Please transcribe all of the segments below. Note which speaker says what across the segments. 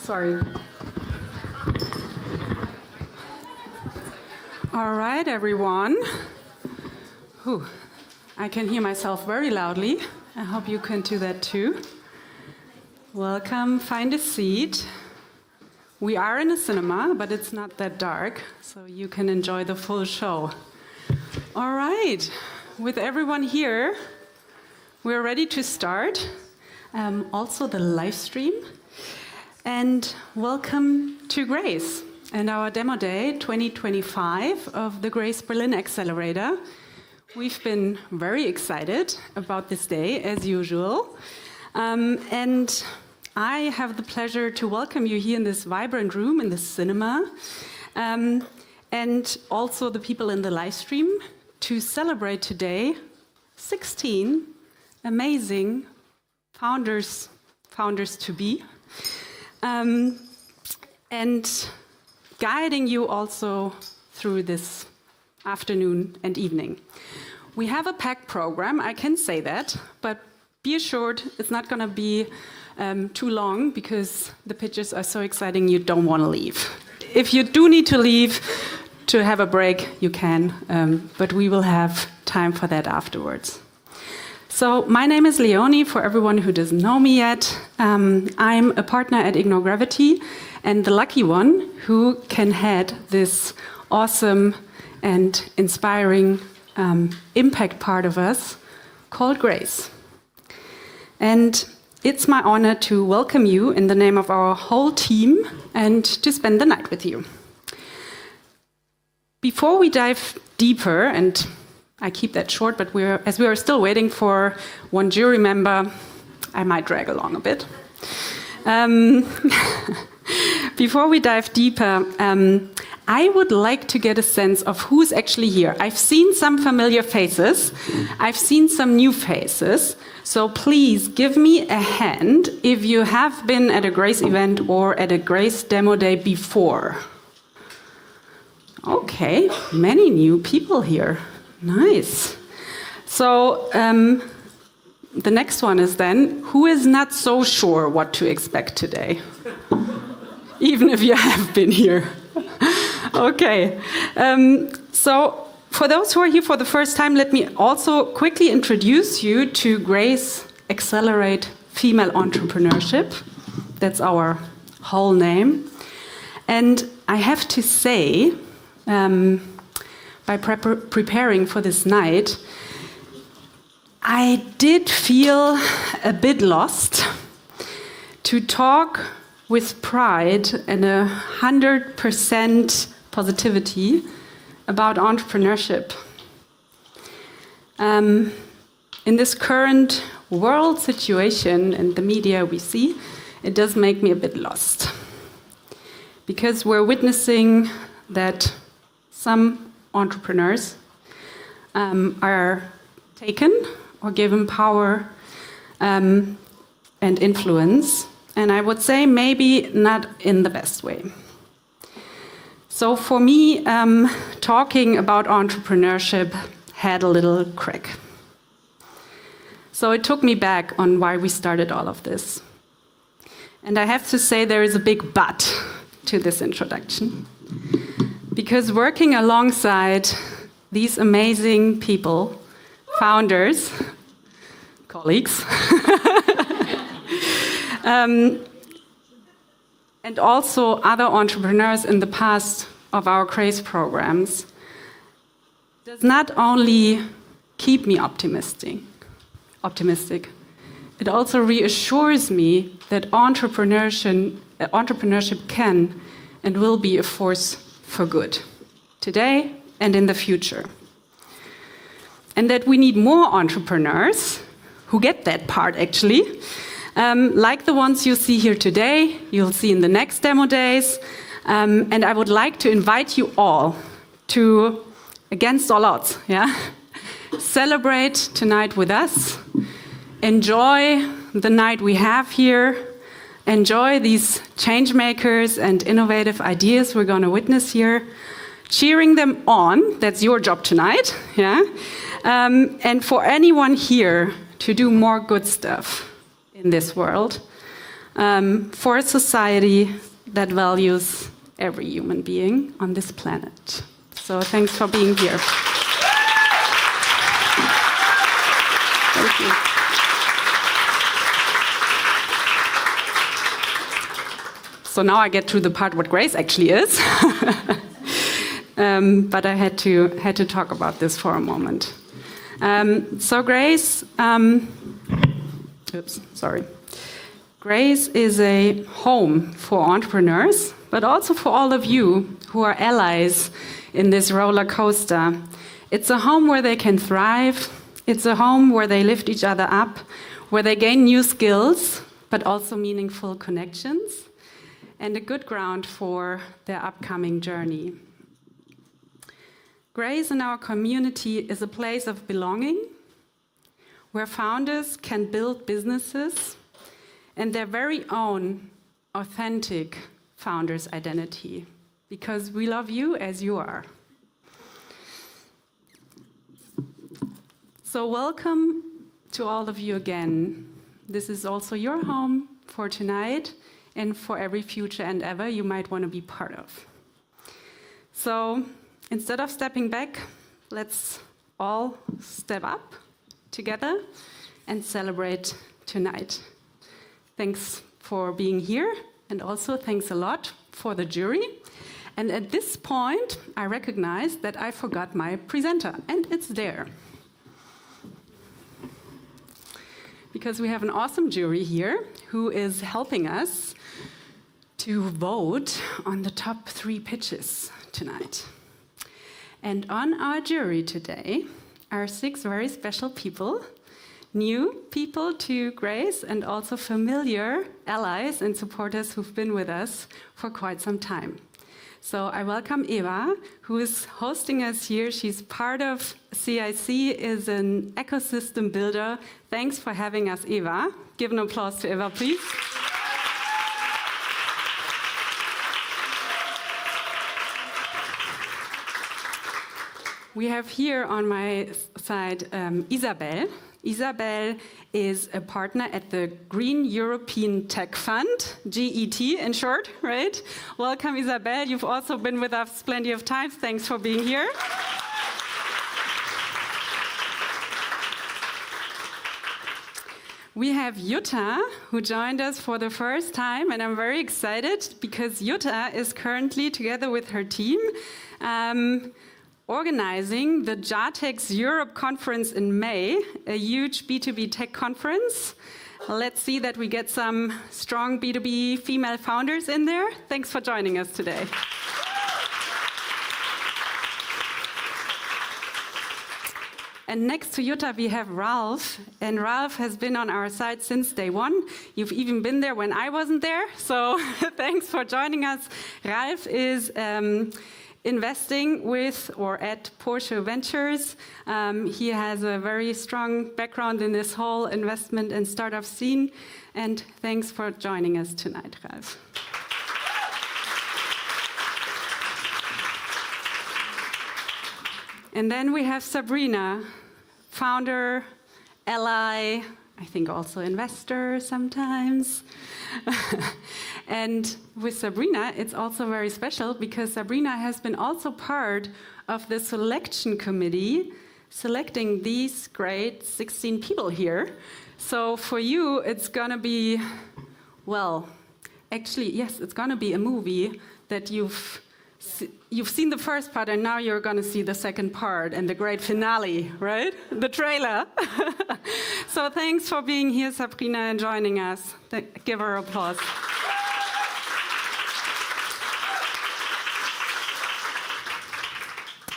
Speaker 1: Sorry. All right, everyone. Whew. I can hear myself very loudly. I hope you can do that too. Welcome, find a seat. We are in a cinema, but it's not that dark, so you can enjoy the full show. All right, with everyone here, we're ready to start. Also the live stream. And welcome to Grace and our demo day 2025 of the Grace Berlin Accelerator. We've been very excited about this day, as usual. And I have the pleasure to welcome you here in this vibrant room, in the cinema, and also the people in the live stream to celebrate today 16 amazing founders-to-be. And guiding you also through this afternoon and evening. We have a packed program, I can say that, but be assured it's not going to be too long because the pitches are so exciting you don't want to leave. If you do need to leave to have a break, you can, but we will have time for that afterwards. So my name is Leonie, for everyone who doesn't know me yet. I'm a partner at Ignore Gravity and the lucky one who can head this awesome and inspiring impact part of us called Grace. And it's my honor to welcome you in the name of our whole team and to spend the night with you. Before we dive deeper, and I keep that short, but as we are still waiting for one jury member, I might drag along a bit. Before we dive deeper, I would like to get a sense of who's actually here. I've seen some familiar faces. I've seen some new faces. So please give me a hand if you have been at a Grace event or at a Grace demo day before. Okay, many new people here. Nice. So the next one is then, who is not so sure what to expect today? Even if you have been here. Okay. So for those who are here for the first time, let me also quickly introduce you to Grace Accelerate Female Entrepreneurship. That's our whole name. And I have to say, by preparing for this night, I did feel a bit lost to talk with pride and 100% positivity about entrepreneurship. In this current world situation and the media we see, it does make me a bit lost. Because we're witnessing that some entrepreneurs are taken or given power and influence, and I would say maybe not in the best way. So for me, talking about entrepreneurship had a little crack. So it took me back on why we started all of this. And I have to say there is a big but to this introduction. Because working alongside these amazing people, founders, colleagues, and also other entrepreneurs in the past of our Grace programs, does not only keep me optimistic, it also reassures me that entrepreneurship can and will be a force for good, today and in the future. And that we need more entrepreneurs who get that part, actually, like the ones you see here today, you'll see in the next demo days. And I would like to invite you all to, against all odds, celebrate tonight with us, enjoy the night we have here, enjoy these change makers and innovative ideas we're going to witness here, cheering them on. That's your job tonight. And for anyone here to do more good stuff in this world, for a society that values every human being on this planet. So thanks for being here. Thank you. So now I get to the part what Grace actually is. But I had to talk about this for a moment. So Grace, Grace is a home for entrepreneurs, but also for all of you who are allies in this roller coaster. It's a home where they can thrive. It's a home where they lift each other up, where they gain new skills, but also meaningful connections, and a good ground for their upcoming journey. Grace in our community is a place of belonging, where founders can build businesses and their very own authentic founder's identity, because we love you as you are. So welcome to all of you again. This is also your home for tonight and for every future endeavor you might want to be part of. So instead of stepping back, let's all step up together and celebrate tonight. Thanks for being here, and also thanks a lot for the jury. And at this point, I recognize that I forgot my presenter, and it's there. Because we have an awesome jury here who is helping us to vote on the top 3 pitches tonight. And on our jury today are 6 very special people, new people to Grace and also familiar allies and supporters who've been with us for quite some time. So I welcome Eva, who is hosting us here. She's part of CIC, is an ecosystem builder. Thanks for having us, Eva. Give an applause to Eva, please. We have here on my side Isabel. Isabel is a partner at the Green European Tech Fund, GET in short, right? Welcome, Isabel. You've also been with us plenty of times. Thanks for being here. We have Jutta, who joined us for the first time, and I'm very excited because Jutta is currently, together with her team, organizing the JATEX Europe conference in May, a huge B2B tech conference. Let's see that we get some strong B2B female founders in there. Thanks for joining us today. And next to Jutta, we have Ralph. And Ralph has been on our side since day one. You've even been there when I wasn't there. So thanks for joining us. Ralph is investing with or at Porsche Ventures. He has a very strong background in this whole investment and startup scene. And thanks for joining us tonight, Ralph. And then we have Sabrina, founder, ally, I think also investor sometimes. And with Sabrina, it's also very special because Sabrina has been also part of the selection committee selecting these great 16 people here. So for you, it's gonna be, well, actually, yes, it's gonna be a movie that you've seen the first part and now you're going to see the second part and the great finale, right? The trailer. So thanks for being here, Sabrina, and joining us. Give her applause.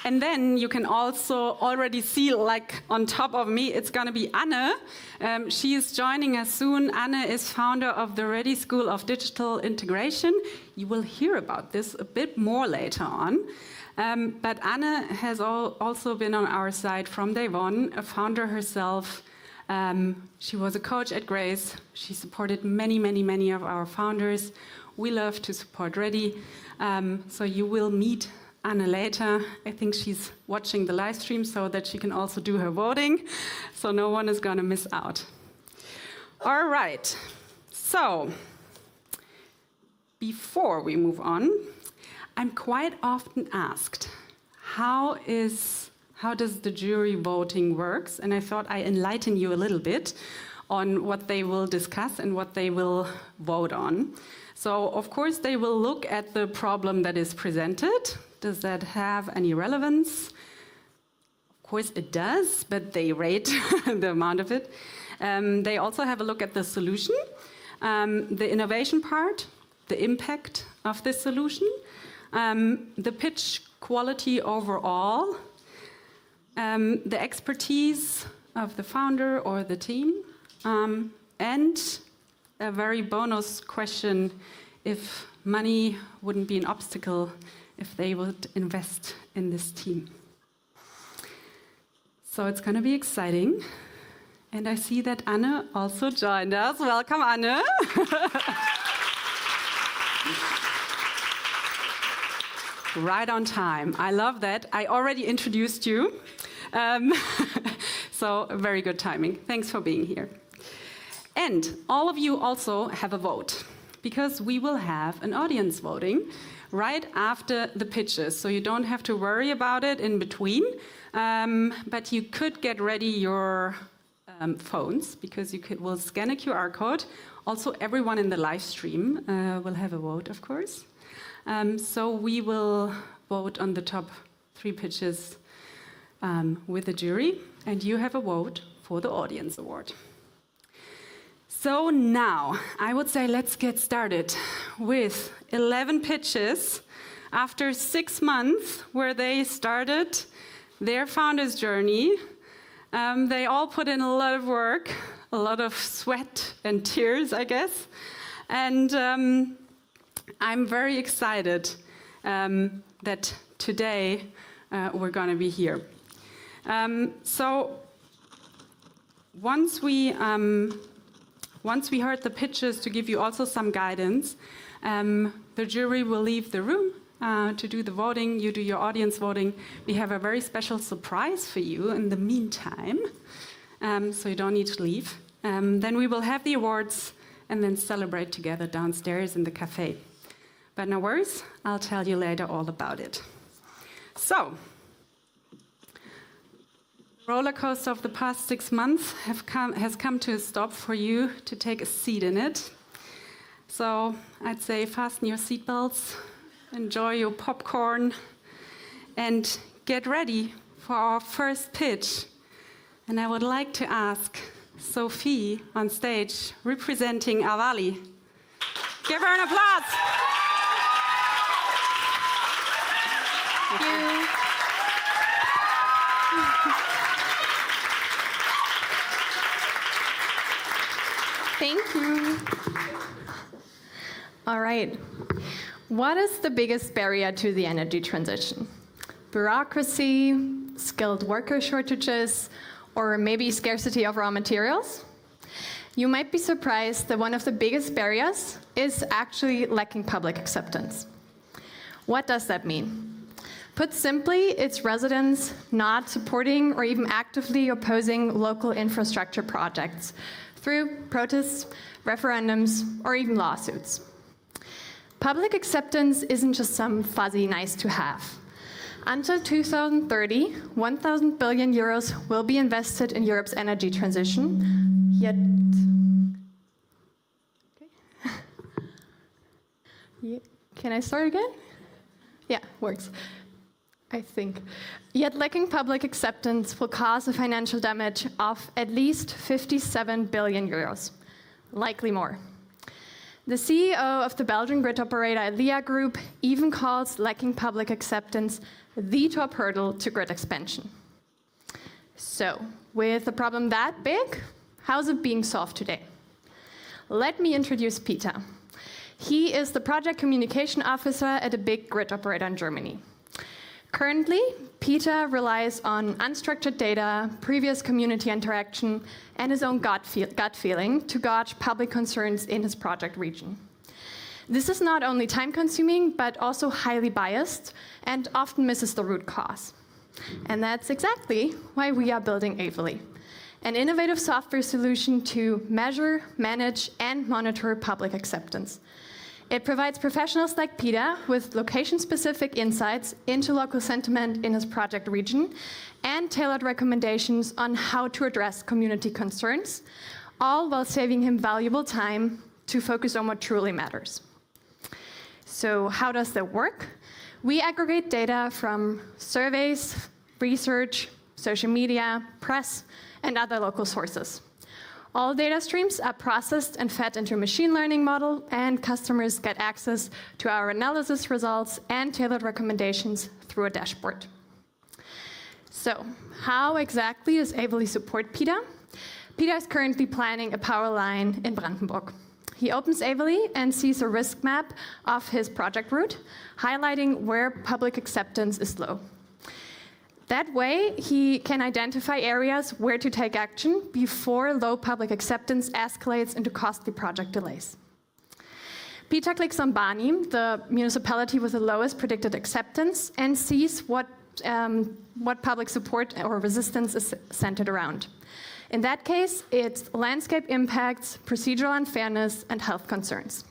Speaker 1: And then you can also already see, like on top of me, it's going to be Anne. She is joining us soon. Anne is founder of the Redi School of Digital Integration. You will hear about this a bit more later on. But Anne has also been on our side from day one, a founder herself. She was a coach at Grace. She supported many of our founders. We love to support Redi. So you will meet Anne later. I think she's watching the live stream so that she can also do her voting, so no one is going to miss out. All right, so before we move on, I'm quite often asked, how does the jury voting works? And I thought I'd enlighten you a little bit on what they will discuss and what they will vote on. So, of course, they will look at the problem that is presented. Does that have any relevance? Of course, it does, but they rate the amount of it. They also have a look at the solution, the innovation part, the impact of this solution, the pitch quality overall, the expertise of the founder or the team, and a very bonus question, if money wouldn't be an obstacle, if they would invest in this team. So it's going to be exciting. And I see that Anne also joined us. Welcome, Anne. Right on time. I love that. I already introduced you. So very good timing. Thanks for being here. And all of you also have a vote, because we will have an audience voting right after the pitches. So you don't have to worry about it in between, but you could get ready your phones, because we'll scan a QR code. Also, everyone in the live stream will have a vote, of course. So we will vote on the top 3 pitches with the jury, and you have a vote for the audience award. So now, I would say let's get started with 11 pitches after 6 months where they started their founder's journey. They all put in a lot of work, a lot of sweat and tears, I guess. And I'm very excited that today we're going to be here. So once we heard the pitches, to give you also some guidance, the jury will leave the room to do the voting. You do your audience voting. We have a very special surprise for you in the meantime, so you don't need to leave. Then we will have the awards and then celebrate together downstairs in the cafe. But no worries, I'll tell you later all about it. So, roller coaster of the past 6 months has come to a stop for you to take a seat in it. So I'd say fasten your seatbelts, enjoy your popcorn, and get ready for our first pitch. And I would like to ask Sophie on stage, representing Avaly. Give her an applause. Thank you.
Speaker 2: Thank you. All right. What is the biggest barrier to the energy transition? Bureaucracy, skilled worker shortages, or maybe scarcity of raw materials? You might be surprised that one of the biggest barriers is actually lacking public acceptance. What does that mean? Put simply, it's residents not supporting or even actively opposing local infrastructure projects through protests, referendums, or even lawsuits. Public acceptance isn't just some fuzzy nice to have. Until 2030, 1,000 billion euros will be invested in Europe's energy transition, yet... Okay. Can I start again? Yeah, works. I think. Yet lacking public acceptance will cause a financial damage of at least 57 billion euros, likely more. The CEO of the Belgian grid operator Elia Group even calls lacking public acceptance the top hurdle to grid expansion. So, with a problem that big, how's it being solved today? Let me introduce Peter. He is the project communication officer at a big grid operator in Germany. Currently, Peter relies on unstructured data, previous community interaction, and his own gut feeling to gauge public concerns in his project region. This is not only time-consuming, but also highly biased and often misses the root cause. And that's exactly why we are building Avaly, an innovative software solution to measure, manage, and monitor public acceptance. It provides professionals like Peter with location-specific insights into local sentiment in his project region and tailored recommendations on how to address community concerns, all while saving him valuable time to focus on what truly matters. So how does that work? We aggregate data from surveys, research, social media, press, and other local sources. All data streams are processed and fed into a machine learning model, and customers get access to our analysis results and tailored recommendations through a dashboard. So, how exactly does Avaly support Peter? Peter is currently planning a power line in Brandenburg. He opens Avaly and sees a risk map of his project route, highlighting where public acceptance is low. That way, he can identify areas where to take action before low public acceptance escalates into costly project delays. Peter clicks on Barnim, the municipality with the lowest predicted acceptance, and sees what public support or resistance is centered around. In that case, it's landscape impacts, procedural unfairness, and health concerns.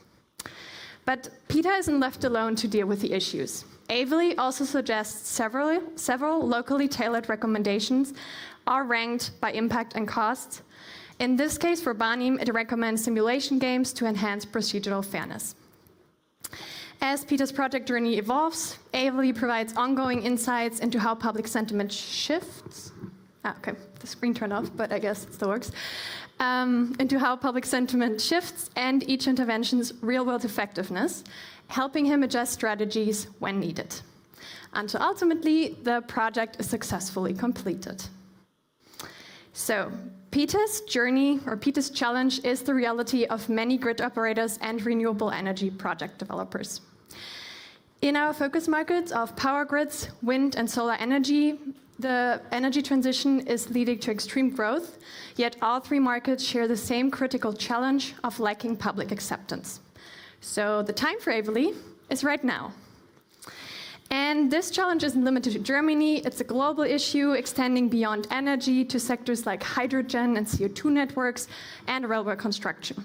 Speaker 2: But Peter isn't left alone to deal with the issues. Avaly also suggests several locally tailored recommendations are ranked by impact and cost. In this case, for Barnim, it recommends simulation games to enhance procedural fairness. As Peter's project journey evolves, Avaly provides ongoing insights into how public sentiment shifts. Okay, the screen turned off, but I guess it still works. Into how public sentiment shifts and each intervention's real-world effectiveness, helping him adjust strategies when needed, until ultimately the project is successfully completed. So, Peter's journey, or Peter's challenge, is the reality of many grid operators and renewable energy project developers. In our focus markets of power grids, wind and solar energy, the energy transition is leading to extreme growth, yet all three markets share the same critical challenge of lacking public acceptance. So the time for Avaly is right now. And this challenge isn't limited to Germany. It's a global issue extending beyond energy to sectors like hydrogen and CO2 networks and railway construction.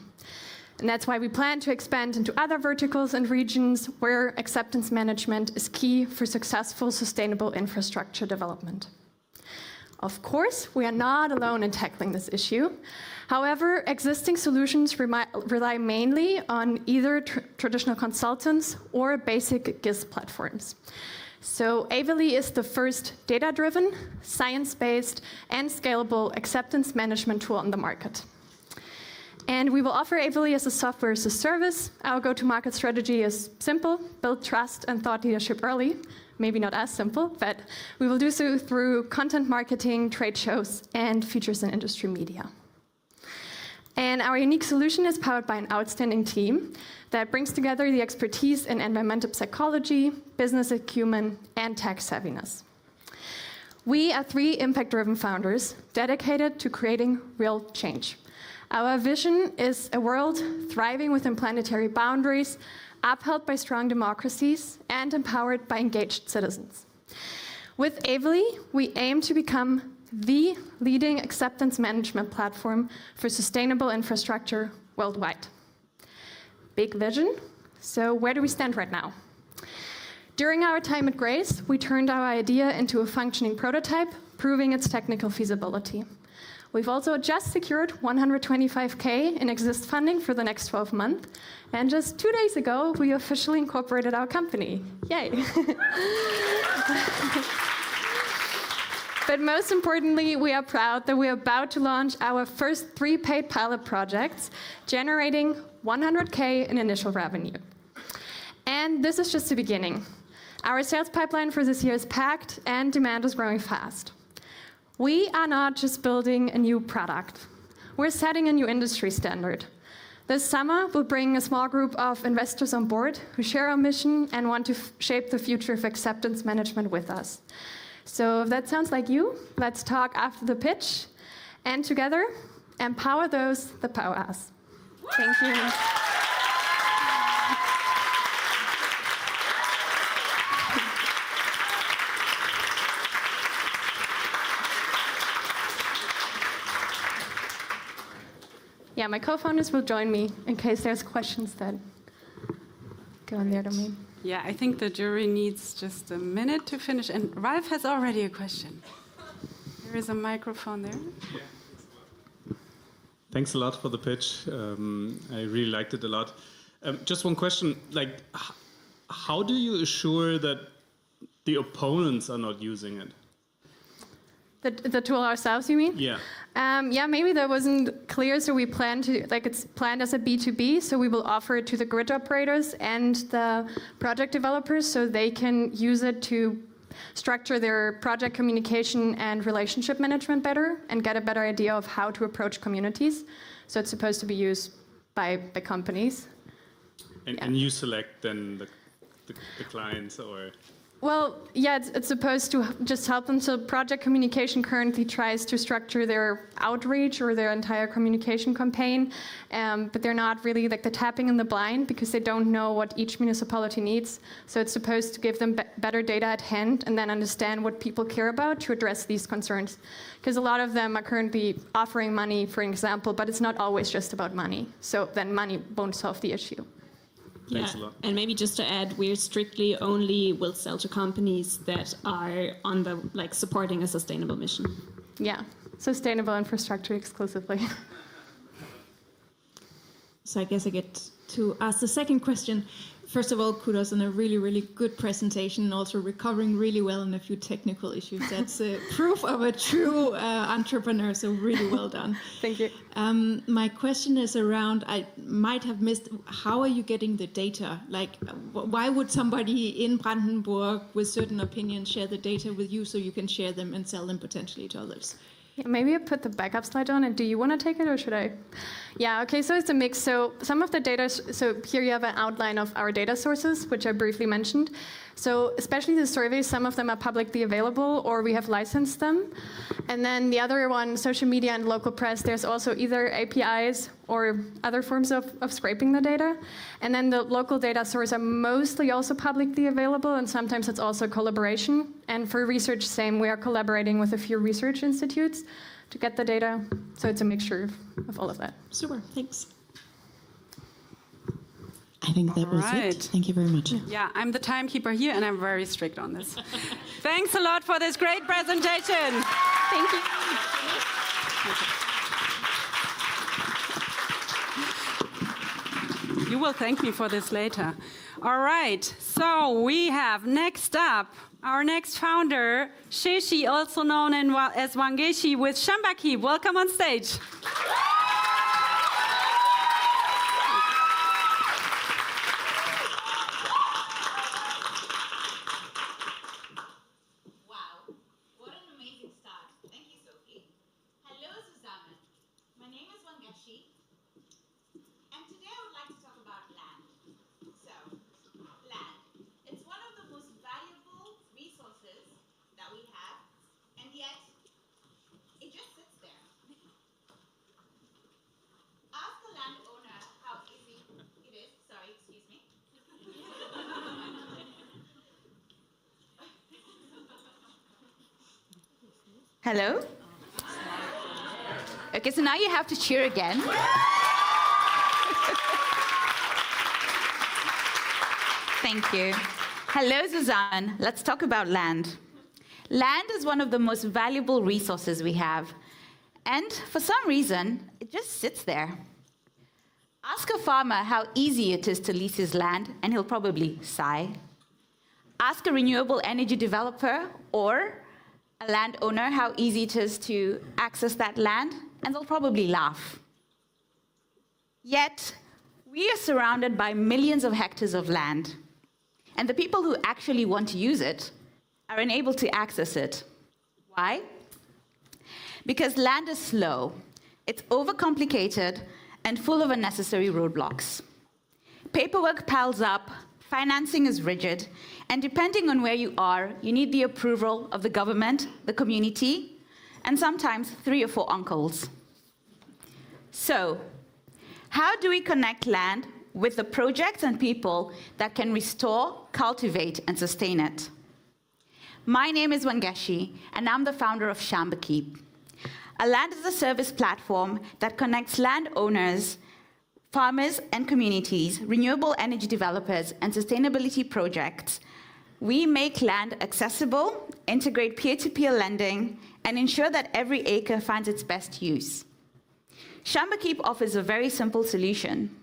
Speaker 2: And that's why we plan to expand into other verticals and regions where acceptance management is key for successful, sustainable infrastructure development. Of course, we are not alone in tackling this issue. However, existing solutions rely mainly on either traditional consultants or basic GIS platforms. So Avaly is the first data-driven, science-based, and scalable acceptance management tool on the market. And we will offer Avaly as a software as a service. Our go-to-market strategy is simple: build trust and thought leadership early. Maybe not as simple, but we will do so through content marketing, trade shows, and features in industry media. And our unique solution is powered by an outstanding team that brings together the expertise in environmental psychology, business acumen, and tech savviness. We are three impact-driven founders dedicated to creating real change. Our vision is a world thriving within planetary boundaries, upheld by strong democracies, and empowered by engaged citizens. With Avaly, we aim to become the leading acceptance management platform for sustainable infrastructure worldwide. Big vision. So where do we stand right now? During our time at Grace, we turned our idea into a functioning prototype, proving its technical feasibility. We've also just secured 125K in exist funding for the next 12 months. And just 2 days ago, we officially incorporated our company. Yay. But most importantly, we are proud that we are about to launch our first 3 paid pilot projects, generating 100K in initial revenue. And this is just the beginning. Our sales pipeline for this year is packed and demand is growing fast. We are not just building a new product. We're setting a new industry standard. This summer, we'll bring a small group of investors on board who share our mission and want to shape the future of acceptance management with us. So if that sounds like you, let's talk after the pitch, and together, empower those that power us. Thank you. Yeah, my co-founders will join me in case there's questions that go in their domain.
Speaker 1: Yeah, I think the jury needs just a minute to finish. And Ralph has already a question. There is a microphone there.
Speaker 3: Thanks a lot for the pitch. I really liked it a lot. Just one question, like, how do you assure that the opponents are not using it?
Speaker 2: The tool ourselves, you mean?
Speaker 3: Yeah.
Speaker 2: Yeah, maybe that wasn't clear. So we plan to, like, it's planned as a B2B. So we will offer it to the grid operators and the project developers so they can use it to structure their project communication and relationship management better and get a better idea of how to approach communities. So it's supposed to be used by companies.
Speaker 3: And you select then the clients, or?
Speaker 2: Well, yeah, it's supposed to just help them. So project communication currently tries to structure their outreach or their entire communication campaign, but they're not really like the tapping in the blind because they don't know what each municipality needs. So it's supposed to give them better data at hand and then understand what people care about to address these concerns. Because a lot of them are currently offering money, for example, but it's not always just about money. So then money won't solve the issue.
Speaker 3: Thanks a lot.
Speaker 4: And maybe just to add, we're strictly only will sell to companies that are on the supporting a sustainable mission.
Speaker 2: Yeah, sustainable infrastructure exclusively.
Speaker 4: So I guess I get to ask the second question. First of all, kudos on a really, really good presentation and also recovering really well on a few technical issues. That's proof of a true entrepreneur, so really well done.
Speaker 2: Thank you.
Speaker 4: My question is around, I might have missed, how are you getting the data? Like, why would somebody in Brandenburg with certain opinions share the data with you so you can share them and sell them potentially to others?
Speaker 2: Yeah, maybe I put the backup slide on, and do you want to take it or should I? Yeah, okay, so it's a mix. So some of the data, so here you have an outline of our data sources, which I briefly mentioned. So especially the surveys, some of them are publicly available or we have licensed them. And then the other one, social media and local press, there's also either APIs or other forms of scraping the data. And then the local data sources are mostly also publicly available, and sometimes it's also collaboration. And for research, same, we are collaborating with a few research institutes to get the data. So it's a mixture of all of that.
Speaker 4: Super, thanks.
Speaker 5: I think that was it. Thank you very much.
Speaker 1: Yeah, I'm the timekeeper here, and I'm very strict on this. Thanks a lot for this great presentation.
Speaker 2: Thank you.
Speaker 1: You will thank me for this later. All right, so we have next up our next founder, Sheshi, also known as Wangechi with Shambakeep. Welcome on stage.
Speaker 6: Wow, what an amazing start. Thank you, Sophie. Hello, Susanne. My name is Wangechi, and today I would like to talk about land. So, land. It's one of the most valuable resources that we have, and yet it just sits there. Ask the landowner how easy it is. Sorry, excuse me.
Speaker 7: Hello? Okay, so now you have to cheer again. Thank you. Hello, Suzanne. Let's talk about land. Land is one of the most valuable resources we have. And for some reason, it just sits there. Ask a farmer how easy it is to lease his land, and he'll probably sigh. Ask a renewable energy developer or a landowner how easy it is to access that land, and they'll probably laugh. Yet, we are surrounded by millions of hectares of land, and the people who actually want to use it are unable to access it. Why? Because land is slow, it's overcomplicated, and full of unnecessary roadblocks. Paperwork piles up, financing is rigid, and depending on where you are, you need the approval of the government, the community, and sometimes 3 or 4 uncles. So, how do we connect land with the projects and people that can restore, cultivate, and sustain it? My name is Wangechi, and I'm the founder of Shambakeep, a land-as-a-service platform that connects landowners farmers and communities, renewable energy developers, and sustainability projects, we make land accessible, integrate peer-to-peer lending, and ensure that every acre finds its best use. Shambakeep offers a very simple solution.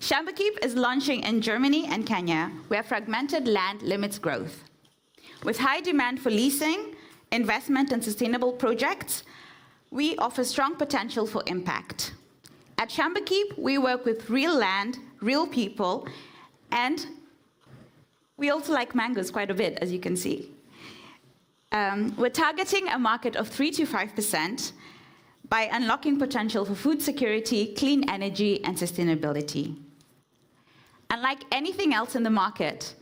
Speaker 7: Shambakeep is launching in Germany and Kenya, where fragmented land limits growth. With high demand for leasing, investment, and sustainable projects, we offer strong potential for impact. At Shambakeep, we work with real land, real people, and we also like mangoes quite a bit, as you can see. We're targeting a market of 3 to 5% by unlocking potential for food security, clean energy, and sustainability. Unlike anything else in the market,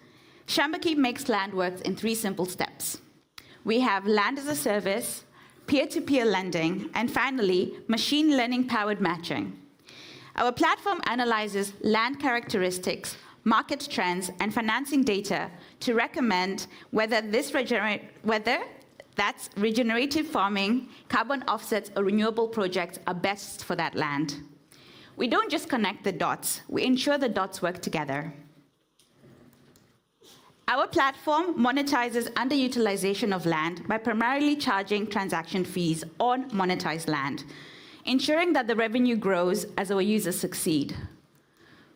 Speaker 7: Shambakeep makes land work in 3 simple steps. We have land as a service, peer-to-peer lending, and finally, machine learning-powered matching. Our platform analyzes land characteristics, market trends, and financing data to recommend whether that's regenerative farming, carbon offsets, or renewable projects are best for that land. We don't just connect the dots, we ensure the dots work together. Our platform monetizes underutilization of land by primarily charging transaction fees on monetized land, ensuring that the revenue grows as our users succeed.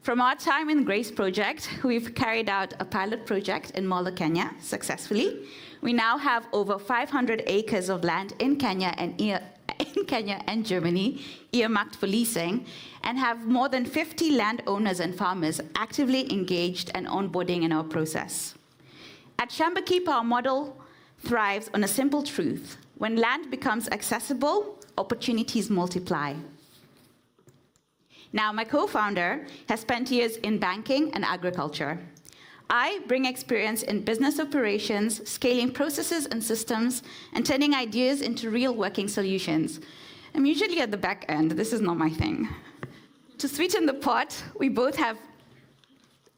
Speaker 7: From our time in Grace project, we've carried out a pilot project in Molo, Kenya, successfully. We now have over 500 acres of land in Kenya and Germany earmarked for leasing, and have more than 50 landowners and farmers actively engaged and onboarding in our process. At Shambakeep, our model thrives on a simple truth. When land becomes accessible, opportunities multiply. Now, my co-founder has spent years in banking and agriculture. I bring experience in business operations, scaling processes and systems, and turning ideas into real working solutions. I'm usually at the back end. This is not my thing. To sweeten the pot, we both have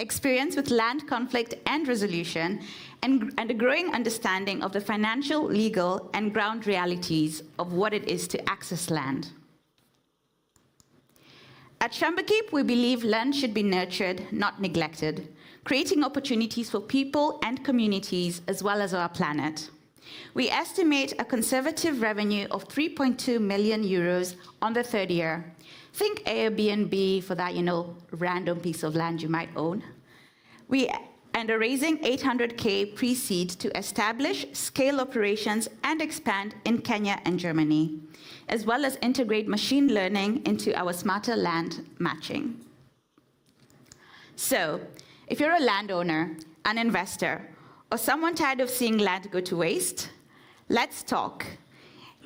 Speaker 7: experience with land conflict and resolution, and a growing understanding of the financial, legal, and ground realities of what it is to access land. At Shambakeep, we believe land should be nurtured, not neglected, creating opportunities for people and communities as well as our planet. We estimate a conservative revenue of 3.2 million euros on the 3rd year. Think Airbnb for that, random piece of land you might own. And are raising 800K pre-seed to establish, scale operations, and expand in Kenya and Germany, as well as integrate machine learning into our smarter land matching. So, if you're a landowner, an investor, or someone tired of seeing land go to waste, let's talk.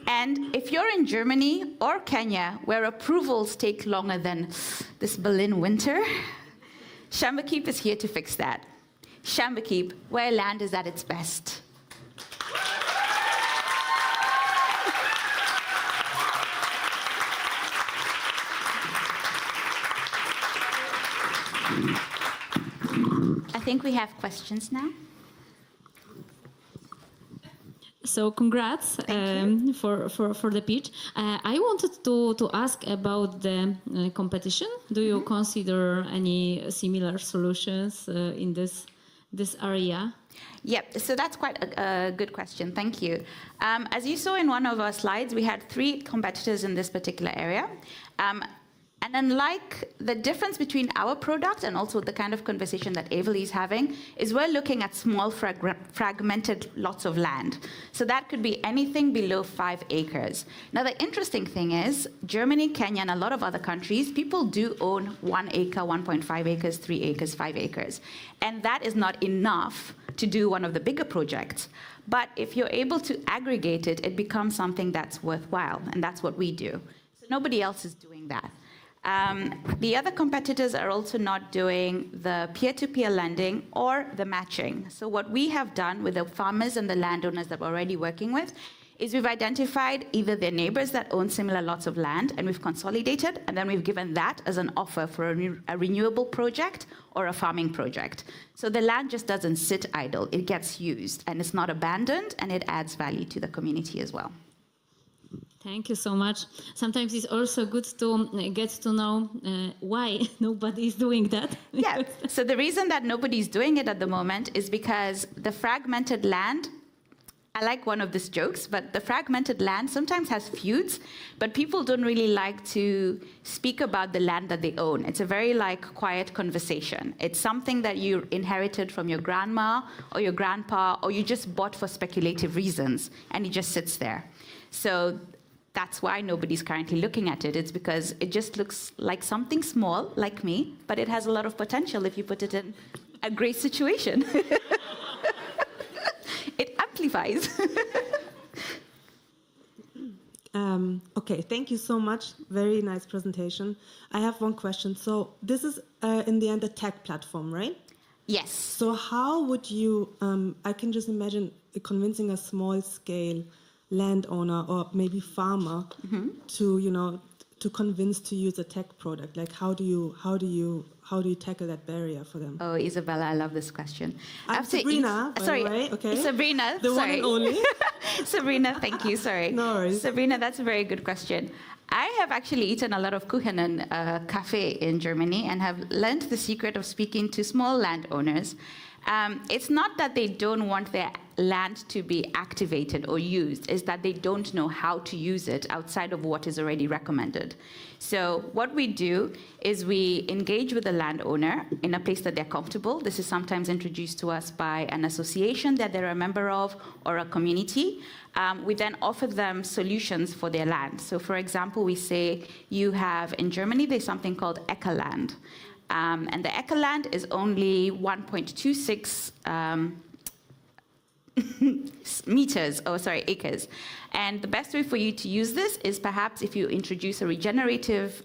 Speaker 7: And if you're in Germany or Kenya, where approvals take longer than this Berlin winter, Shambakeep is here to fix that. Shambakeep, where land is at its best. I think we have questions now.
Speaker 8: So congrats for the pitch. I wanted to ask about the competition. Do you consider any similar solutions in this area?
Speaker 7: Yep, so that's quite a good question. Thank you. As you saw in one of our slides, we had 3 competitors in this particular area. And unlike the difference between our product and also the kind of conversation that Avaly is having, is we're looking at small fragmented lots of land. So that could be anything below 5 acres. Now, the interesting thing is, Germany, Kenya, and a lot of other countries, people do own 1 acre, 1.5 acres, 3 acres, 5 acres. And that is not enough to do one of the bigger projects. But if you're able to aggregate it, it becomes something that's worthwhile. And that's what we do. So nobody else is doing that. The other competitors are also not doing the peer-to-peer lending or the matching. So what we have done with the farmers and the landowners that we're already working with is we've identified either their neighbors that own similar lots of land, and we've consolidated, and then we've given that as an offer for a renewable project or a farming project. So the land just doesn't sit idle, it gets used, and it's not abandoned, and it adds value to the community as well.
Speaker 8: Thank you so much. Sometimes it's also good to get to know why nobody is doing that.
Speaker 7: Yeah, so the reason that nobody's doing it at the moment is because the fragmented land, I like one of these jokes, but the fragmented land sometimes has feuds, but people don't really like to speak about the land that they own. It's a very quiet conversation. It's something that you inherited from your grandma or your grandpa, or you just bought for speculative reasons, and it just sits there. So that's why nobody's currently looking at it. It's because it just looks like something small, like me, but it has a lot of potential if you put it in a great situation. It amplifies.
Speaker 9: Okay, thank you so much. Very nice presentation. I have one question. So this is, in the end, a tech platform, right?
Speaker 7: Yes.
Speaker 9: So how would you, I can just imagine convincing a small-scale landowner or maybe farmer to, to convince to use a tech product. Like, how do you tackle that barrier for them?
Speaker 7: Oh, Isabella, I love this question.
Speaker 9: I'm Sabrina, by the way. Okay.
Speaker 7: Sabrina,
Speaker 9: the one and only.
Speaker 7: Sabrina, thank you. Sorry.
Speaker 9: No worries.
Speaker 7: Sabrina, that's a very good question. I have actually eaten a lot of Kuchen and cafe in Germany and have learned the secret of speaking to small landowners. It's not that they don't want their land to be activated or used, it's that they don't know how to use it outside of what is already recommended. So what we do is we engage with the landowner in a place that they're comfortable. This is sometimes introduced to us by an association that they're a member of or a community. We then offer them solutions for their land. So for example, we say you have, in Germany, there's something called Eckerland. And the Eckerland is only 1.26 acres. And the best way for you to use this is perhaps if you introduce a regenerative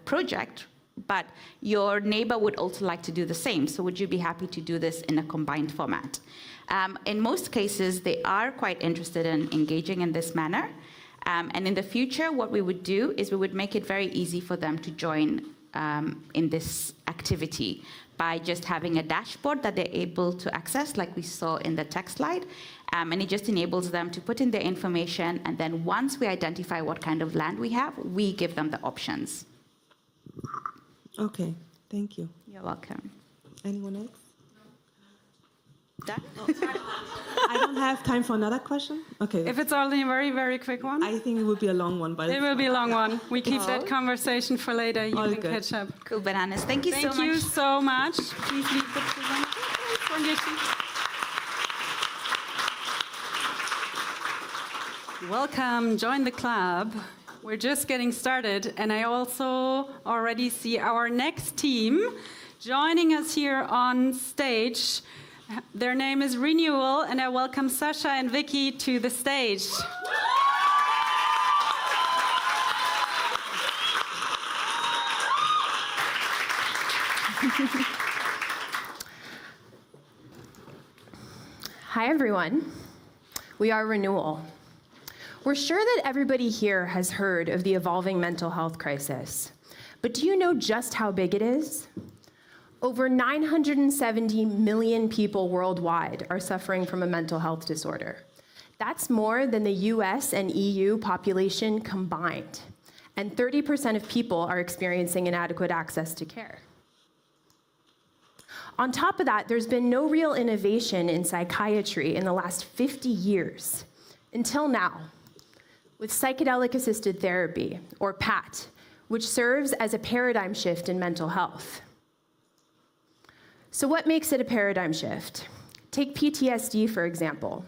Speaker 7: project, but your neighbor would also like to do the same. So would you be happy to do this in a combined format? In most cases, they are quite interested in engaging in this manner. And in the future, what we would do is we would make it very easy for them to join in this activity by just having a dashboard that they're able to access, like we saw in the text slide. And it just enables them to put in their information, and then once we identify what kind of land we have, we give them the options.
Speaker 9: Okay, thank you.
Speaker 7: You're welcome.
Speaker 9: Anyone else?
Speaker 7: Done?
Speaker 9: I don't have time for another question. Okay.
Speaker 1: If it's only a very, very quick one.
Speaker 9: I think it would be a long one, but
Speaker 1: it will be a long one. We keep that conversation for later. You can catch up.
Speaker 7: Cool bananas. Thank you so much.
Speaker 1: Thank you so much. Please leave the presentation. Welcome. Join the club. We're just getting started, and I also already see our next team joining us here on stage. Their name is Renewal, and I welcome Sasha and Vicky to the stage.
Speaker 10: Hi, everyone. We are Renewal. We're sure that everybody here has heard of the evolving mental health crisis. But do you know just how big it is? Over 970 million people worldwide are suffering from a mental health disorder. That's more than the US and EU population combined. And 30% of people are experiencing inadequate access to care. On top of that, there's been no real innovation in psychiatry in the last 50 years, until now, with psychedelic-assisted therapy, or PAT, which serves as a paradigm shift in mental health. So what makes it a paradigm shift? Take PTSD, for example.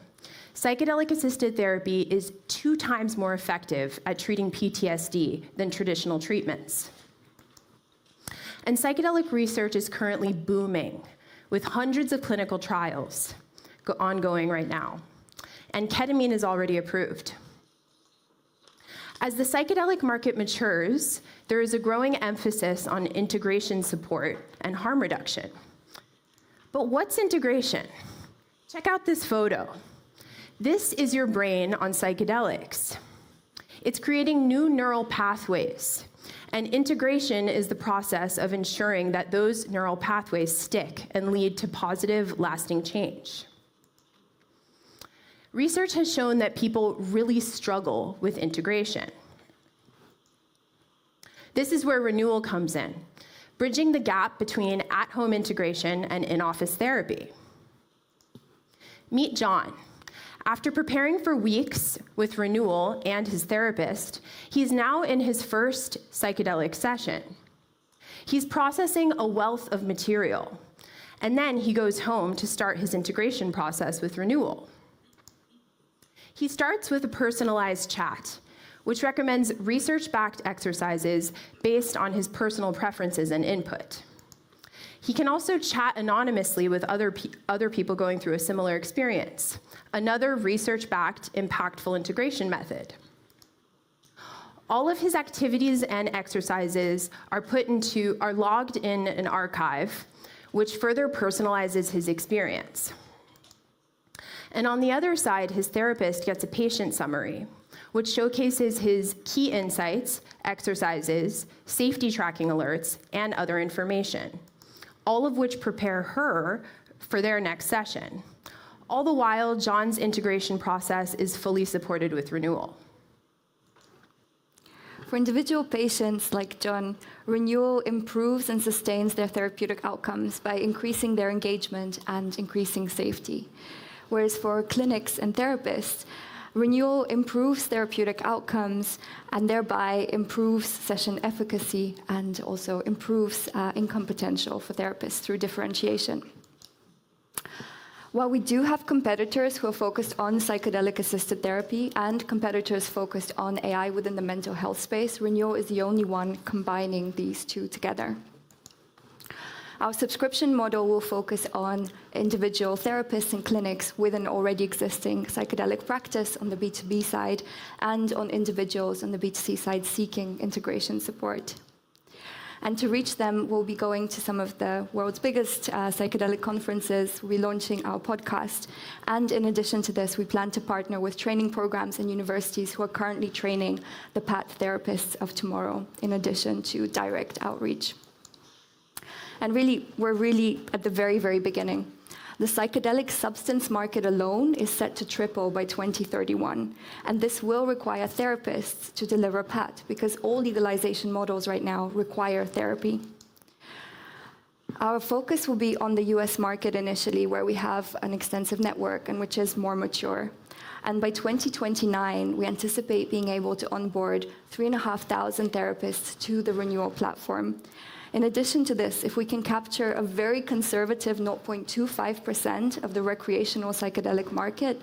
Speaker 10: Psychedelic-assisted therapy is 2 times more effective at treating PTSD than traditional treatments. And psychedelic research is currently booming, with hundreds of clinical trials ongoing right now. And ketamine is already approved. As the psychedelic market matures, there is a growing emphasis on integration support and harm reduction. But what's integration? Check out this photo. This is your brain on psychedelics. It's creating new neural pathways. And integration is the process of ensuring that those neural pathways stick and lead to positive, lasting change. research has shown that people really struggle with integration. This is where Renewal comes in, bridging the gap between at-home integration and in-office therapy. Meet John. After preparing for weeks with Renewal and his therapist, he's now in his first psychedelic session. He's processing a wealth of material, and then he goes home to start his integration process with Renewal. He starts with a personalized chat, which recommends research-backed exercises based on his personal preferences and input. He can also chat anonymously with other people going through a similar experience, another research-backed, impactful integration method. All of his activities and exercises are logged in an archive, which further personalizes his experience. And on the other side, his therapist gets a patient summary, which showcases his key insights, exercises, safety tracking alerts, and other information, all of which prepare her for their next session. All the while, John's integration process is fully supported with Renewal.
Speaker 11: For individual patients like John, Renewal improves and sustains their therapeutic outcomes by increasing their engagement and increasing safety. Whereas for clinics and therapists, Renewal improves therapeutic outcomes and thereby improves session efficacy and also improves income potential for therapists through differentiation. While we do have competitors who are focused on psychedelic-assisted therapy and competitors focused on AI within the mental health space, Renewal is the only one combining these two together. Our subscription model will focus on individual therapists and clinics with an already existing psychedelic practice on the B2B side and on individuals on the B2C side seeking integration support. And to reach them, we'll be going to some of the world's biggest psychedelic conferences. We'll be launching our podcast. And in addition to this, we plan to partner with training programs and universities who are currently training the PAT therapists of tomorrow, in addition to direct outreach. And really, we're really at the very, very beginning. The psychedelic substance market alone is set to triple by 2031. And this will require therapists to deliver PAT, because all legalization models right now require therapy. Our focus will be on the US market initially, where we have an extensive network and which is more mature. And by 2029, we anticipate being able to onboard 3,500 therapists to the Renewal platform. In addition to this, if we can capture a very conservative 0.25% of the recreational psychedelic market,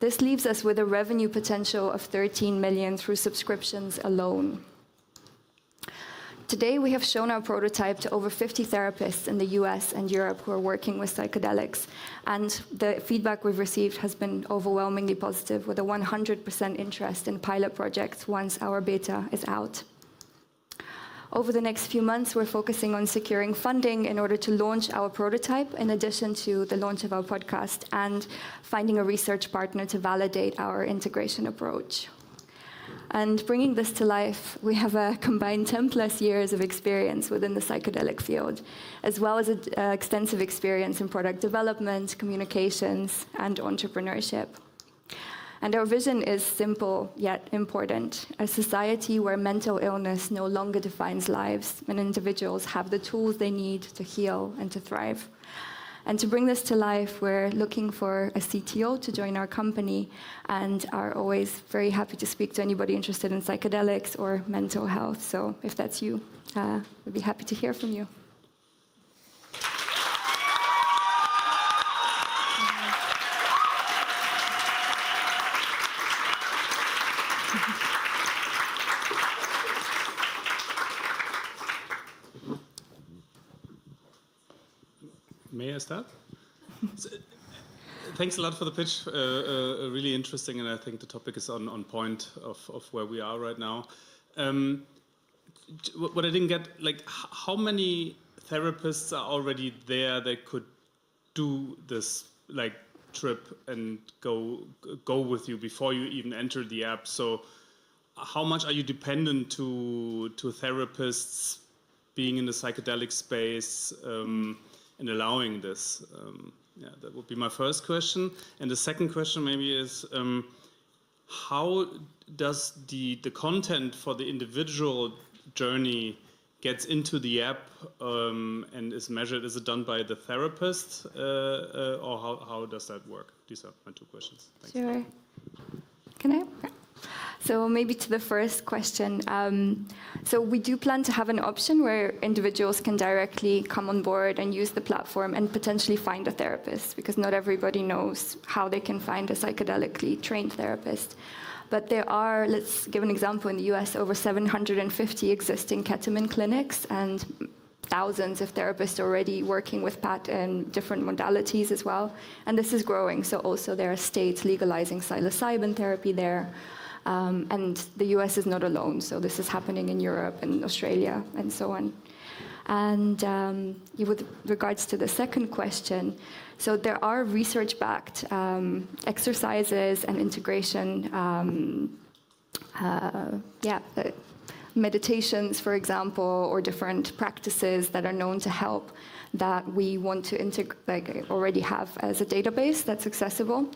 Speaker 11: this leaves us with a revenue potential of 13 million through subscriptions alone. Today, we have shown our prototype to over 50 therapists in the US and Europe who are working with psychedelics. And the feedback we've received has been overwhelmingly positive, with a 100% interest in pilot projects once our beta is out. Over the next few months, we're focusing on securing funding in order to launch our prototype, in addition to the launch of our podcast, and finding a research partner to validate our integration approach. And bringing this to life, we have a combined 10+ years of experience within the psychedelic field, as well as extensive experience in product development, communications, and entrepreneurship. And our vision is simple yet important: a society where mental illness no longer defines lives, and individuals have the tools they need to heal and to thrive. And to bring this to life, we're looking for a CTO to join our company, and are always very happy to speak to anybody interested in psychedelics or mental health. So if that's you, we'd be happy to hear from you.
Speaker 3: May I start? So, thanks a lot for the pitch. Really interesting, and I think the topic is on point of where we are right now. What I didn't get, like, how many therapists are already there that could do this, like, trip and go with you before you even enter the app? So, how much are you dependent to therapists being in the psychedelic space? And allowing this. Yeah, that would be my first question. And the second question maybe is, how does the content for the individual journey gets into the app and is measured? Is it done by the therapist or how does that work? These are my two questions. Thanks.
Speaker 11: Sure. Can I? So maybe to the first question. So we do plan to have an option where individuals can directly come on board and use the platform and potentially find a therapist, because not everybody knows how they can find a psychedelically trained therapist. But there are, let's give an example, in the US, over 750 existing ketamine clinics and thousands of therapists already working with PAT and different modalities as well. And this is growing. So also there are states legalizing psilocybin therapy there. And the US is not alone. So this is happening in Europe and Australia and so on. And with regards to the second question, so there are research-backed exercises and integration, meditations, for example, or different practices that are known to help that we want to already have as a database that's accessible.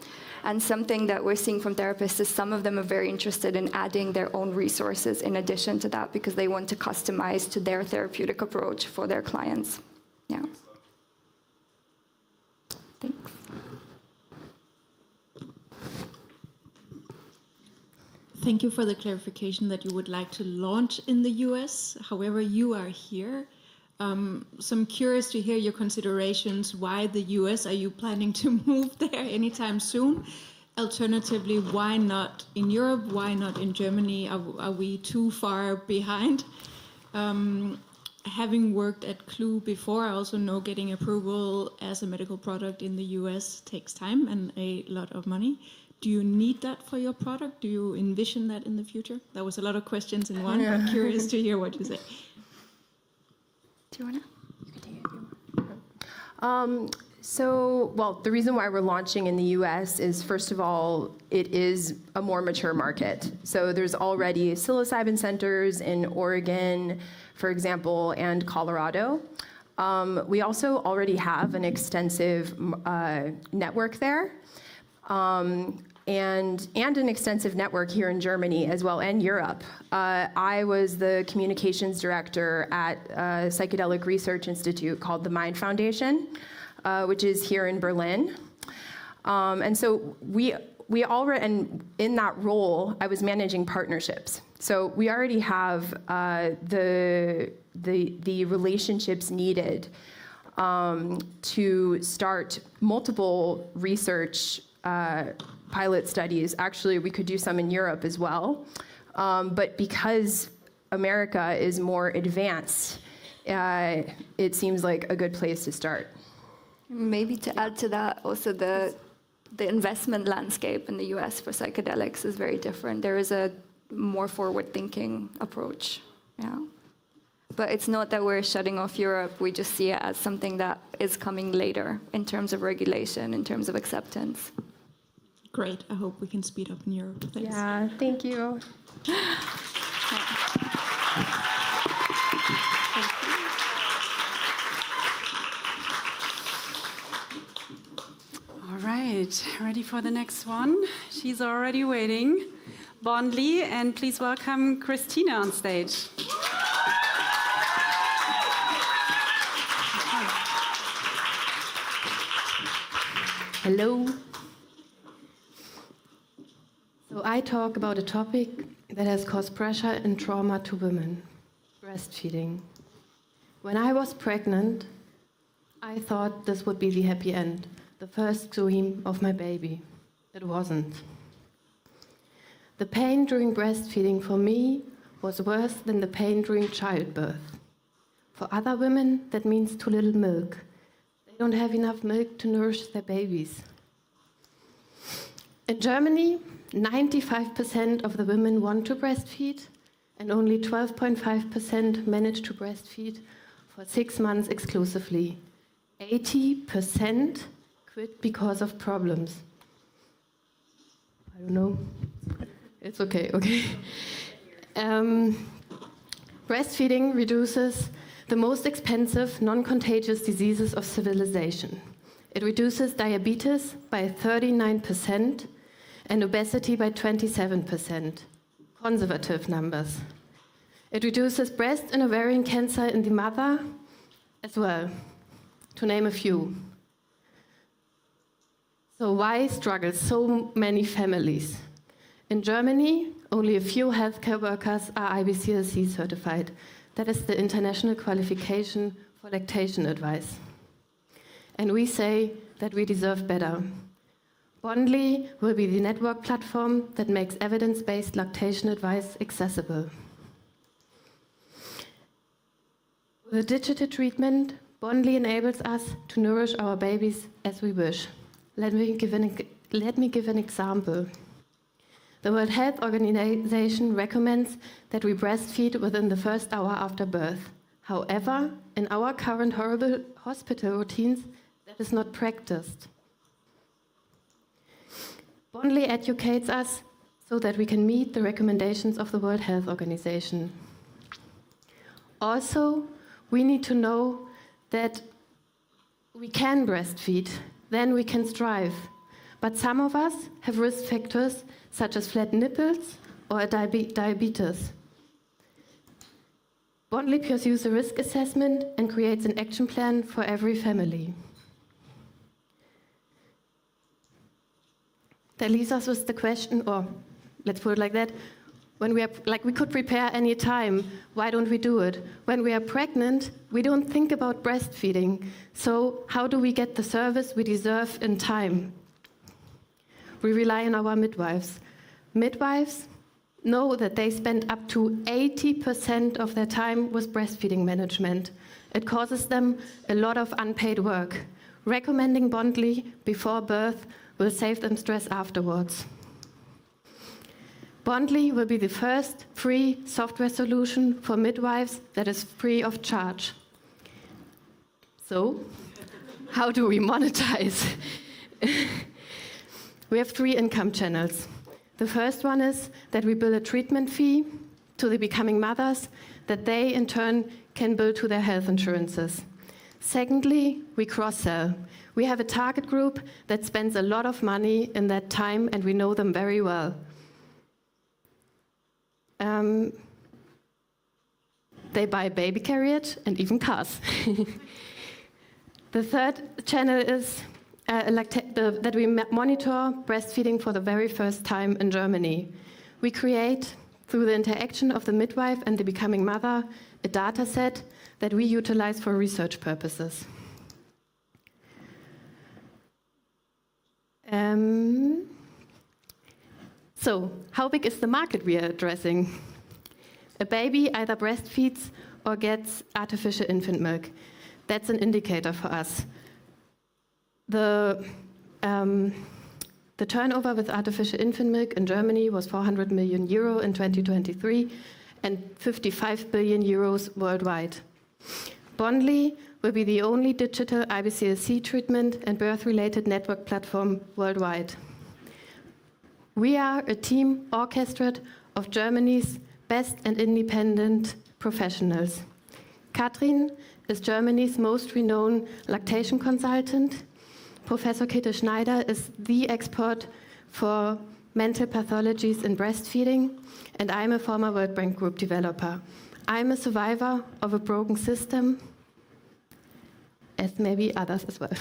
Speaker 11: And something that we're seeing from therapists is some of them are very interested in adding their own resources in addition to that, because they want to customize to their therapeutic approach for their clients. Yeah. Thanks.
Speaker 4: Thank you for the clarification that you would like to launch in the US. However, you are here. So I'm curious to hear your considerations. Why the US? Are you planning to move there anytime soon? Alternatively, why not in Europe? Why not in Germany? Are we too far behind? Having worked at Clue before, I also know getting approval as a medical product in the US takes time and a lot of money. Do you need that for your product? Do you envision that in the future? That was a lot of questions in one. Yeah. I'm curious to hear what you say.
Speaker 11: Do you want to?
Speaker 10: You can take it if you want. The reason why we're launching in the US is, first of all, it is a more mature market. So there's already psilocybin centers in Oregon, for example, and Colorado. We also already have an extensive network there. And an extensive network here in Germany as well, and Europe. I was the communications director at a psychedelic research institute called the Mind Foundation, which is here in Berlin. And so we already, and in that role, I was managing partnerships. So we already have the relationships needed to start multiple research pilot studies. Actually, we could do some in Europe as well. But because America is more advanced, it seems like a good place to start.
Speaker 11: Maybe to add to that, also the investment landscape in the US for psychedelics is very different. There is a more forward-thinking approach. Yeah. But it's not that we're shutting off Europe. We just see it as something that is coming later in terms of regulation, in terms of acceptance.
Speaker 4: Great. I hope we can speed up in Europe. Thanks.
Speaker 10: Yeah, thank you.
Speaker 1: All right, ready for the next one? She's already waiting. Bondlee, and please welcome Christina on stage.
Speaker 12: Hello. So I talk about a topic that has caused pressure and trauma to women, breastfeeding. When I was pregnant, I thought this would be the happy end, the first scream of my baby. It wasn't. The pain during breastfeeding for me was worse than the pain during childbirth. For other women, that means too little milk. They don't have enough milk to nourish their babies. In Germany, 95% of the women want to breastfeed, and only 12.5% manage to breastfeed for 6 months exclusively. 80% quit because of problems. I don't know. It's okay. Breastfeeding reduces the most expensive non-contagious diseases of civilization. It reduces diabetes by 39% and obesity by 27%. Conservative numbers. It reduces breast and ovarian cancer in the mother as well, to name a few. So why struggle so many families? In Germany, only a few healthcare workers are IBCLC certified. That is the international qualification for lactation advice. And we say that we deserve better. Bondlee will be the network platform that makes evidence-based lactation advice accessible. With a digital treatment, Bondlee enables us to nourish our babies as we wish. Let me give an example. The World Health Organization recommends that we breastfeed within the first hour after birth. However, in our current horrible hospital routines, that is not practiced. Bondlee educates us so that we can meet the recommendations of the World Health Organization. Also, we need to know that we can breastfeed, then we can strive. But some of us have risk factors such as flat nipples or diabetes. Bondlee pursues a risk assessment and creates an action plan for every family. That leaves us with the question, or let's put it like that, when we could prepare any time, why don't we do it? When we are pregnant, we don't think about breastfeeding. So how do we get the service we deserve in time? We rely on our midwives. Midwives know that they spend up to 80% of their time with breastfeeding management. It causes them a lot of unpaid work. Recommending Bondlee before birth will save them stress afterwards. Bondlee will be the first free software solution for midwives that is free of charge. So, how do we monetize? We have 3 income channels. The first one is that we bill a treatment fee to the becoming mothers that they in turn can bill to their health insurances. Secondly, we cross-sell. We have a target group that spends a lot of money in that time and we know them very well. They buy baby carriage and even cars. The third channel is that we monitor breastfeeding for the very first time in Germany. We create, through the interaction of the midwife and the becoming mother, a data set that we utilize for research purposes. So, how big is the market we are addressing? A baby either breastfeeds or gets artificial infant milk. That's an indicator for us. The turnover with artificial infant milk in Germany was 400 million euro in 2023 and 55 billion euros worldwide. Bondlee will be the only digital IBCLC treatment and birth-related network platform worldwide. We are a team orchestrate of Germany's best and independent professionals. Katrin is Germany's most renowned lactation consultant. Professor Käthe Schneider is the expert for mental pathologies in breastfeeding, and I'm a former World Bank Group developer. I'm a survivor of a broken system, as maybe others as well.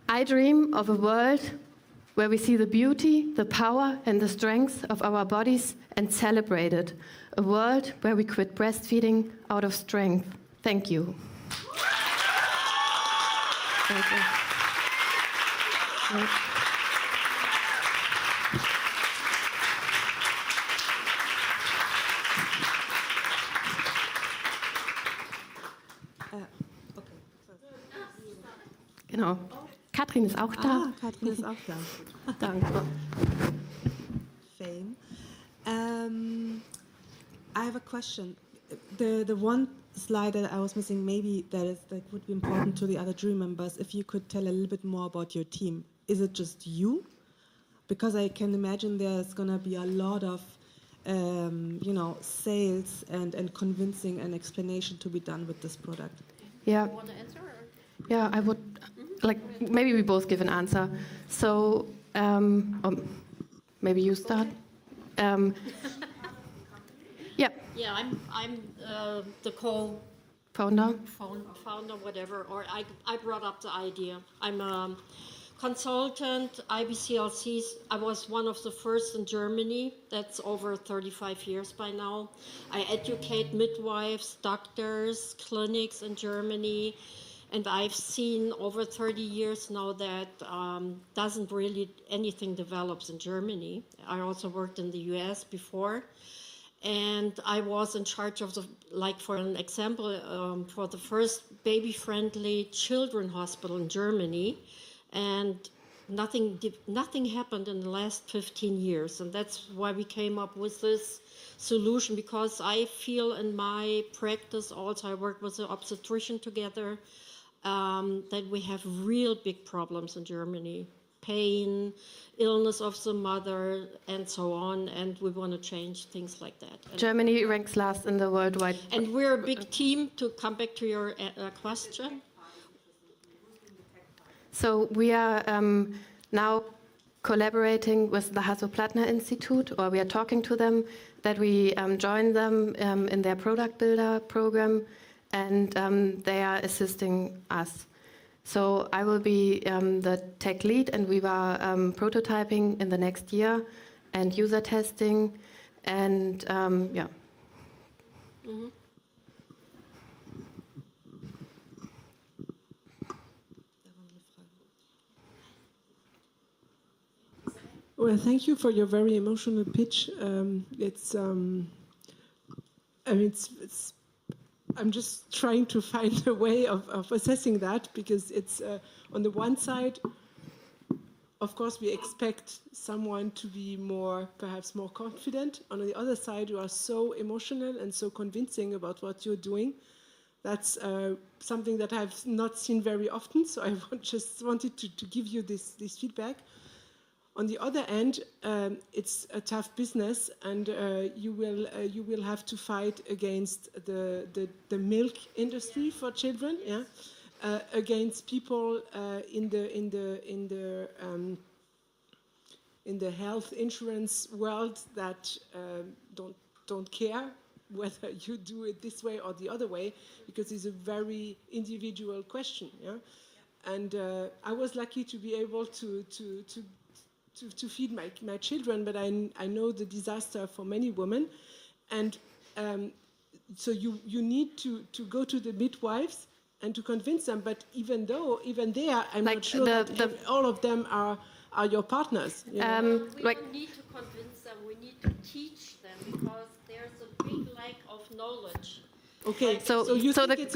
Speaker 12: I dream of a world where we see the beauty, the power, and the strength of our bodies and celebrate it. A world where we quit breastfeeding out of strength. Thank you. Thank you. Genau. Katrin ist auch da.
Speaker 9: Ah, Katrin ist auch da.
Speaker 12: Danke.
Speaker 9: Fame. I have a question. The one slide that I was missing, maybe that would be important to the other jury members. If you could tell a little bit more about your team. Is it just you? Because I can imagine there's going to be a lot of, sales and convincing and explanation to be done with this product.
Speaker 12: Yeah.
Speaker 10: You want to answer?
Speaker 12: Yeah, I would, like, maybe we both give an answer. So, maybe you start. Yeah.
Speaker 13: Yeah, I'm the
Speaker 12: founder,
Speaker 13: whatever, or I brought up the idea. I'm a consultant, IBCLCs. I was one of the first in Germany. That's over 35 years by now. I educate midwives, doctors, clinics in Germany. And I've seen over 30 years now that doesn't really anything develops in Germany. I also worked in the US before. And I was in charge of like for an example, for the first baby-friendly children hospital in Germany. And nothing happened in the last 15 years. And that's why we came up with this solution, because I feel in my practice also, I work with the obstetrician together, that we have real big problems in Germany. Pain, illness of the mother, and so on, and we want to change things like that. And
Speaker 12: Germany ranks last in the worldwide.
Speaker 13: And we're a big team, to come back to your question.
Speaker 12: So we are now collaborating with the Hasso-Plattner Institute, or we are talking to them, that we join them in their product builder program, and they are assisting us. So I will be the tech lead, and we are prototyping in the next year and user testing, and yeah.
Speaker 13: Mm-hmm.
Speaker 14: Well, thank you for your very emotional pitch. I'm just trying to find a way of assessing that, because it's on the one side, of course, we expect someone to be perhaps more confident. On the other side, you are so emotional and so convincing about what you're doing. That's something that I've not seen very often, so I just wanted to give you this feedback. On the other end, it's a tough business, and you will have to fight against the milk industry for children, yeah, against people in the health insurance world that don't care whether you do it this way or the other way, because it's a very individual question, yeah. And I was lucky to be able to feed my children, but I know the disaster for many women, and so you need to go to the midwives and to convince them. But even there, I'm not sure that all of them are your partners. You know?
Speaker 13: We don't need to convince them. We need to teach them, because there's a big lack of knowledge.
Speaker 14: Okay, so you think it's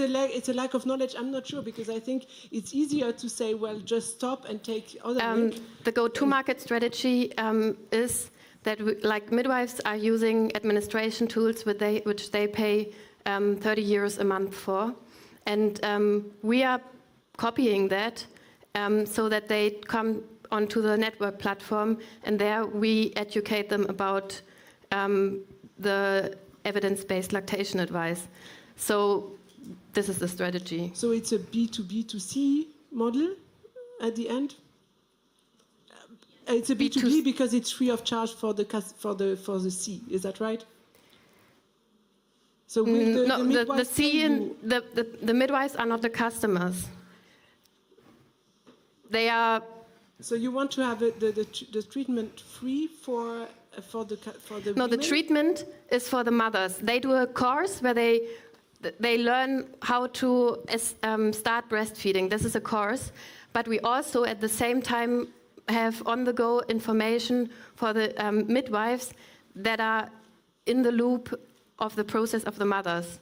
Speaker 14: a lack of knowledge? I'm not sure, because I think it's easier to say, well, just stop and take other milk.
Speaker 12: The go-to-market strategy is that midwives are using administration tools which they pay 30 euros a month for, and we are copying that so that they come onto the network platform, and there we educate them about the evidence-based lactation advice. So this is the strategy.
Speaker 14: So it's a B2B2C model at the end? It's a B2B because it's free of charge for the C. Is that right? So with
Speaker 12: the midwives are not the customers. They are.
Speaker 14: So you want to have the treatment free for the
Speaker 12: no,
Speaker 14: women?
Speaker 12: The treatment is for the mothers. They do a course where they learn how to start breastfeeding. This is a course, but we also at the same time have on-the-go information for the midwives that are in the loop of the process of the mothers.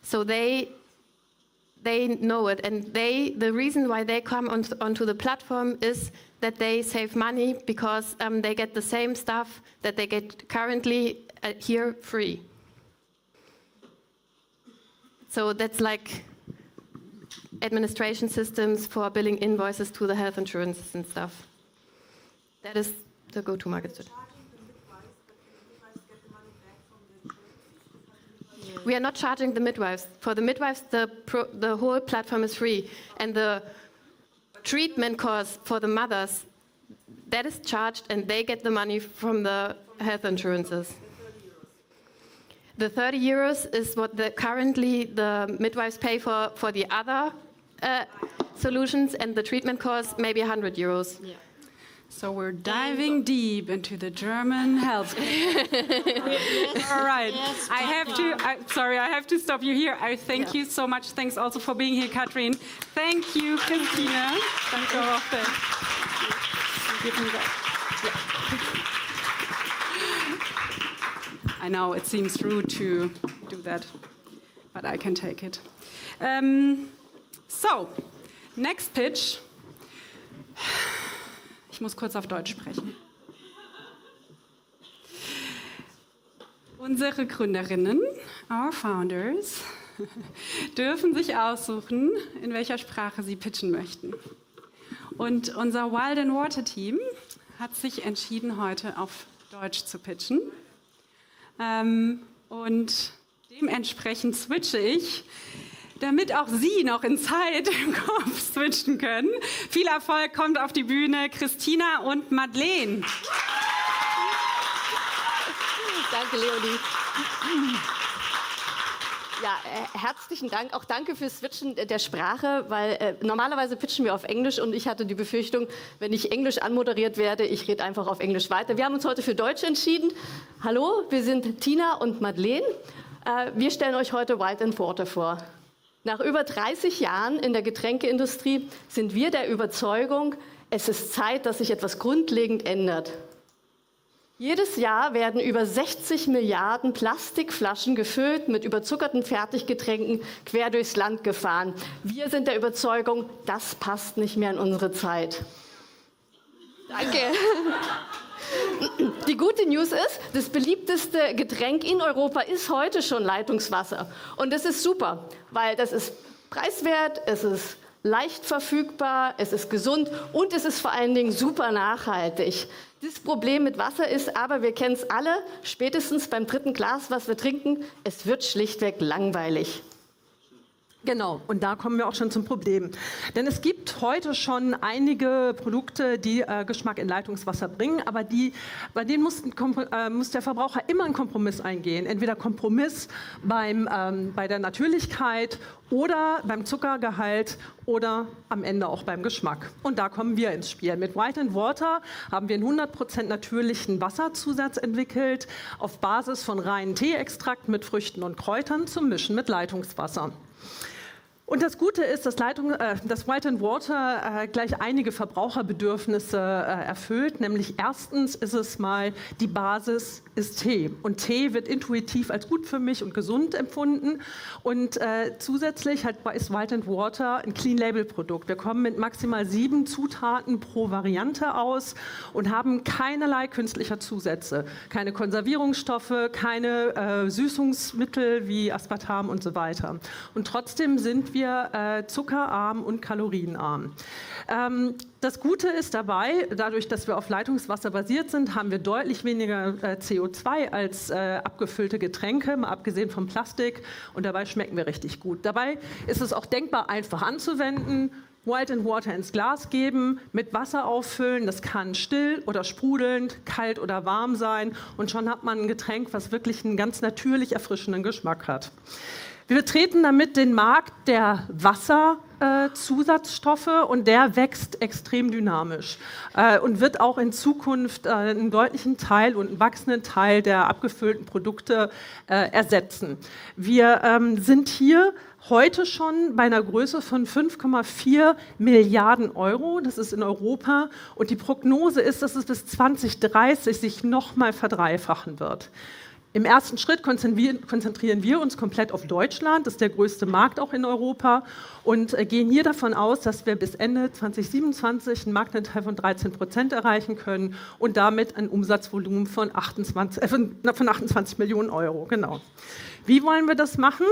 Speaker 12: So they know it, and the reason why they come onto the platform is that they save money, because they get the same stuff that they get currently here free. So that's like administration systems for billing invoices to the health insurances and stuff. That is the go-to-market strategy. We are not charging the midwives. For the midwives, the whole platform is free. And the treatment cost for the mothers, that is charged, and they get the money from the health insurances. The 30 euros is what currently the midwives pay for the other solutions, and the treatment costs maybe 100 euros.
Speaker 13: Yeah.
Speaker 1: So we're diving deep into the German health. All right.
Speaker 13: Yes,
Speaker 1: I have to stop you here. I thank you so much. Thanks also for being here, Katrin. Thank you, Christina. Danke auch. Give me that. I know it seems rude to do that, but I can take it. So, next pitch. Ich muss kurz auf Deutsch sprechen. Unsere Gründerinnen, our founders, dürfen sich aussuchen, in welcher Sprache sie pitchen möchten. Und unser Wild and Water Team hat sich entschieden, heute auf Deutsch zu pitchen. Und dementsprechend switche ich, damit auch Sie noch in Zeit im Kopf switchen können. Viel Erfolg, kommt auf die Bühne Christina und Madlen.
Speaker 15: Danke, Leonie. Ja, herzlichen Dank. Auch danke fürs Switchen der Sprache, weil normalerweise pitchen wir auf Englisch und ich hatte die Befürchtung, wenn ich Englisch anmoderiert werde, ich rede einfach auf Englisch weiter. Wir haben uns heute für Deutsch entschieden. Hallo, wir sind Tina und Madlen. Wir stellen euch heute Wild and Water vor. Nach über 30 Jahren in der Getränkeindustrie sind wir der Überzeugung, es ist Zeit, dass sich etwas grundlegend ändert. Jedes Jahr werden über 60 Milliarden Plastikflaschen gefüllt mit überzuckerten Fertiggetränken quer durchs Land gefahren. Wir sind der Überzeugung, das passt nicht mehr in unsere Zeit. Danke. Die gute News ist, das beliebteste Getränk in Europa ist heute schon Leitungswasser. Und das ist super, weil das ist preiswert, es ist leicht verfügbar, es ist gesund und es ist vor allen Dingen super nachhaltig. Das Problem mit Wasser ist aber, wir kennen es alle, spätestens beim dritten Glas, was wir trinken, es wird schlichtweg langweilig.
Speaker 16: Genau, und da kommen wir auch schon zum Problem. Denn es gibt heute schon einige Produkte, die Geschmack in Leitungswasser bringen, aber bei denen muss der Verbraucher immer einen Kompromiss eingehen. Entweder Kompromiss bei der Natürlichkeit oder beim Zuckergehalt oder am Ende auch beim Geschmack. Und da kommen wir ins Spiel. Mit Wild and Water haben wir einen 100% natürlichen Wasserzusatz entwickelt, auf Basis von reinen Teeextrakt mit Früchten und Kräutern zum Mischen mit Leitungswasser. Und das Gute ist, dass Wild and Water gleich einige Verbraucherbedürfnisse erfüllt. Nämlich erstens ist es mal, die Basis ist Tee. Und Tee wird intuitiv als gut für mich und gesund empfunden. Und zusätzlich ist Wild and Water ein Clean-Label-Produkt. Wir kommen mit maximal 7 Zutaten pro Variante aus und haben keinerlei künstlicher Zusätze. Keine Konservierungsstoffe, keine Süßungsmittel wie Aspartam und so weiter. Und trotzdem sind wir zuckerarm und kalorienarm. Das Gute ist dabei, dadurch, dass wir auf Leitungswasser basiert sind, haben wir deutlich weniger CO2 als abgefüllte Getränke, mal abgesehen vom Plastik, und dabei schmecken wir richtig gut. Dabei ist es auch denkbar einfach anzuwenden. Wild and Water ins Glas geben, mit Wasser auffüllen, das kann still oder sprudelnd, kalt oder warm sein, und schon hat man ein Getränk, was wirklich einen ganz natürlich erfrischenden Geschmack hat. Wir betreten damit den Markt der Wasserzusatzstoffe und der wächst extrem dynamisch und wird auch in Zukunft einen deutlichen Teil und einen wachsenden Teil der abgefüllten Produkte ersetzen. Wir sind hier heute schon bei einer Größe von 5,4 Milliarden Euro, das ist in Europa, und die Prognose ist, dass es bis 2030 sich nochmal verdreifachen wird. Im ersten Schritt konzentrieren wir uns komplett auf Deutschland, das ist der größte Markt auch in Europa, und gehen hier davon aus, dass wir bis Ende 2027 einen Marktanteil von 13% erreichen können und damit ein Umsatzvolumen von 28 Millionen Euro. Genau. Wie wollen wir das machen?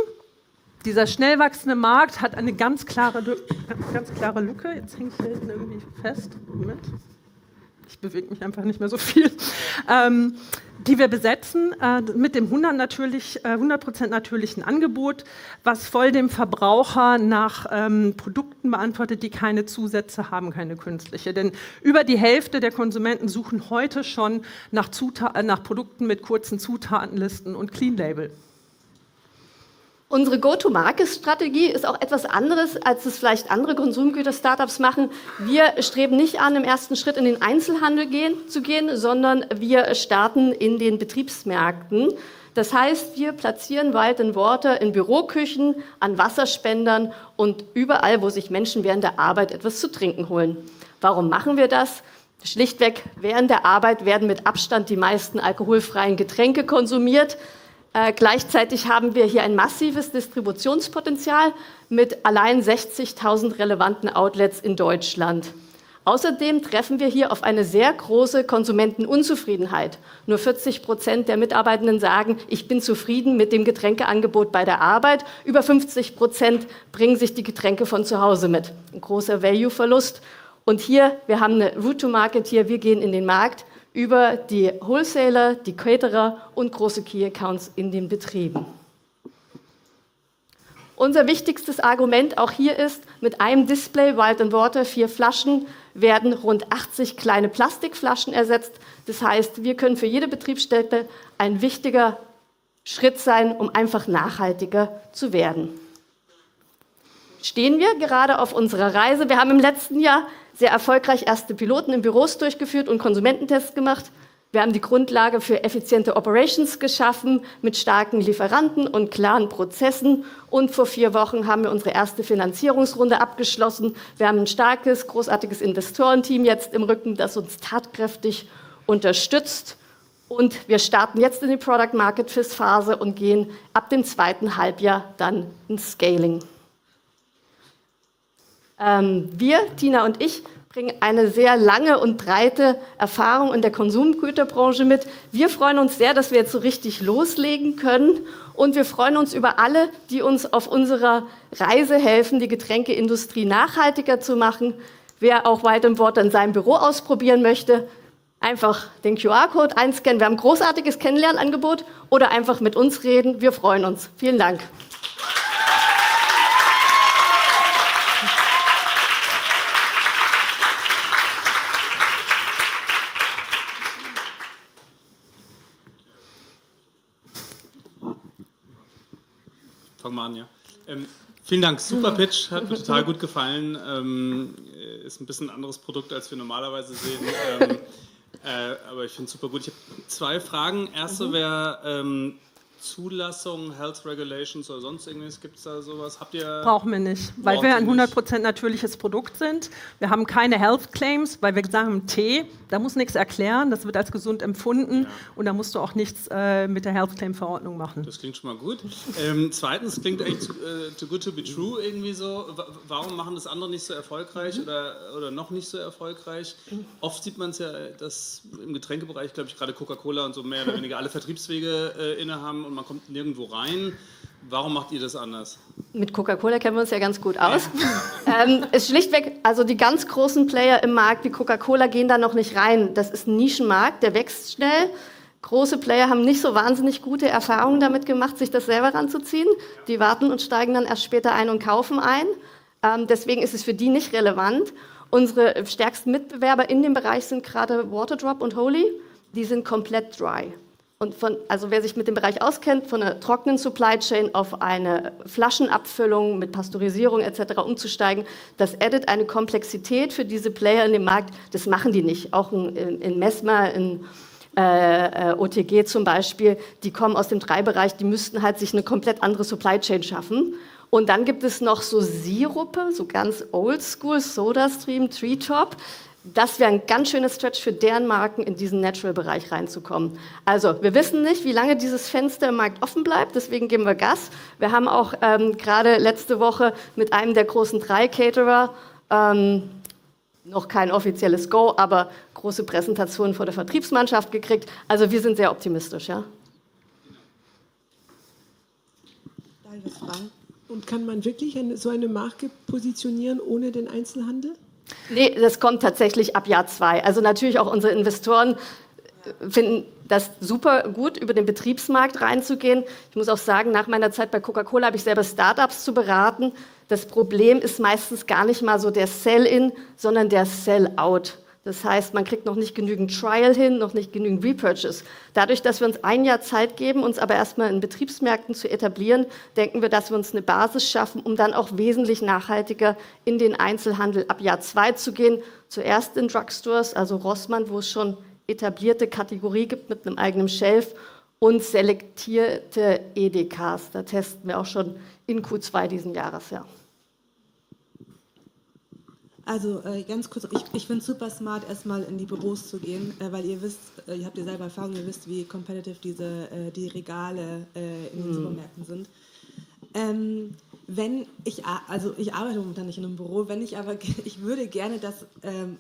Speaker 16: Dieser schnell wachsende Markt hat eine ganz klare Lücke. Jetzt hänge ich hier hinten irgendwie fest. Moment. Ich bewege mich einfach nicht mehr so viel. die wir besetzen mit dem 100% natürlichen Angebot, was voll dem Verbraucher nach Produkten beantwortet, die keine Zusätze haben, keine künstliche. Denn über die Hälfte der Konsumenten suchen heute schon nach Produkten mit kurzen Zutatenlisten und Clean Label.
Speaker 15: Unsere Go-to-Market-Strategie ist auch etwas anderes, als es vielleicht andere Konsumgüter-Startups machen. Wir streben nicht an, im ersten Schritt in den Einzelhandel zu gehen, sondern wir starten in den Betriebsmärkten. Das heißt, wir platzieren Wild & Water in Büroküchen, an Wasserspendern und überall, wo sich Menschen während der Arbeit etwas zu trinken holen. Warum machen wir das? Schlichtweg, während der Arbeit werden mit Abstand die meisten alkoholfreien Getränke konsumiert. Gleichzeitig haben wir hier ein massives Distributionspotenzial mit allein 60.000 relevanten Outlets in Deutschland. Außerdem treffen wir hier auf eine sehr große Konsumentenunzufriedenheit. Nur 40% der Mitarbeitenden sagen, ich bin zufrieden mit dem Getränkeangebot bei der Arbeit. Über 50% bringen sich die Getränke von zu Hause mit. Ein großer Value-Verlust. Und hier, wir haben eine Route to Market hier, wir gehen in den Markt über die Wholesaler, die Caterer und große Key-Accounts in den Betrieben. Unser wichtigstes Argument auch hier ist, mit einem Display Wild & Water 4 Flaschen werden rund 80 kleine Plastikflaschen ersetzt. Das heißt, wir können für jede Betriebsstätte ein wichtiger Schritt sein, um einfach nachhaltiger zu werden. Stehen wir gerade auf unserer Reise. Wir haben im letzten Jahr sehr erfolgreich erste Piloten in Büros durchgeführt und Konsumententests gemacht. Wir haben die Grundlage für effiziente Operations geschaffen mit starken Lieferanten und klaren Prozessen. Und vor 4 Wochen haben wir unsere erste Finanzierungsrunde abgeschlossen. Wir haben ein starkes, großartiges Investorenteam jetzt im Rücken, das uns tatkräftig unterstützt. Und wir starten jetzt in die Product Market Fit Phase und gehen ab dem 2. Halbjahr dann ins Scaling. Wir, Tina und ich, bringen eine sehr lange und breite Erfahrung in der Konsumgüterbranche mit. Wir freuen uns sehr, dass wir jetzt so richtig loslegen können. Und wir freuen uns über alle, die uns auf unserer Reise helfen, die Getränkeindustrie nachhaltiger zu machen. Wer auch Wild & Water in seinem Büro ausprobieren möchte, einfach den QR-Code einscannen. Wir haben ein großartiges Kennenlernangebot oder einfach mit uns reden. Wir freuen uns. Vielen Dank.
Speaker 3: Fangen wir an, ja. Vielen Dank, super Pitch, hat mir total gut gefallen. Ist ein bisschen ein anderes Produkt, als wir normalerweise sehen. Aber ich finde es super gut. Ich habe 2 Fragen. Erste wäre Zulassung, Health Regulations oder sonst irgendwas. Gibt es da sowas? Habt ihr?
Speaker 16: Brauchen wir nicht, weil wir ein 100% natürliches Produkt sind. Wir haben keine Health Claims, weil wir sagen, Tee, da muss nichts erklären, das wird als gesund empfunden und da musst du auch nichts mit der Health Claim Verordnung machen.
Speaker 3: Das klingt schon mal gut. Zweitens klingt eigentlich too good to be true irgendwie so. Warum machen das andere nicht so erfolgreich oder noch nicht so erfolgreich? Oft sieht man es ja, dass im Getränkebereich, glaube ich, gerade Coca-Cola und so mehr oder weniger alle Vertriebswege innehaben und man kommt nirgendwo rein. Warum macht ihr das anders?
Speaker 15: Mit Coca-Cola kennen wir uns ja ganz gut aus. Ist schlichtweg, also die ganz großen Player im Markt wie Coca-Cola gehen da noch nicht rein. Das ist ein Nischenmarkt, der wächst schnell. Große Player haben nicht so wahnsinnig gute Erfahrungen damit gemacht, sich das selber ranzuziehen. Die warten und steigen dann erst später ein und kaufen ein. Deswegen ist es für die nicht relevant. Unsere stärksten Mitbewerber in dem Bereich sind gerade Waterdrop und Holy. Die sind komplett dry. Und also wer sich mit dem Bereich auskennt, von einer trockenen Supply Chain auf eine Flaschenabfüllung mit Pasteurisierung etc. umzusteigen, das addet eine Komplexität für diese Player in dem Markt. Das machen die nicht. Auch in Messmer, in OTG zum Beispiel, die kommen aus dem Dry-Bereich, die müssten halt sich eine komplett andere Supply Chain schaffen. Und dann gibt es noch so Sirupe, so ganz oldschool, SodaStream, Treetop. Das wäre ein ganz schöner Stretch für deren Marken, in diesen Natural-Bereich reinzukommen. Also wir wissen nicht, wie lange dieses Fenster im Markt offen bleibt, deswegen geben wir Gas. Wir haben auch gerade letzte Woche mit einem der großen 3 Caterer, noch kein offizielles Go, aber große Präsentationen vor der Vertriebsmannschaft gekriegt. Also wir sind sehr optimistisch. Ja?
Speaker 14: Und kann man wirklich so eine Marke positionieren ohne den Einzelhandel?
Speaker 15: Nee, das kommt tatsächlich ab Jahr 2. Also natürlich auch unsere Investoren finden das super gut, über den Betriebsmarkt reinzugehen. Ich muss auch sagen, nach meiner Zeit bei Coca-Cola habe ich selber Startups zu beraten. Das Problem ist meistens gar nicht mal so der Sell-in, sondern der Sell-out. Das heißt, man kriegt noch nicht genügend Trial hin, noch nicht genügend Repurchase. Dadurch, dass wir uns ein Jahr Zeit geben, uns aber erstmal in Betriebsmärkten zu etablieren, denken wir, dass wir uns eine Basis schaffen, um dann auch wesentlich nachhaltiger in den Einzelhandel ab Jahr 2 zu gehen. Zuerst in Drugstores, also Rossmann, wo es schon etablierte Kategorie gibt mit einem eigenen Shelf, und selektierte EDKs. Da testen wir auch schon in Q2 diesen Jahres, ja.
Speaker 9: Also ganz kurz, ich finde es super smart, erstmal in die Büros zu gehen, weil ihr wisst, ihr habt ja selber Erfahrung, ihr wisst, wie competitive die Regale in den Supermärkten sind. Ich arbeite momentan nicht in einem Büro, ich würde gerne das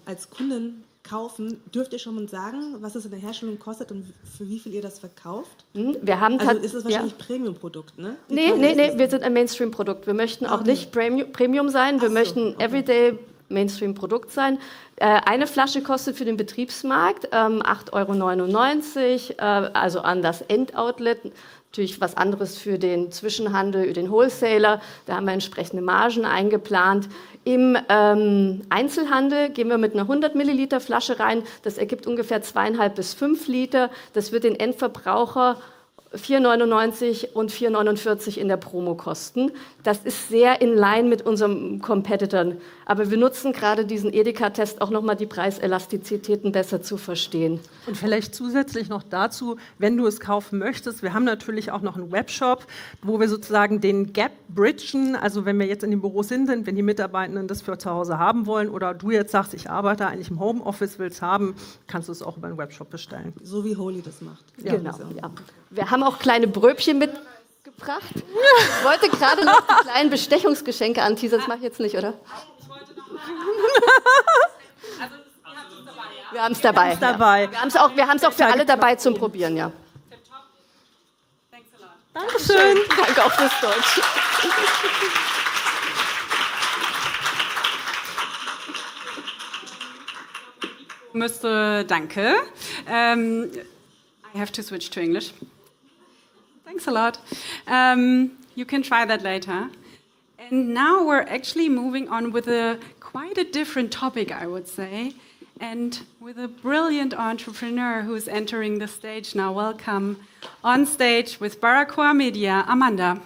Speaker 9: als Kunden kaufen, dürft ihr schon mal sagen, was es in der Herstellung kostet und für wie viel ihr das verkauft?
Speaker 15: Wir haben
Speaker 9: also ist es wahrscheinlich Premium-Produkt, ne?
Speaker 15: Nee, wir sind ein Mainstream-Produkt. Wir möchten auch nicht Premium sein, wir möchten Everyday Mainstream-Produkt sein. Eine Flasche kostet für den Betriebsmarkt 8,99 €, also an das Endoutlet. Natürlich was anderes für den Zwischenhandel, den Wholesaler. Da haben wir entsprechende Margen eingeplant. Im Einzelhandel gehen wir mit einer 100 Milliliter Flasche rein. Das ergibt ungefähr 2,5 bis 5 Liter. Das wird den Endverbraucher 4,99 € und 4,49 € in der Promo kosten. Das ist sehr in line mit unseren Competitors. Aber wir nutzen gerade diesen Edeka-Test auch nochmal, die Preiselastizitäten besser zu verstehen.
Speaker 16: Und vielleicht zusätzlich noch dazu, wenn du es kaufen möchtest, wir haben natürlich auch noch einen Webshop, wo wir sozusagen den Gap bridgen, also wenn wir jetzt in den Büros sind, wenn die Mitarbeitenden das für zu Hause haben wollen oder du jetzt sagst, ich arbeite eigentlich im Homeoffice, will es haben, kannst du es auch über den Webshop bestellen.
Speaker 9: So wie Holy das macht.
Speaker 15: Ja, genau. Ja. Wir haben auch kleine Bröbchen mitgebracht. Ich wollte gerade noch die kleinen Bestechungsgeschenke anteasern, das mache ich jetzt nicht, oder? Wir haben es dabei. Wir haben es auch für alle dabei zum Probieren, ja.
Speaker 16: Dankeschön.
Speaker 15: Danke auch fürs Deutsch.
Speaker 1: Danke. I have to switch to English. Thanks a lot. You can try that later. And now we're actually moving on with quite a different topic, I would say, and with a brilliant entrepreneur who's entering the stage now. Welcome on stage with Brakoa Media, Amanda.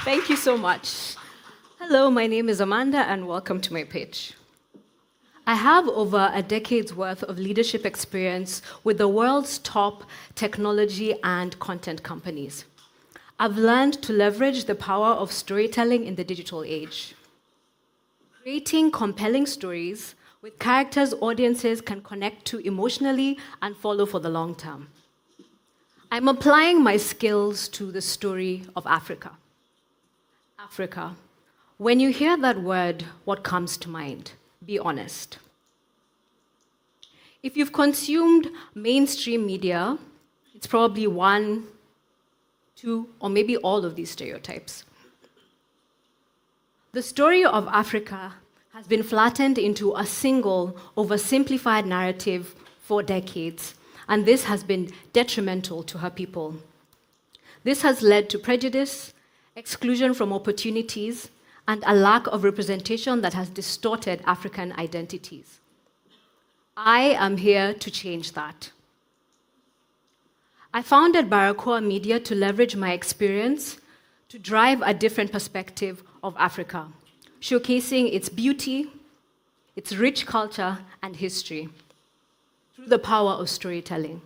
Speaker 17: Thank you so much. Hello, my name is Amanda and welcome to my pitch. I have over a decade's worth of leadership experience with the world's top technology and content companies. I've learned to leverage the power of storytelling in the digital age. Creating compelling stories with characters audiences can connect to emotionally and follow for the long term. I'm applying my skills to the story of Africa. Africa. When you hear that word, what comes to mind? Be honest. If you've consumed mainstream media, it's probably one, two, or maybe all of these stereotypes. The story of Africa has been flattened into a single, oversimplified narrative for decades, and this has been detrimental to her people. This has led to prejudice, exclusion from opportunities, and a lack of representation that has distorted African identities. I am here to change that. I founded Brakoa Media to leverage my experience to drive a different perspective of Africa, showcasing its beauty, its rich culture, and history through the power of storytelling.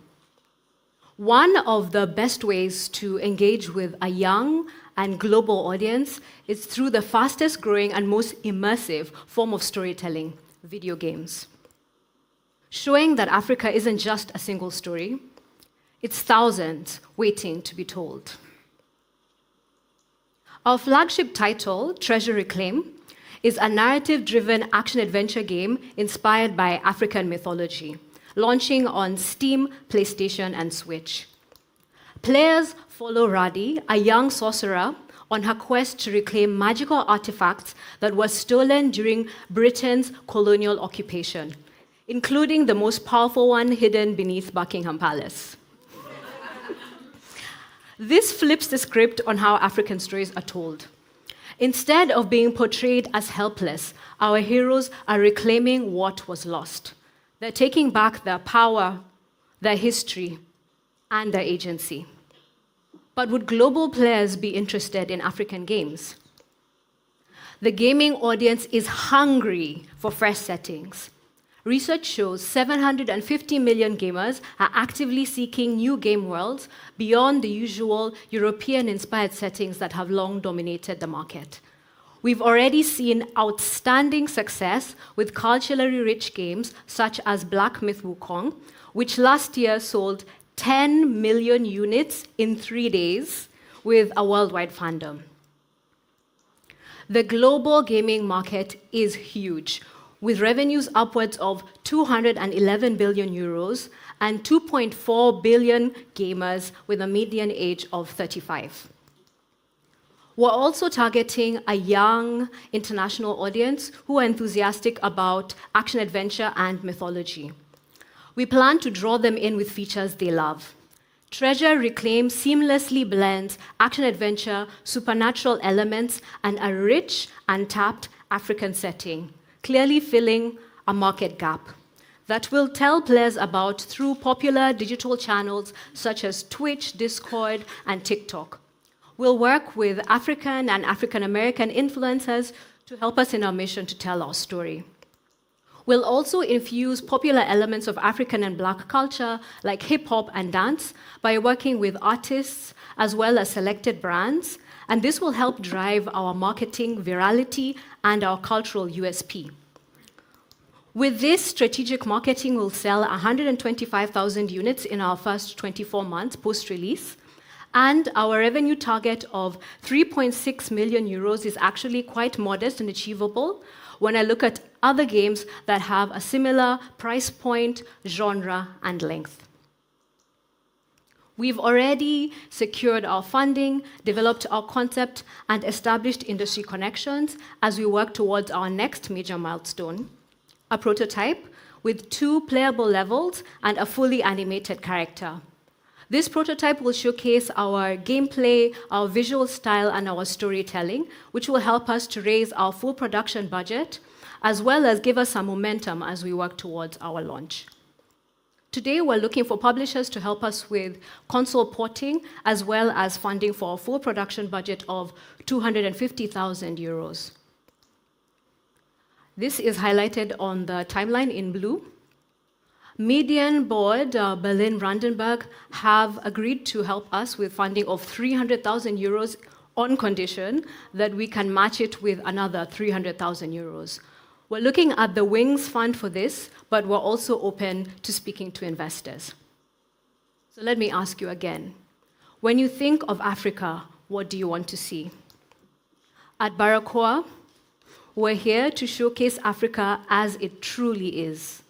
Speaker 17: One of the best ways to engage with a young and global audience is through the fastest growing and most immersive form of storytelling, video games. Showing that Africa isn't just a single story, it's thousands waiting to be told. Our flagship title, Treasure Reclaim, is a narrative-driven action-adventure game inspired by African mythology, launching on Steam, PlayStation, and Switch. Players follow Redi, a young sorcerer on her quest to reclaim magical artifacts that were stolen during Britain's colonial occupation, including the most powerful one hidden beneath Buckingham Palace. This flips the script on how African stories are told. Instead of being portrayed as helpless, our heroes are reclaiming what was lost. They're taking back their power, their history, and their agency. But would global players be interested in African games? The gaming audience is hungry for fresh settings. Research shows 750 million gamers are actively seeking new game worlds beyond the usual European-inspired settings that have long dominated the market. We've already seen outstanding success with culturally rich games such as Black Myth Wukong, which last year sold 10 million units in 3 days with a worldwide fandom. The global gaming market is huge, with revenues upwards of 211 billion euros and 2.4 billion gamers with a median age of 35. We're also targeting a young international audience who are enthusiastic about action-adventure and mythology. We plan to draw them in with features they love. Treasure Reclaim seamlessly blends action-adventure, supernatural elements, and a rich, untapped African setting, clearly filling a market gap that we'll tell players about through popular digital channels such as Twitch, Discord, and TikTok. We'll work with African and African-American influencers to help us in our mission to tell our story. We'll also infuse popular elements of African and Black culture, like hip-hop and dance, by working with artists as well as selected brands, and this will help drive our marketing virality and our cultural USP. With this strategic marketing, we'll sell 125,000 units in our first 24 months post-release, and our revenue target of 3.6 million euros is actually quite modest and achievable when I look at other games that have a similar price point, genre, and length. We've already secured our funding, developed our concept, and established industry connections as we work towards our next major milestone, a prototype with 2 playable levels and a fully animated character. This prototype will showcase our gameplay, our visual style, and our storytelling, which will help us to raise our full production budget, as well as give us some momentum as we work towards our launch. Today, we're looking for publishers to help us with console porting, as well as funding for a full production budget of 250,000 euros. This is highlighted on the timeline in blue. Median board, Berlin-Brandenburg, have agreed to help us with funding of 300,000 euros on condition that we can match it with another 300,000 euros. We're looking at the Wings Fund for this, but we're also open to speaking to investors. So let me ask you again. When you think of Africa, what do you want to see? At Brakoa, we're here to showcase Africa as it truly is.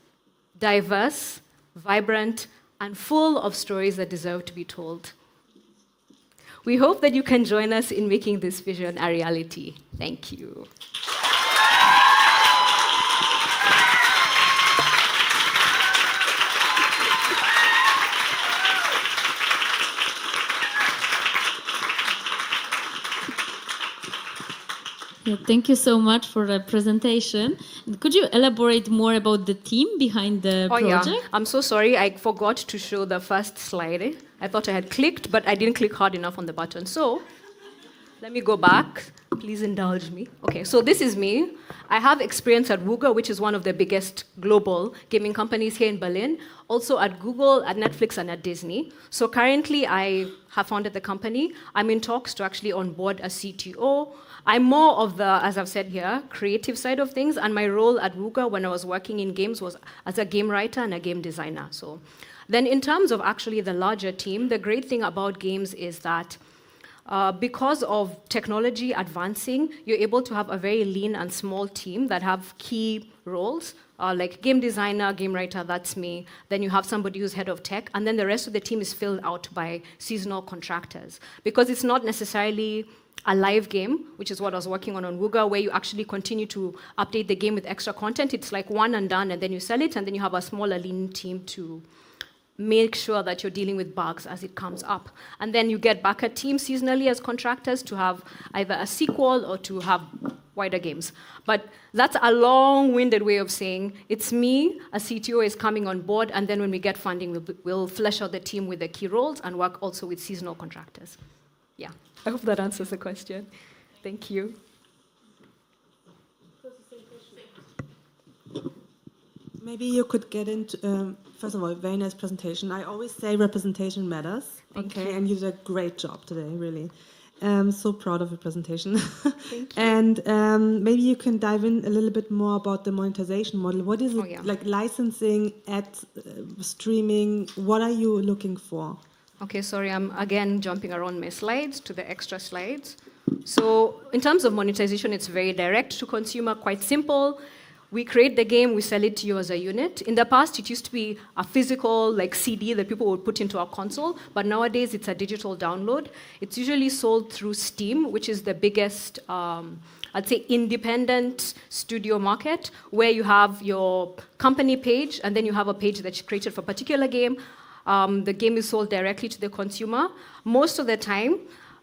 Speaker 17: Diverse, vibrant, and full of stories that deserve to be told. We hope that you can join us in making this vision a reality. Thank you.
Speaker 8: Yeah, thank you so much for the presentation. Could you elaborate more about the team behind the project?
Speaker 17: Yeah. I'm so sorry, I forgot to show the first slide. I thought I had clicked, but I didn't click hard enough on the button. So let me go back. Please indulge me. Okay, so this is me. I have experience at Wooga, which is one of the biggest global gaming companies here in Berlin, also at Google, at Netflix, and at Disney. So currently, I have founded the company. I'm in talks to actually onboard a CTO. I'm more of the, as I've said here, creative side of things, and my role at Wooga when I was working in games was as a game writer and a game designer. So then in terms of actually the larger team, the great thing about games is that because of technology advancing, you're able to have a very lean and small team that have key roles, like game designer, game writer, that's me. Then you have somebody who's head of tech, and then the rest of the team is filled out by seasonal contractors. Because it's not necessarily a live game, which is what I was working on Wooga, where you actually continue to update the game with extra content. It's like one and done, and then you sell it, and then you have a smaller lean team to make sure that you're dealing with bugs as it comes up. And then you get back a team seasonally as contractors to have either a sequel or to have wider games. But that's a long-winded way of saying it's me, a CTO is coming on board, and then when we get funding, we'll flesh out the team with the key roles and work also with seasonal contractors. Yeah, I hope that answers the question. Thank you.
Speaker 9: Maybe you could get into, first of all, very nice presentation. I always say representation matters.
Speaker 17: Thank
Speaker 9: okay,
Speaker 17: you.
Speaker 9: And you did a great job today, really. So proud of your presentation.
Speaker 17: Thank you.
Speaker 9: And maybe you can dive in a little bit more about the monetization model. What is it, like licensing, ad streaming? What are you looking for?
Speaker 17: Okay, sorry, I'm again jumping around my slides to the extra slides. So in terms of monetization, it's very direct to consumer, quite simple. We create the game, we sell it to you as a unit. In the past, it used to be a physical like CD that people would put into a console, but nowadays it's a digital download. It's usually sold through Steam, which is the biggest, I'd say, independent studio market, where you have your company page, and then you have a page that's created for a particular game. The game is sold directly to the consumer. Most of the time,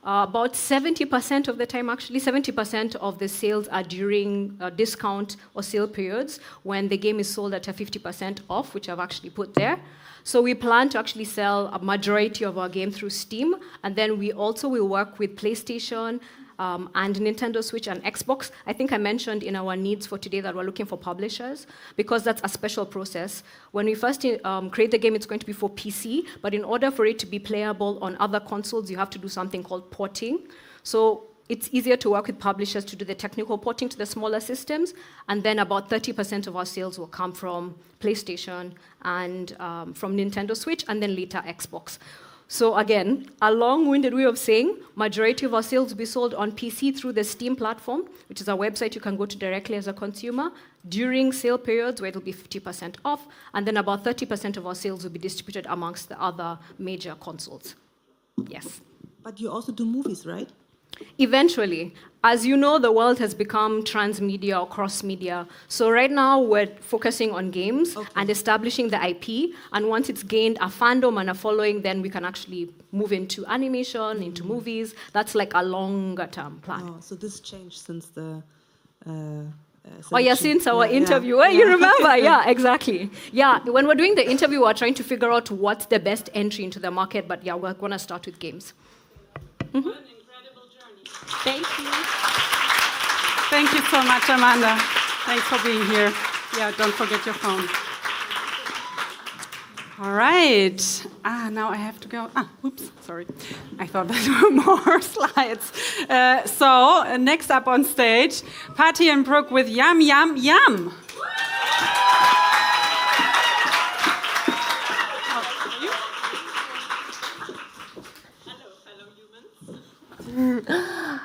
Speaker 17: about 70% of the time, actually, 70% of the sales are during discount or sale periods when the game is sold at a 50% off, which I've actually put there. So we plan to actually sell a majority of our game through Steam, and then we also will work with PlayStation, and Nintendo Switch and Xbox. I think I mentioned in our needs for today that we're looking for publishers, because that's a special process. When we first create the game, it's going to be for PC, but in order for it to be playable on other consoles, you have to do something called porting. So it's easier to work with publishers to do the technical porting to the smaller systems, and then about 30% of our sales will come from PlayStation and from Nintendo Switch, and then later Xbox. So again, a long-winded way of saying majority of our sales will be sold on PC through the Steam platform, which is a website you can go to directly as a consumer, during sale periods where it'll be 50% off, and then about 30% of our sales will be distributed amongst the other major consoles. Yes.
Speaker 9: But you also do movies, right?
Speaker 17: Eventually. As you know, the world has become transmedia or cross-media. So right now, we're focusing on games and establishing the IP. And once it's gained a fandom and a following, then we can actually move into animation, into movies. That's like a longer-term plan.
Speaker 9: Oh, so this changed since the...
Speaker 17: Oh yeah, since our interview. You remember? Yeah, exactly. Yeah, when we're doing the interview, we're trying to figure out what's the best entry into the market. But yeah, we're going to start with games. Mm-hmm.
Speaker 1: Thank you. Thank you so much, Amanda. Thanks for being here. Yeah, don't forget your phone. All right. Now I have to go. Oops, sorry. I thought there were more slides. So next up on stage, Pati and Brooke with YumYumYum.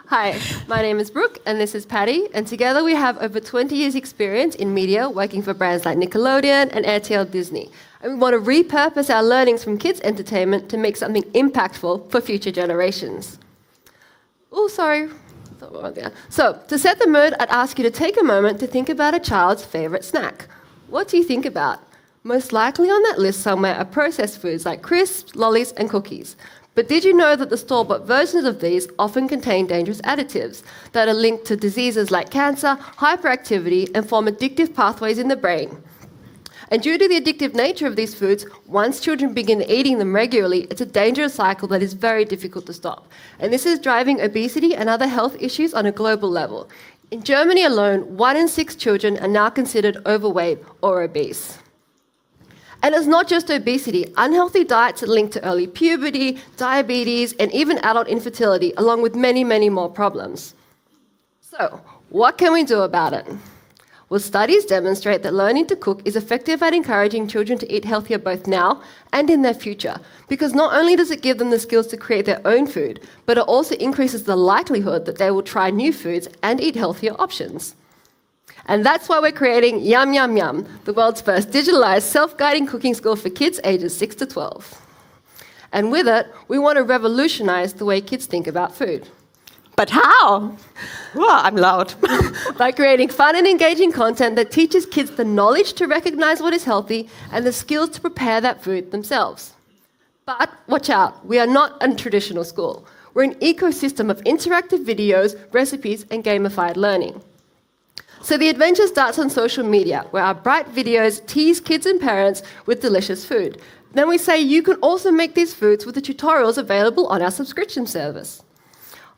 Speaker 18: Hi, my name is Brooke and this is Pati, and together we have over 20 years experience in media working for brands like Nickelodeon and RTL Disney. And we want to repurpose our learnings from kids' entertainment to make something impactful for future generations. Oh, sorry. So, to set the mood, I'd ask you to take a moment to think about a child's favorite snack. What do you think about? Most likely on that list somewhere are processed foods like crisps, lollies, and cookies. But did you know that the store-bought versions of these often contain dangerous additives that are linked to diseases like cancer, hyperactivity, and form addictive pathways in the brain? And due to the addictive nature of these foods, once children begin eating them regularly, it's a dangerous cycle that is very difficult to stop. And this is driving obesity and other health issues on a global level. In Germany alone, 1 in 6 children are now considered overweight or obese. And it's not just obesity. Unhealthy diets are linked to early puberty, diabetes, and even adult infertility, along with many, many more problems. So, what can we do about it? Well, studies demonstrate that learning to cook is effective at encouraging children to eat healthier both now and in their future, because not only does it give them the skills to create their own food, but it also increases the likelihood that they will try new foods and eat healthier options. And that's why we're creating YumYumYum, the world's first digitalized self-guiding cooking school for kids ages 6 to 12. And with it, we want to revolutionize the way kids think about food. But how? Well, I'm loud. By creating fun and engaging content that teaches kids the knowledge to recognize what is healthy and the skills to prepare that food themselves. But watch out, we are not a traditional school. We're an ecosystem of interactive videos, recipes, and gamified learning. So the adventure starts on social media, where our bright videos tease kids and parents with delicious food. Then we say you can also make these foods with the tutorials available on our subscription service.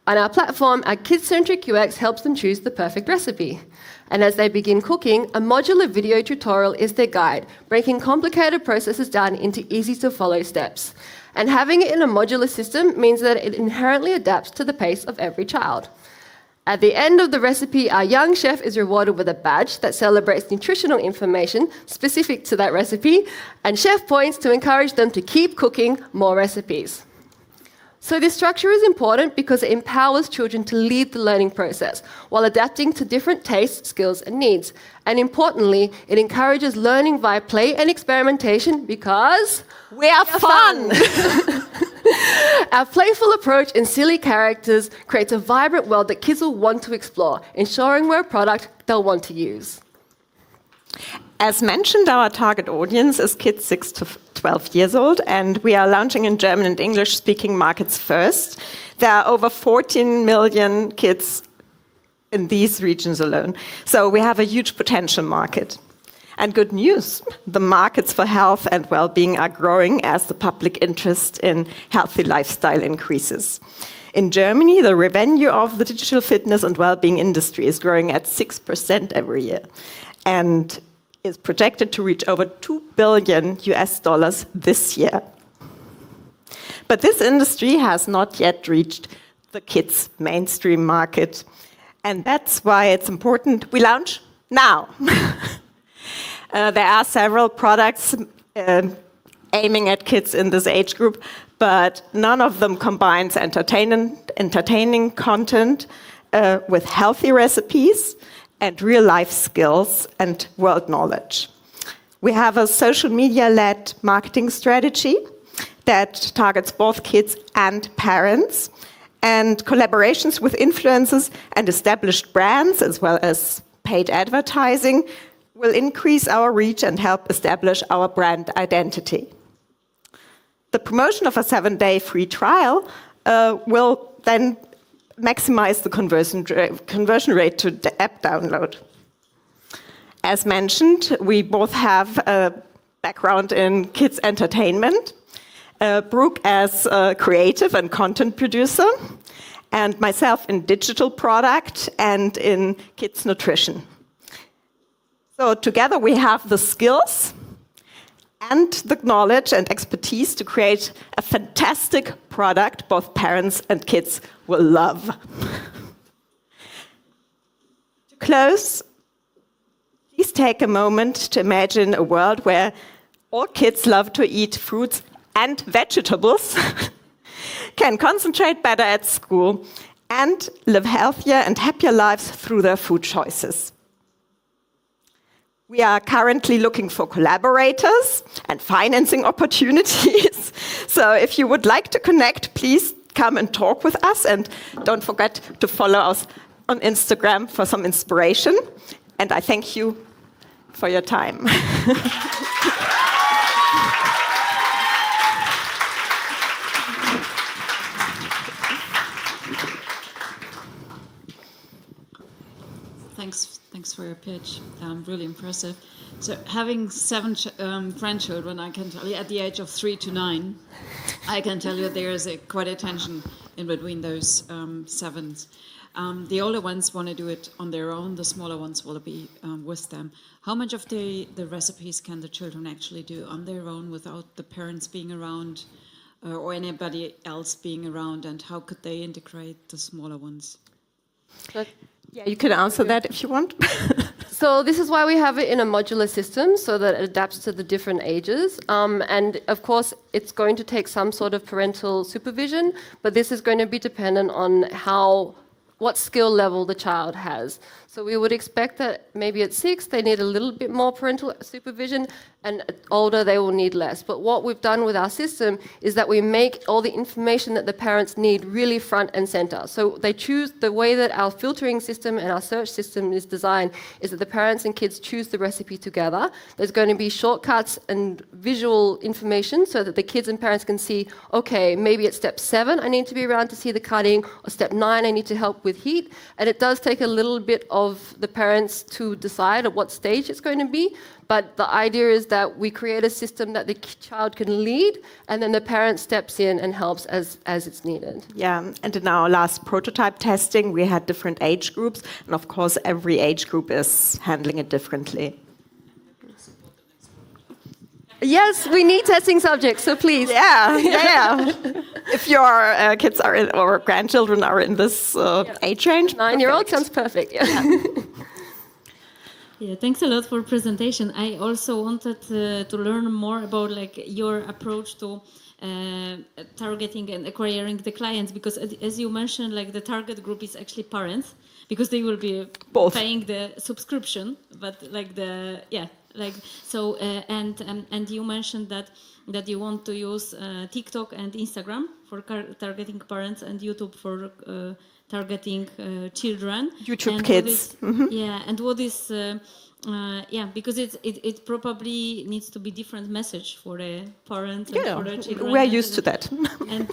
Speaker 18: On our platform, our kid-centric UX helps them choose the perfect recipe. And as they begin cooking, a modular video tutorial is their guide, breaking complicated processes down into easy-to-follow steps. And having it in a modular system means that it inherently adapts to the pace of every child. At the end of the recipe, our young chef is rewarded with a badge that celebrates nutritional information specific to that recipe, and chef points to encourage them to keep cooking more recipes. So this structure is important because it empowers children to lead the learning process while adapting to different tastes, skills, and needs. And importantly, it encourages learning via play and experimentation because we are fun. Our playful approach and silly characters creates a vibrant world that kids will want to explore, ensuring we're a product they'll want to use.
Speaker 19: As mentioned, our target audience is kids 6 to 12 years old, and we are launching in German and English-speaking markets first. There are over 14 million kids in these regions alone, so we have a huge potential market. And good news, the markets for health and well-being are growing as the public interest in healthy lifestyle increases. In Germany, the revenue of the digital fitness and well-being industry is growing at 6% every year, and is projected to reach over $2 billion this year. But this industry has not yet reached the kids' mainstream market. And that's why it's important we launch now. There are several products aiming at kids in this age group, but none of them combines entertaining content with healthy recipes and real-life skills and world knowledge. We have a social media-led marketing strategy that targets both kids and parents, and collaborations with influencers and established brands, as well as paid advertising, will increase our reach and help establish our brand identity. The promotion of a 7-day free trial will then maximize the conversion rate to the app download. As mentioned, we both have a background in kids entertainment. Brooke as a creative and content producer, and myself in digital product and in kids nutrition. So together we have the skills and the knowledge and expertise to create a fantastic product both parents and kids will love. To close, please take a moment to imagine a world where all kids love to eat fruits and vegetables, can concentrate better at school, and live healthier and happier lives through their food choices. We are currently looking for collaborators and financing opportunities. So if you would like to connect, please come and talk with us, and don't forget to follow us on Instagram for some inspiration. And I thank you for your time.
Speaker 20: Thanks for your pitch. Really impressive. So having 7 grandchildren, I can tell you, at the age of 3 to 9, I can tell you there is quite a tension in between those 7s. The older ones want to do it on their own. The smaller ones will be with them. How much of the recipes can the children actually do on their own without the parents being around or anybody else being around? And how could they integrate the smaller ones?
Speaker 19: Yeah, you can answer that if you want.
Speaker 18: So this is why we have it in a modular system, so that it adapts to the different ages. And of course, it's going to take some sort of parental supervision, but this is going to be dependent on what skill level the child has. So we would expect that maybe at 6 they need a little bit more parental supervision, and at older they will need less. But what we've done with our system is that we make all the information that the parents need really front and center. So they choose the way that our filtering system and our search system is designed is that the parents and kids choose the recipe together. There's going to be shortcuts and visual information so that the kids and parents can see, okay, maybe at step 7 I need to be around to see the cutting, or step 9 I need to help with heat. And it does take a little bit of the parents to decide at what stage it's going to be. But the idea is that we create a system that the child can lead, and then the parent steps in and helps as it's needed.
Speaker 19: Yeah, and in our last prototype testing, we had different age groups, and of course, every age group is handling it differently.
Speaker 18: Yes, we need testing subjects, so please.
Speaker 19: Yeah. If your kids are in, or grandchildren are in this age range.
Speaker 18: 9-year-old sounds perfect.
Speaker 8: Yeah, thanks a lot for presentation. I also wanted to learn more about your approach to targeting and acquiring the clients, because as you mentioned, the target group is actually parents, because they will be paying the subscription, but and you mentioned that you want to use TikTok and Instagram for targeting parents, and YouTube for targeting children.
Speaker 19: YouTube
Speaker 8: and
Speaker 19: Kids.
Speaker 8: And what is because it probably needs to be different message for the parents and for the children.
Speaker 19: We are used to that.
Speaker 8: And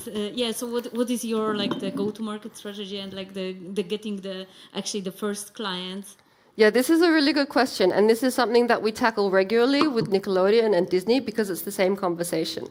Speaker 8: so what is your the go-to-market strategy and the getting the first clients?
Speaker 18: Yeah, this is a really good question, and this is something that we tackle regularly with Nickelodeon and Disney because it's the same conversation.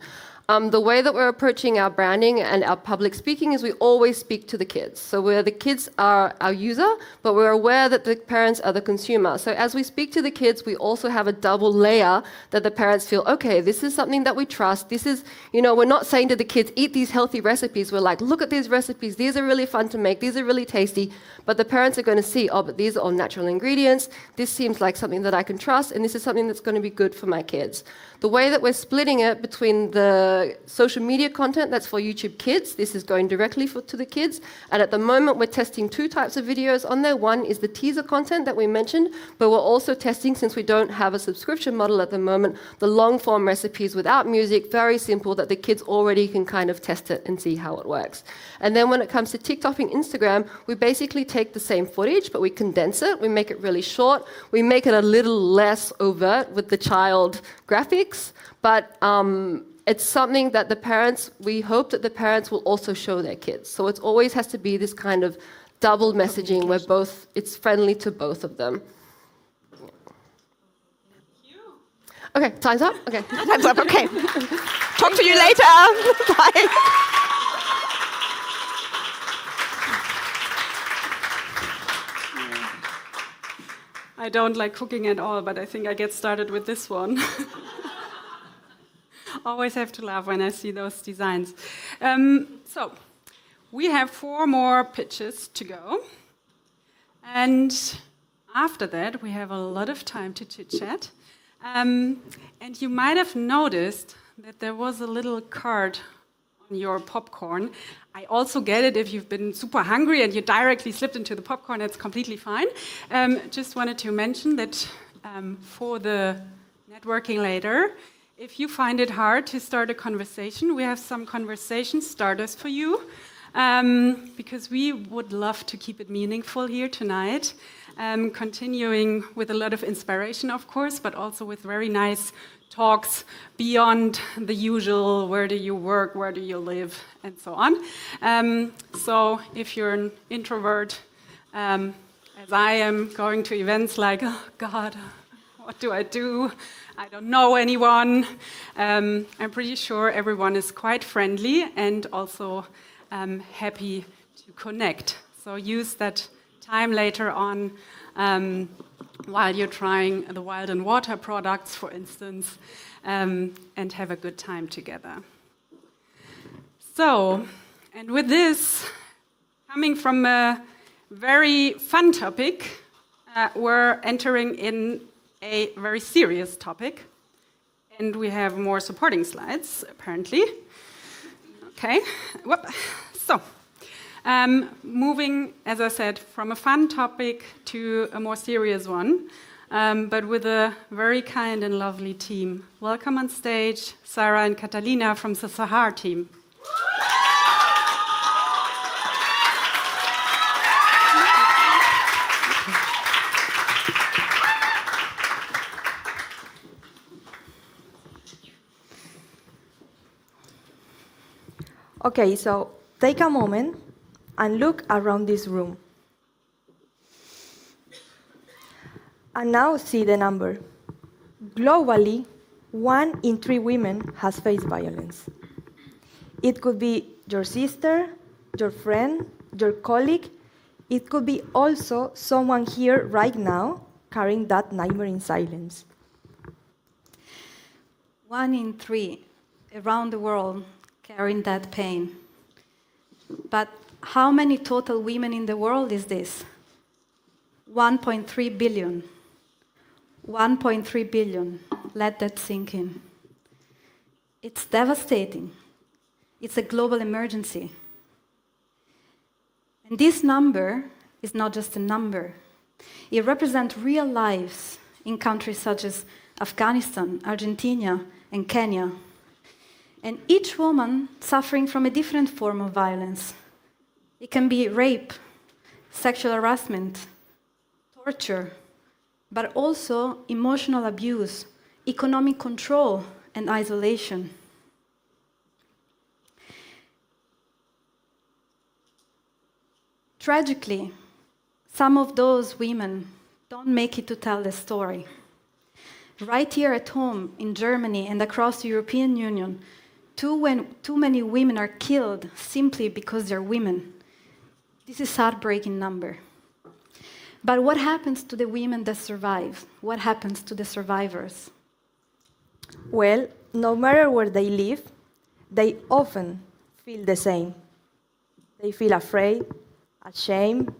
Speaker 18: The way that we're approaching our branding and our public speaking is we always speak to the kids. So the kids are our user, but we're aware that the parents are the consumer. So as we speak to the kids, we also have a double layer that the parents feel, okay, this is something that we trust. This is, we're not saying to the kids, eat these healthy recipes. We're like, look at these recipes. These are really fun to make. These are really tasty. But the parents are going to see, oh, but these are all natural ingredients. This seems like something that I can trust, and this is something that's going to be good for my kids. The way that we're splitting it between the social media content that's for YouTube Kids, this is going directly to the kids. And at the moment, we're testing 2 types of videos on there. One is the teaser content that we mentioned, but we're also testing, since we don't have a subscription model at the moment, the long-form recipes without music, very simple, that the kids already can kind of test it and see how it works. And then when it comes to TikTok and Instagram, we basically take the same footage, but we condense it. We make it really short. We make it a little less overt with the child graphics, but it's something that we hope that the parents will also show their kids. So it always has to be this kind of double messaging where it's friendly to both of them. Okay, time's up? Okay.
Speaker 19: Time's up, okay. Talk to you later. Bye.
Speaker 1: I don't like cooking at all, but I think I get started with this one. Always have to laugh when I see those designs. So, we have 4 more pitches to go. And after that, we have a lot of time to chit-chat. And you might have noticed that there was a little card on your popcorn. I also get it if you've been super hungry and you directly slipped into the popcorn, it's completely fine. Just wanted to mention that for the networking later, if you find it hard to start a conversation, we have some conversation starters for you, because we would love to keep it meaningful here tonight, continuing with a lot of inspiration, of course, but also with very nice talks beyond the usual, where do you work, where do you live, and so on. So if you're an introvert, as I am, going to events like, oh God, what do? I don't know anyone. I'm pretty sure everyone is quite friendly and also happy to connect. So use that time later on while you're trying the Wild and Water products, for instance, and have a good time together. So, and with this, coming from a very fun topic, we're entering in a very serious topic, and we have more supporting slides, apparently. Okay, so Moving, as I said, from a fun topic to a more serious one, but with a very kind and lovely team. Welcome on stage, Sara and Catalina from the SAHR team.
Speaker 21: Okay, so take a moment and look around this room. And now see the number. Globally, 1 in 3 women has faced violence. It could be your sister, your friend, your colleague. It could be also someone here right now carrying that nightmare in silence.
Speaker 22: 1 in 3 around the world carrying that pain. But how many total women in the world is this? 1.3 billion. 1.3 billion. Let that sink in. It's devastating. It's a global emergency. And this number is not just a number. It represents real lives in countries such as Afghanistan, Argentina, and Kenya. And each woman suffering from a different form of violence. It can be rape, sexual harassment, torture, but also emotional abuse, economic control, and isolation. Tragically, some of those women don't make it to tell the story. Right here at home in Germany and across the European Union, too many women are killed simply because they're women. This is a heartbreaking number. But what happens to the women that survive? What happens to the survivors?
Speaker 21: Well, no matter where they live, they often feel the same. They feel afraid, ashamed,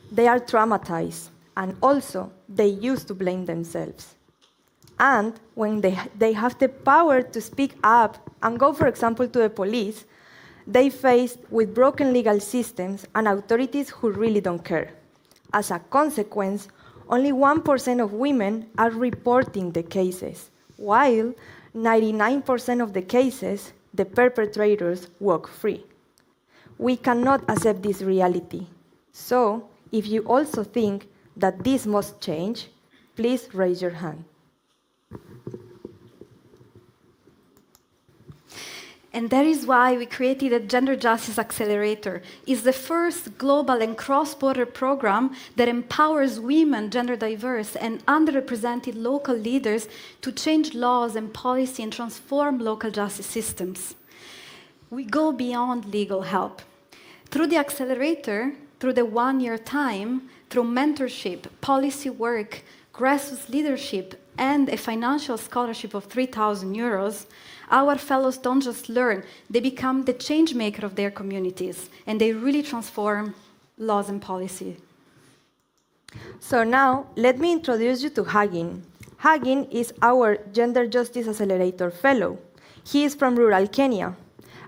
Speaker 21: they are traumatized, and also they used to blame themselves. And when they have the power to speak up and go, for example, to the police, they face with broken legal systems and authorities who really don't care. As a consequence, only 1% of women are reporting the cases, while 99% of the cases, the perpetrators walk free. We cannot accept this reality. So, if you also think that this must change, please raise your hand.
Speaker 22: And that is why we created a Gender Justice Accelerator. It's the first global and cross-border program that empowers women, gender diverse, and underrepresented local leaders to change laws and policy and transform local justice systems. We go beyond legal help. Through the accelerator, through the 1-year time, through mentorship, policy work, grassroots leadership, and a financial scholarship of 3,000 euros, our fellows don't just learn, they become the change maker of their communities, and they really transform laws and policy.
Speaker 21: So now, let me introduce you to Hagin. Hagin is our Gender Justice Accelerator Fellow. He is from rural Kenya.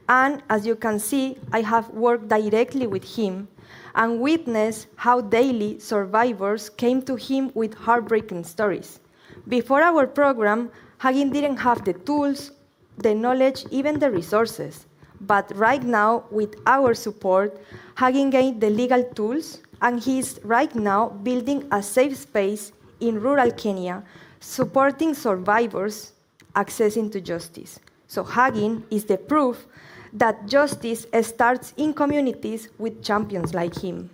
Speaker 21: And as you can see, I have worked directly with him and witnessed how daily survivors came to him with heartbreaking stories. Before our program, Hagin didn't have the tools, the knowledge, even the resources. But right now, with our support, Hagin gained the legal tools, and he is right now building a safe space in rural Kenya, supporting survivors accessing to justice. So Hagin is the proof that justice starts in communities with champions like him.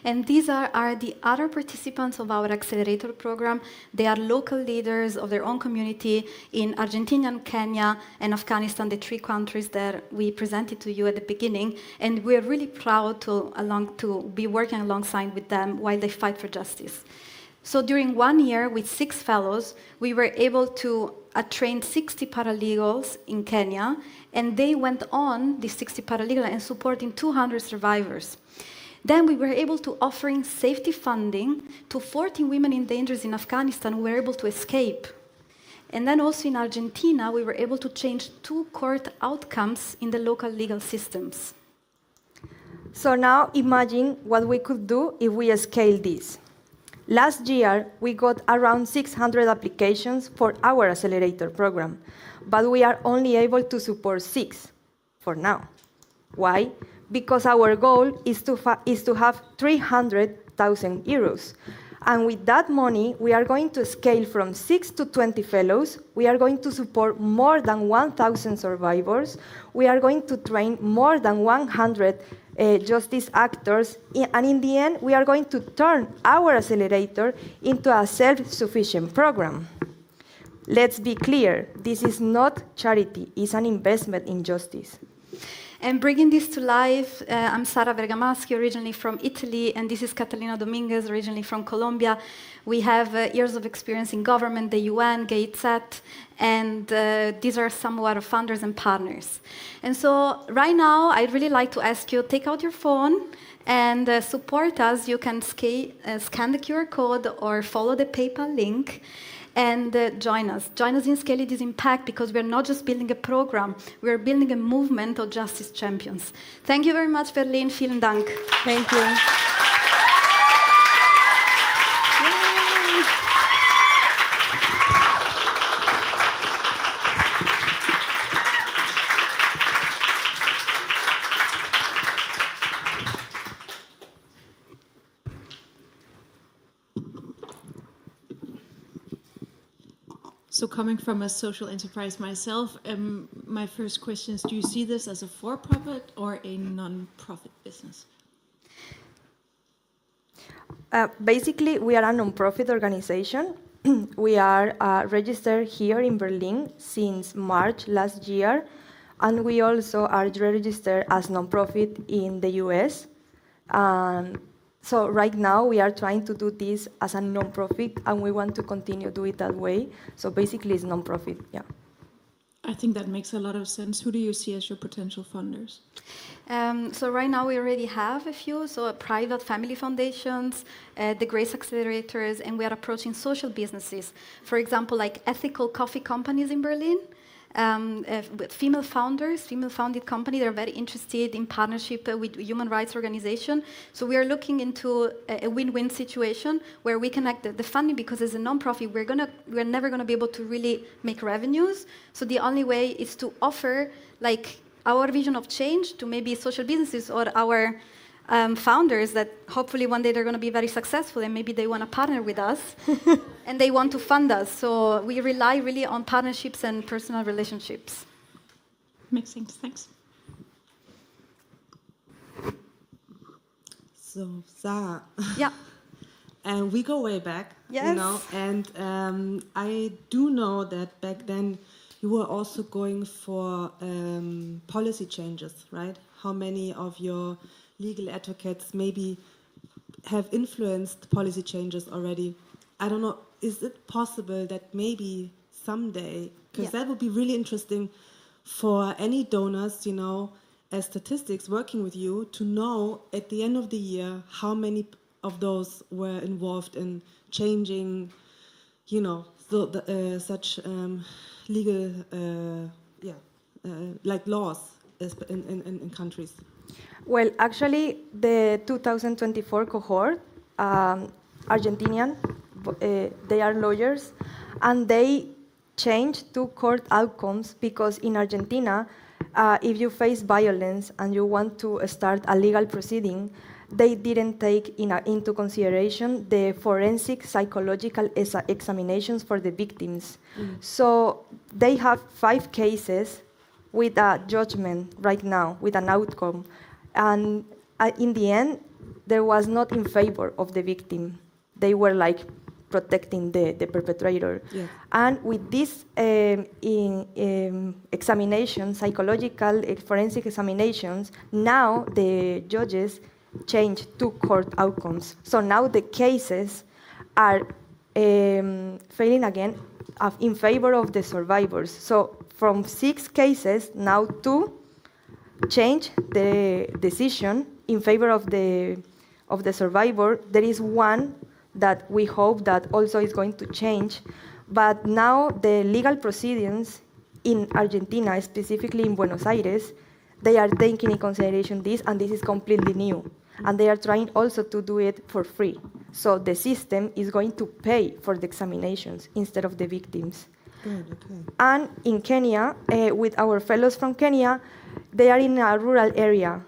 Speaker 22: And these are the other participants of our accelerator program. They are local leaders of their own community in Argentina, Kenya, and Afghanistan, the 3 countries that we presented to you at the beginning. And we're really proud to be working alongside with them while they fight for justice. So during 1 year, with 6 fellows, we were able to train 60 paralegals in Kenya, and they went on, the 60 paralegals, and supporting 200 survivors. Then we were able to offering safety funding to 14 women in danger in Afghanistan who were able to escape. And then also in Argentina, we were able to change 2 court outcomes in the local legal systems.
Speaker 21: So now imagine what we could do if we scale this. Last year, we got around 600 applications for our accelerator program, but we are only able to support 6 for now. Why? Because our goal is to have 300,000 euros. And with that money, we are going to scale from 6 to 20 fellows. We are going to support more than 1,000 survivors. We are going to train more than 100 justice actors. And in the end, we are going to turn our accelerator into a self-sufficient program. Let's be clear, this is not charity, it's an investment in justice.
Speaker 22: And bringing this to life, I'm Sara Bergamaschi, originally from Italy, and this is Catalina Dominguez, originally from Colombia. We have years of experience in government, the UN, GIZ, and these are some of our founders and partners. And so right now, I'd really like to ask you, take out your phone and support us. You can scan the QR code or follow the PayPal link. And join us. Join us in scaling this impact, because we're not just building a program, we're building a movement of justice champions. Thank you very much, Berlin. Vielen Dank.
Speaker 21: Thank you.
Speaker 20: So coming from a social enterprise myself, my first question is, do you see this as a for-profit or a non-profit business?
Speaker 21: Basically, we are a non-profit organization. We are registered here in Berlin since March last year, and we also are registered as non-profit in the US. So right now, we are trying to do this as a non-profit, and we want to continue to do it that way. So basically, it's non-profit, yeah.
Speaker 20: I think that makes a lot of sense. Who do you see as your potential funders?
Speaker 22: So right now, we already have a few, so private family foundations, the Grace Accelerators, and we are approaching social businesses. For example, like ethical coffee companies in Berlin. With female founders, female-founded company, they're very interested in partnership with human rights organization. So we are looking into a win-win situation where we connect the funding, because as a non-profit, we're never gonna be able to really make revenues. So the only way is to offer like our vision of change to maybe social businesses or our founders that hopefully one day they're going to be very successful and maybe they want to partner with us and they want to fund us. So we rely really on partnerships and personal relationships.
Speaker 20: Makes sense. Thanks.
Speaker 9: So, Sara.
Speaker 22: Yeah.
Speaker 9: And we go way back,
Speaker 22: yes.
Speaker 9: You know, and I do know that back then you were also going for policy changes, right? How many of your legal advocates maybe have influenced policy changes already? I don't know, is it possible that maybe someday, because that would be really interesting for any donors, you know, as statistics working with you, to know at the end of the year how many of those were involved in changing, you know, such legal, like laws in countries.
Speaker 21: Well, actually, the 2024 cohort, Argentinian, they are lawyers, and they changed 2 court outcomes because in Argentina, if you face violence and you want to start a legal proceeding, they didn't take into consideration the forensic psychological examinations for the victims. So they have 5 cases with a judgment right now, with an outcome. And in the end, there was not in favor of the victim. They were like protecting the perpetrator. Yeah. And with this examination, psychological forensic examinations, now the judges changed 2 court outcomes. So now the cases are failing again in favor of the survivors. So from 6 cases, now 2 change the decision in favor of the survivor. There is 1 that we hope that also is going to change, but now the legal proceedings in Argentina, specifically in Buenos Aires, they are taking in consideration this, and this is completely new. And they are trying also to do it for free. So the system is going to pay for the examinations instead of the victims.
Speaker 9: Good, okay.
Speaker 21: And in Kenya, with our fellows from Kenya, they are in a rural area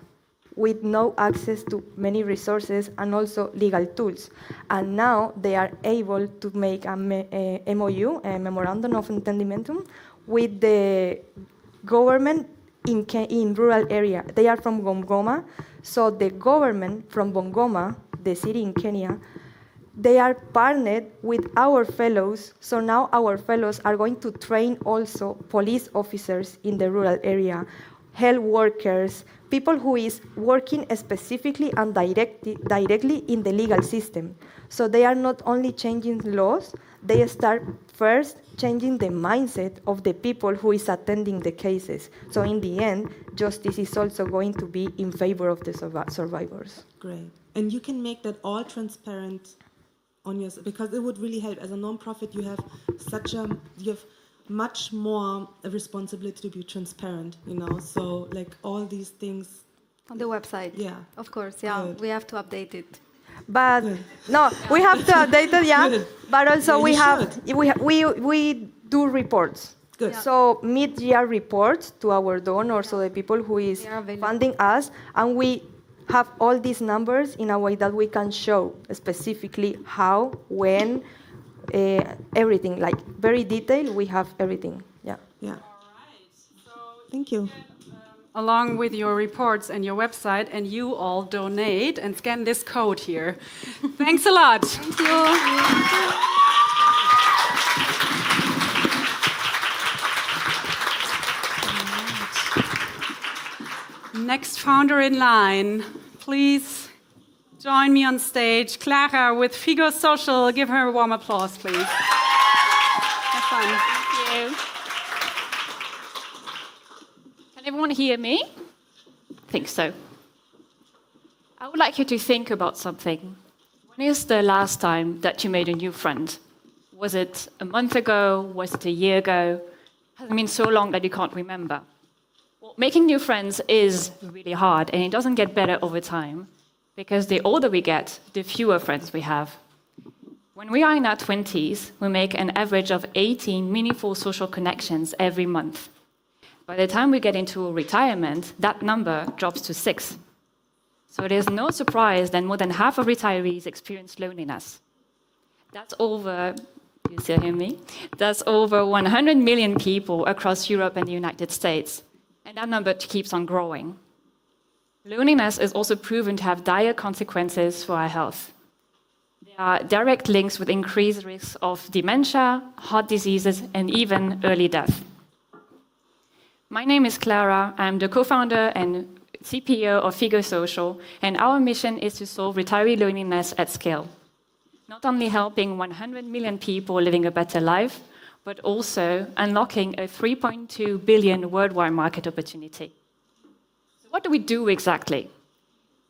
Speaker 21: with no access to many resources and also legal tools. And now they are able to make a MOU, a Memorandum of Entendimiento, with the government in rural area. They are from Bungoma, so the government from Bungoma, the city in Kenya, they are partnered with our fellows, so now our fellows are going to train also police officers in the rural area, health workers, people who is working specifically and directly in the legal system. So they are not only changing laws, they start first changing the mindset of the people who is attending the cases. So in the end, justice is also going to be in favor of the survivors.
Speaker 9: Great. And you can make that all transparent on your, because it would really help. As a non-profit, you have much more a responsibility to be transparent, you know, so like all these things.
Speaker 22: On the website.
Speaker 9: Yeah.
Speaker 22: Of course, yeah.
Speaker 9: Good.
Speaker 22: We have to update it.
Speaker 21: But no, we have to update it, yeah.
Speaker 9: Good.
Speaker 21: But also
Speaker 9: Yeah,
Speaker 21: we do reports.
Speaker 9: Good.
Speaker 21: So mid-year reports to our donors, so the people who is funding us, and we have all these numbers in a way that we can show specifically how, when, everything, like very detailed. We have everything. Yeah.
Speaker 9: Yeah. Thank you.
Speaker 1: Along with your reports and your website, and you all donate and scan this code here. Thanks a lot.
Speaker 22: Thank you.
Speaker 1: Next founder in line, please join me on stage. Clara with Figo Social. Give her a warm applause, please. Have fun.
Speaker 2: Thank you. Can everyone hear me? I think so. I would like you to think about something. When is the last time that you made a new friend? Was it a month ago? Was it a year ago? Has it been so long that you can't remember? Well, making new friends is really hard, and it doesn't get better over time, because the older we get, the fewer friends we have. When we are in our 20s, we make an average of 18 meaningful social connections every month. By the time we get into retirement, that number drops to 6. So it is no surprise that more than half of retirees experience loneliness. That's over, you still hear me? That's over 100 million people across Europe and the United States. And that number keeps on growing. Loneliness is also proven to have dire consequences for our health. There are direct links with increased risks of dementia, heart diseases, and even early death. My name is Clara. I'm the co-founder and CPO of Figo Social, and our mission is to solve retiree loneliness at scale. Not only helping 100 million people living a better life, but also unlocking a 3.2 billion worldwide market opportunity. So what do we do exactly?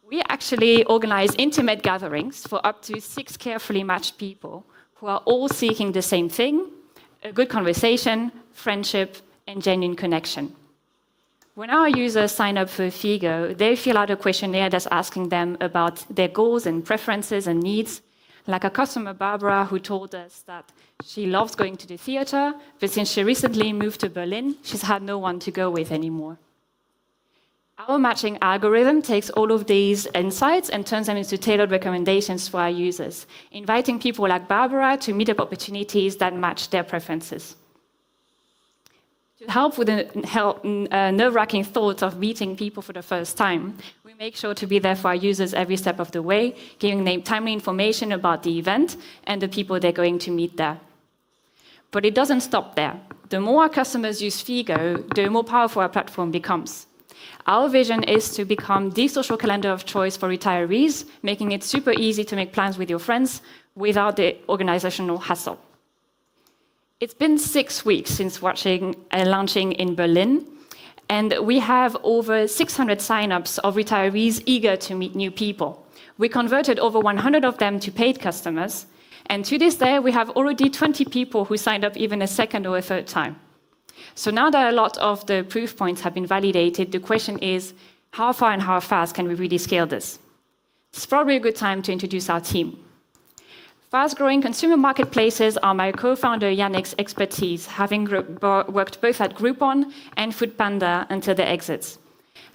Speaker 2: We actually organize intimate gatherings for up to 6 carefully matched people who are all seeking the same thing: a good conversation, friendship, and genuine connection. When our users sign up for Figo, they fill out a questionnaire that's asking them about their goals and preferences and needs, like a customer, Barbara, who told us that she loves going to the theater, but since she recently moved to Berlin, she's had no one to go with anymore. Our matching algorithm takes all of these insights and turns them into tailored recommendations for our users, inviting people like Barbara to meet up opportunities that match their preferences. To help with the nerve-wracking thoughts of meeting people for the first time, we make sure to be there for our users every step of the way, giving them timely information about the event and the people they're going to meet there. But it doesn't stop there. The more our customers use Figo, the more powerful our platform becomes. Our vision is to become the social calendar of choice for retirees, making it super easy to make plans with your friends without the organizational hassle. It's been 6 weeks since launching in Berlin, and we have over 600 signups of retirees eager to meet new people. We converted over 100 of them to paid customers, and to this day, we have already 20 people who signed up even a second or a third time. So now that a lot of the proof points have been validated, the question is, how far and how fast can we really scale this? It's probably a good time to introduce our team. Fast-growing consumer marketplaces are my co-founder Yannick's expertise, having worked both at Groupon and Foodpanda until their exits.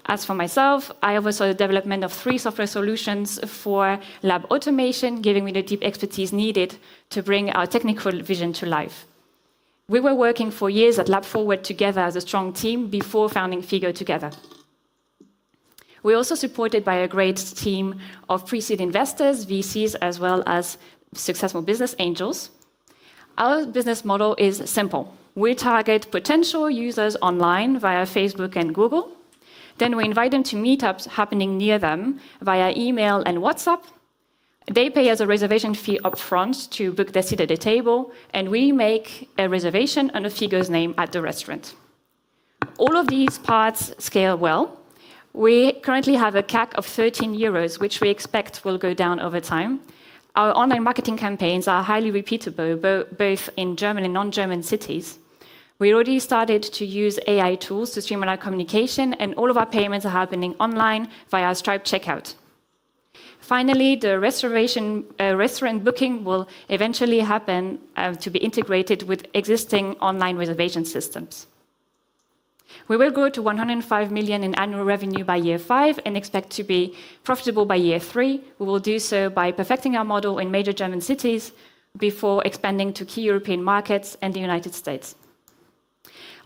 Speaker 2: As for myself, I oversaw the development of 3 software solutions for lab automation, giving me the deep expertise needed to bring our technical vision to life. We were working for years at Lab Forward together as a strong team before founding Figo together. We're also supported by a great team of pre-seed investors, VCs, as well as successful business angels. Our business model is simple. We target potential users online via Facebook and Google. Then we invite them to meetups happening near them via email and WhatsApp. They pay us a reservation fee upfront to book their seat at the table, and we make a reservation under Figo's name at the restaurant. All of these parts scale well. We currently have a CAC of 13 euros, which we expect will go down over time. Our online marketing campaigns are highly repeatable, both in German and non-German cities. We already started to use AI tools to streamline our communication, and all of our payments are happening online via Stripe checkout. Finally, the restaurant booking will eventually happen to be integrated with existing online reservation systems. We will grow to 105 million in annual revenue by year 5 and expect to be profitable by year 3. We will do so by perfecting our model in major German cities before expanding to key European markets and the United States.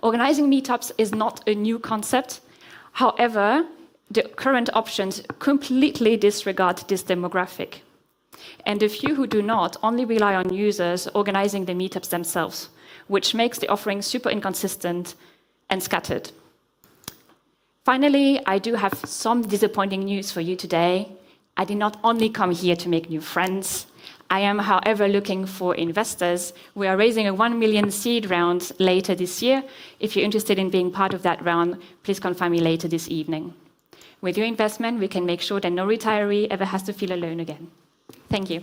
Speaker 2: Organizing meetups is not a new concept. However, the current options completely disregard this demographic. And the few who do not only rely on users organizing the meetups themselves, which makes the offering super inconsistent and scattered. Finally, I do have some disappointing news for you today. I did not only come here to make new friends. I am, however, looking for investors. We are raising a 1 million seed round later this year. If you're interested in being part of that round, please confirm me later this evening. With your investment, we can make sure that no retiree ever has to feel alone again. Thank you.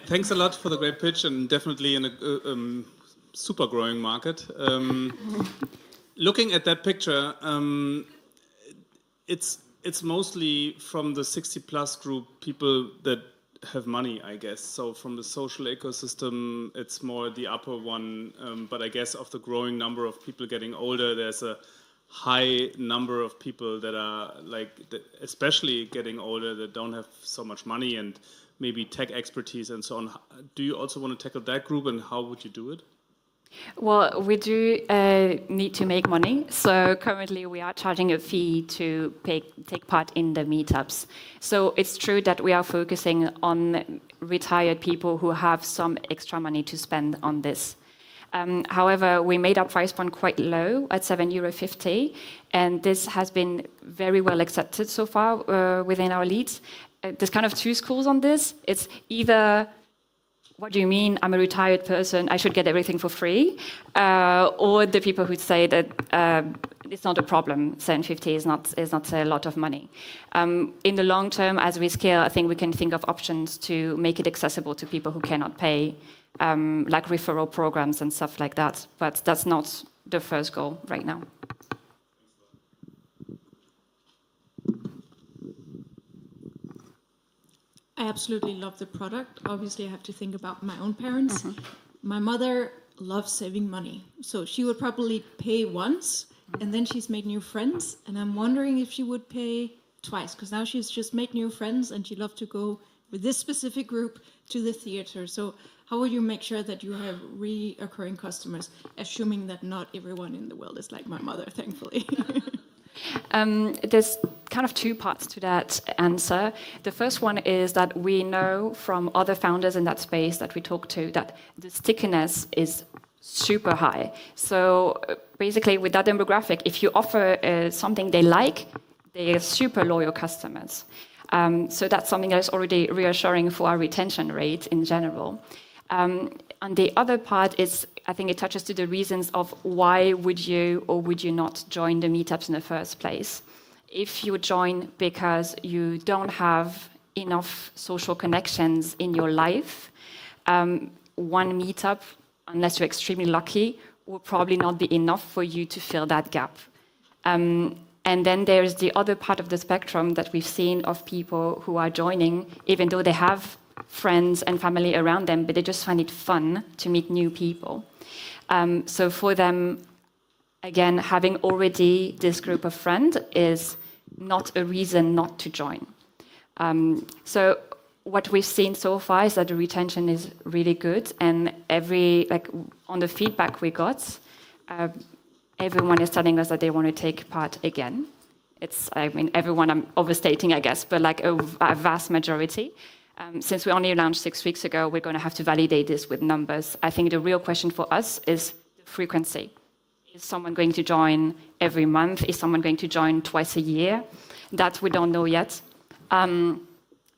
Speaker 3: Thanks a lot for the great pitch, and definitely in a super growing market. Looking at that picture, it's mostly from the 60-plus group, people that have money, I guess. So from the social ecosystem, it's more the upper one. But I guess of the growing number of people getting older, there's a high number of people that are especially getting older, that don't have so much money and maybe tech expertise and so on. Do you also want to tackle that group, and how would you do it?
Speaker 2: Well, we do need to make money. So currently we are charging a fee to take part in the meetups. So it's true that we are focusing on retired people who have some extra money to spend on this. However, we made our price point quite low at €7.50, and this has been very well accepted so far within our leads. There's kind of 2 schools on this. It's either, what do you mean, I'm a retired person, I should get everything for free? Or the people who say that it's not a problem, €7.50 is not a lot of money. In the long term, as we scale, I think we can think of options to make it accessible to people who cannot pay, like referral programs and stuff like that. But that's not the first goal right now.
Speaker 4: I absolutely love the product. Obviously, I have to think about my own parents. My mother loves saving money. So she would probably pay once, and then she's made new friends. And I'm wondering if she would pay twice, because now she's just made new friends, and she loves to go with this specific group to the theater. So how would you make sure that you have reoccurring customers, assuming that not everyone in the world is like my mother, thankfully?
Speaker 2: There's kind of 2 parts to that answer. The first one is that we know from other founders in that space that we talk to that the stickiness is super high. So basically with that demographic, if you offer something they like, they are super loyal customers. So that's something that's already reassuring for our retention rate in general. And the other part is, I think it touches to the reasons of why would you or would you not join the meetups in the first place. If you join because you don't have enough social connections in your life, one meetup, unless you're extremely lucky, will probably not be enough for you to fill that gap. And then there's the other part of the spectrum that we've seen of people who are joining, even though they have friends and family around them, but they just find it fun to meet new people. So for them, again, having already this group of friends is not a reason not to join. So what we've seen so far is that the retention is really good, and on the feedback we got, everyone is telling us that they want to take part again. Everyone, I'm overstating, I guess, but like a vast majority. Since we only launched 6 weeks ago, we're going to have to validate this with numbers. I think the real question for us is the frequency. Is someone going to join every month? Is someone going to join twice a year? That we don't know yet.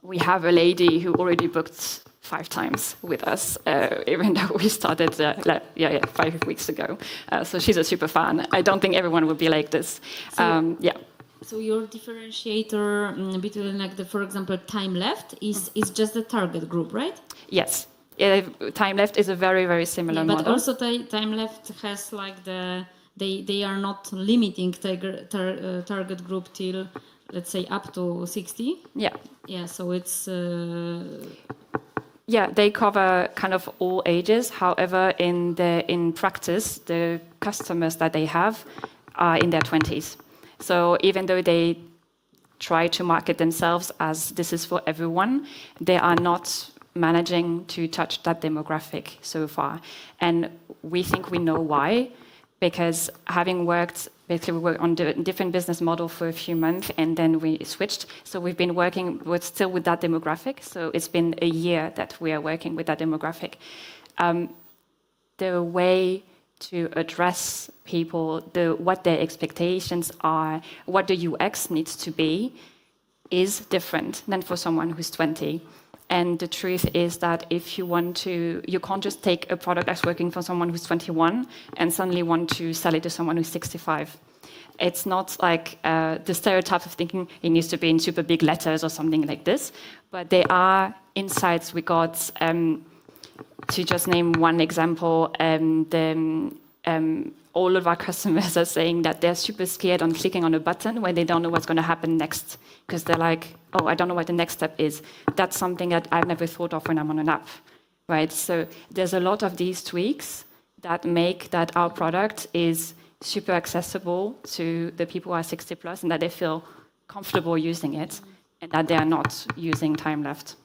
Speaker 2: We have a lady who already booked 5 times with us, even though we started 5 weeks ago. So she's a super fan. I don't think everyone would be like this.
Speaker 8: So your differentiator between, for example, time left is just the target group, right?
Speaker 2: Yes. Time left is a very, very similar model.
Speaker 8: But also time left has they are not limiting target group till, let's say, up to 60.
Speaker 2: Yeah.
Speaker 8: Yeah, so it's...
Speaker 2: Yeah, they cover kind of all ages. However, in practice, the customers that they have are in their 20s. So even though they try to market themselves as this is for everyone, they are not managing to touch that demographic so far. And we think we know why, because having worked, basically we worked on a different business model for a few months and then we switched. So we've been working still with that demographic. So it's been a year that we are working with that demographic. The way to address people, what their expectations are, what the UX needs to be, is different than for someone who's 20. And the truth is that if you want to, you can't just take a product that's working for someone who's 21 and suddenly want to sell it to someone who's 65. It's not like the stereotype of thinking it needs to be in super big letters or something like this, but there are insights we got. To just name one example, all of our customers are saying that they're super scared on clicking on a button when they don't know what's going to happen next, because they're like, oh, I don't know what the next step is. That's something that I've never thought of when I'm on an app, right? So there's a lot of these tweaks that make that our product is super accessible to the people who are 60 plus and that they feel comfortable using it and that they are not using time left.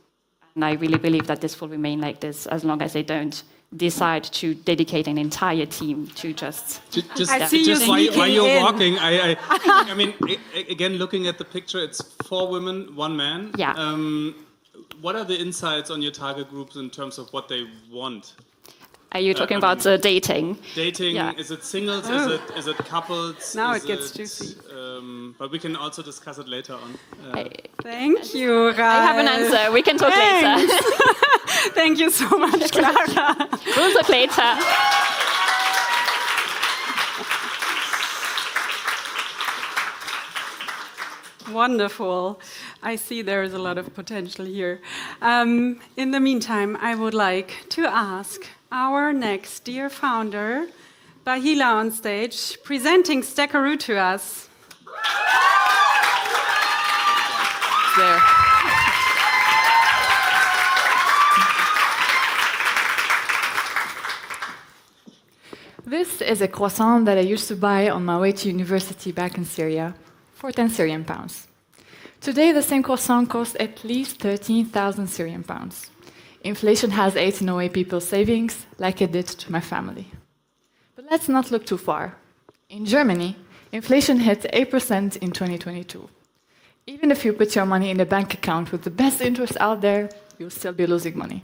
Speaker 2: And I really believe that this will remain like this as long as they don't decide to dedicate an entire team to just
Speaker 3: while you're walking, I mean, again, looking at the picture, it's 4 women, 1 man.
Speaker 2: Yeah.
Speaker 3: What are the insights on your target groups in terms of what they want?
Speaker 2: Are you talking about dating?
Speaker 3: Dating, yeah. Is it singles?
Speaker 1: Oh.
Speaker 3: Is it couples?
Speaker 1: Now it gets juicy.
Speaker 3: But we can also discuss it later on.
Speaker 1: Thank you, Ralf.
Speaker 2: I have an answer. We can talk later.
Speaker 1: Thank you so much, Clara.
Speaker 2: We'll talk later.
Speaker 1: Wonderful. I see there is a lot of potential here. In the meantime, I would like to ask our next dear founder, Bahila, on stage, presenting Gicharu to us.
Speaker 5: There. This is a croissant that I used to buy on my way to university back in Syria for 10 Syrian pounds. Today, the same croissant costs at least 13,000 Syrian pounds. Inflation has eaten away people's savings like it did to my family. But let's not look too far. In Germany, inflation hit 8% in 2022. Even if you put your money in a bank account with the best interest out there, you'll still be losing money.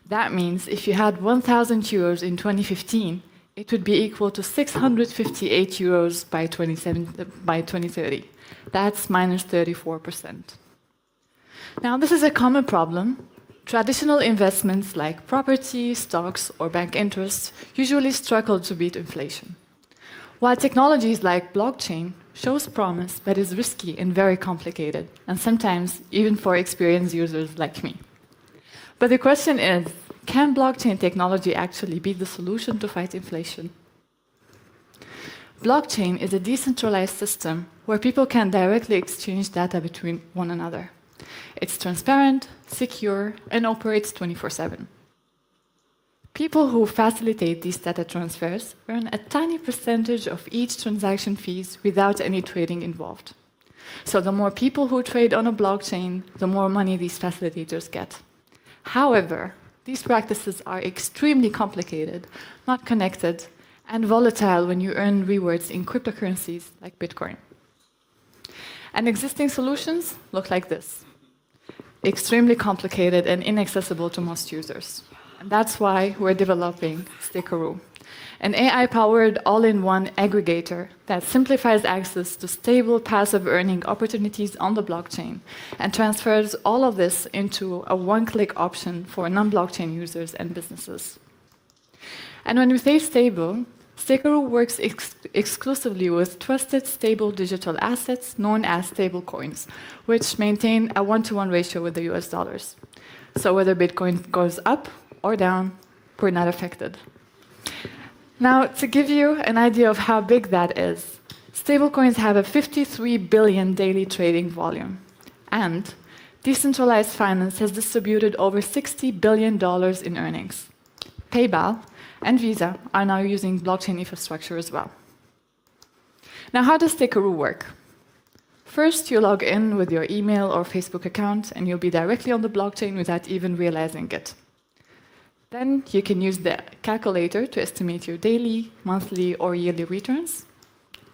Speaker 5: That means if you had 1,000 euros in 2015, it would be equal to 658 euros by 2030. That's minus 34%. Now, this is a common problem. Traditional investments like property, stocks, or bank interest usually struggle to beat inflation. While technologies like blockchain shows promise, but is risky and very complicated, and sometimes even for experienced users like me. But the question is, can blockchain technology actually be the solution to fight inflation? Blockchain is a decentralized system where people can directly exchange data between one another. It's transparent, secure, and operates 24/7. People who facilitate these data transfers earn a tiny percentage of each transaction fees without any trading involved. So the more people who trade on a blockchain, the more money these facilitators get. However, these practices are extremely complicated, not connected, and volatile when you earn rewards in cryptocurrencies like Bitcoin. And existing solutions look like this. Extremely complicated and inaccessible to most users. And that's why we're developing Gicharu, an AI-powered all-in-one aggregator that simplifies access to stable passive earning opportunities on the blockchain and transfers all of this into a one-click option for non-blockchain users and businesses. And when we say stable, Gicharu works exclusively with trusted, stable digital assets known as stablecoins, which maintain a 1-to-1 ratio with the US dollars. So whether Bitcoin goes up or down, we're not affected. Now, to give you an idea of how big that is, stablecoins have a 53 billion daily trading volume, and decentralized finance has distributed over $60 billion in earnings. PayPal and Visa are now using blockchain infrastructure as well. Now, how does Gicharu work? First, you log in with your email or Facebook account, and you'll be directly on the blockchain without even realizing it. Then you can use the calculator to estimate your daily, monthly, or yearly returns,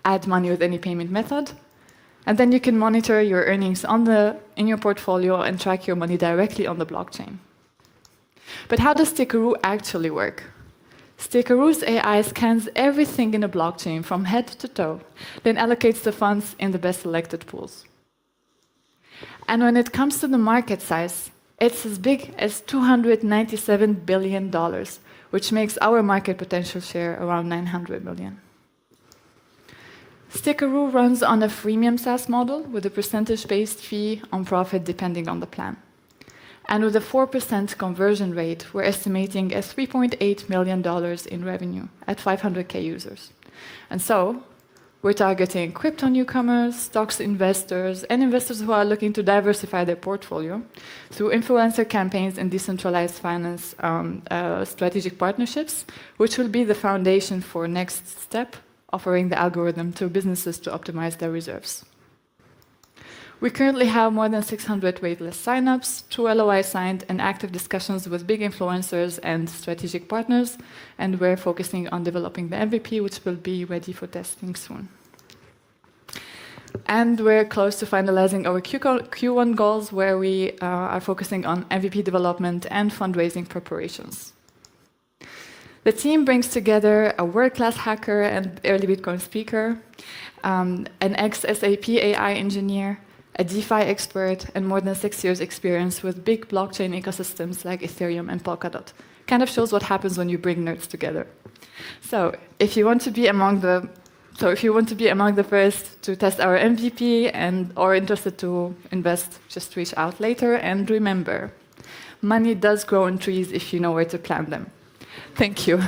Speaker 5: add money with any payment method, and then you can monitor your earnings in your portfolio and track your money directly on the blockchain. But how does Gicharu actually work? Gicharu's AI scans everything in a blockchain from head to toe, then allocates the funds in the best selected pools. And when it comes to the market size, it's as big as $297 billion, which makes our market potential share around 900 million. Gicharu runs on a freemium SaaS model with a percentage-based fee on profit depending on the plan. And with a 4% conversion rate, we're estimating a $3.8 million in revenue at 500K users. And so, we're targeting crypto newcomers, stocks investors, and investors who are looking to diversify their portfolio through influencer campaigns and decentralized finance strategic partnerships, which will be the foundation for next step, offering the algorithm to businesses to optimize their reserves. We currently have more than 600 waitlist signups, 2 LOI signed, and active discussions with big influencers and strategic partners, and we're focusing on developing the MVP, which will be ready for testing soon. And we're close to finalizing our Q1 goals, where we are focusing on MVP development and fundraising preparations. The team brings together a world-class hacker and early Bitcoin speaker, an ex-SAP AI engineer, a DeFi expert, and more than 6 years experience with big blockchain ecosystems like Ethereum and Polkadot. Kind of shows what happens when you bring nerds together. So if you want to be among the first to test our MVP or interested to invest, just reach out later. And remember, money does grow on trees if you know where to plant them. Thank you.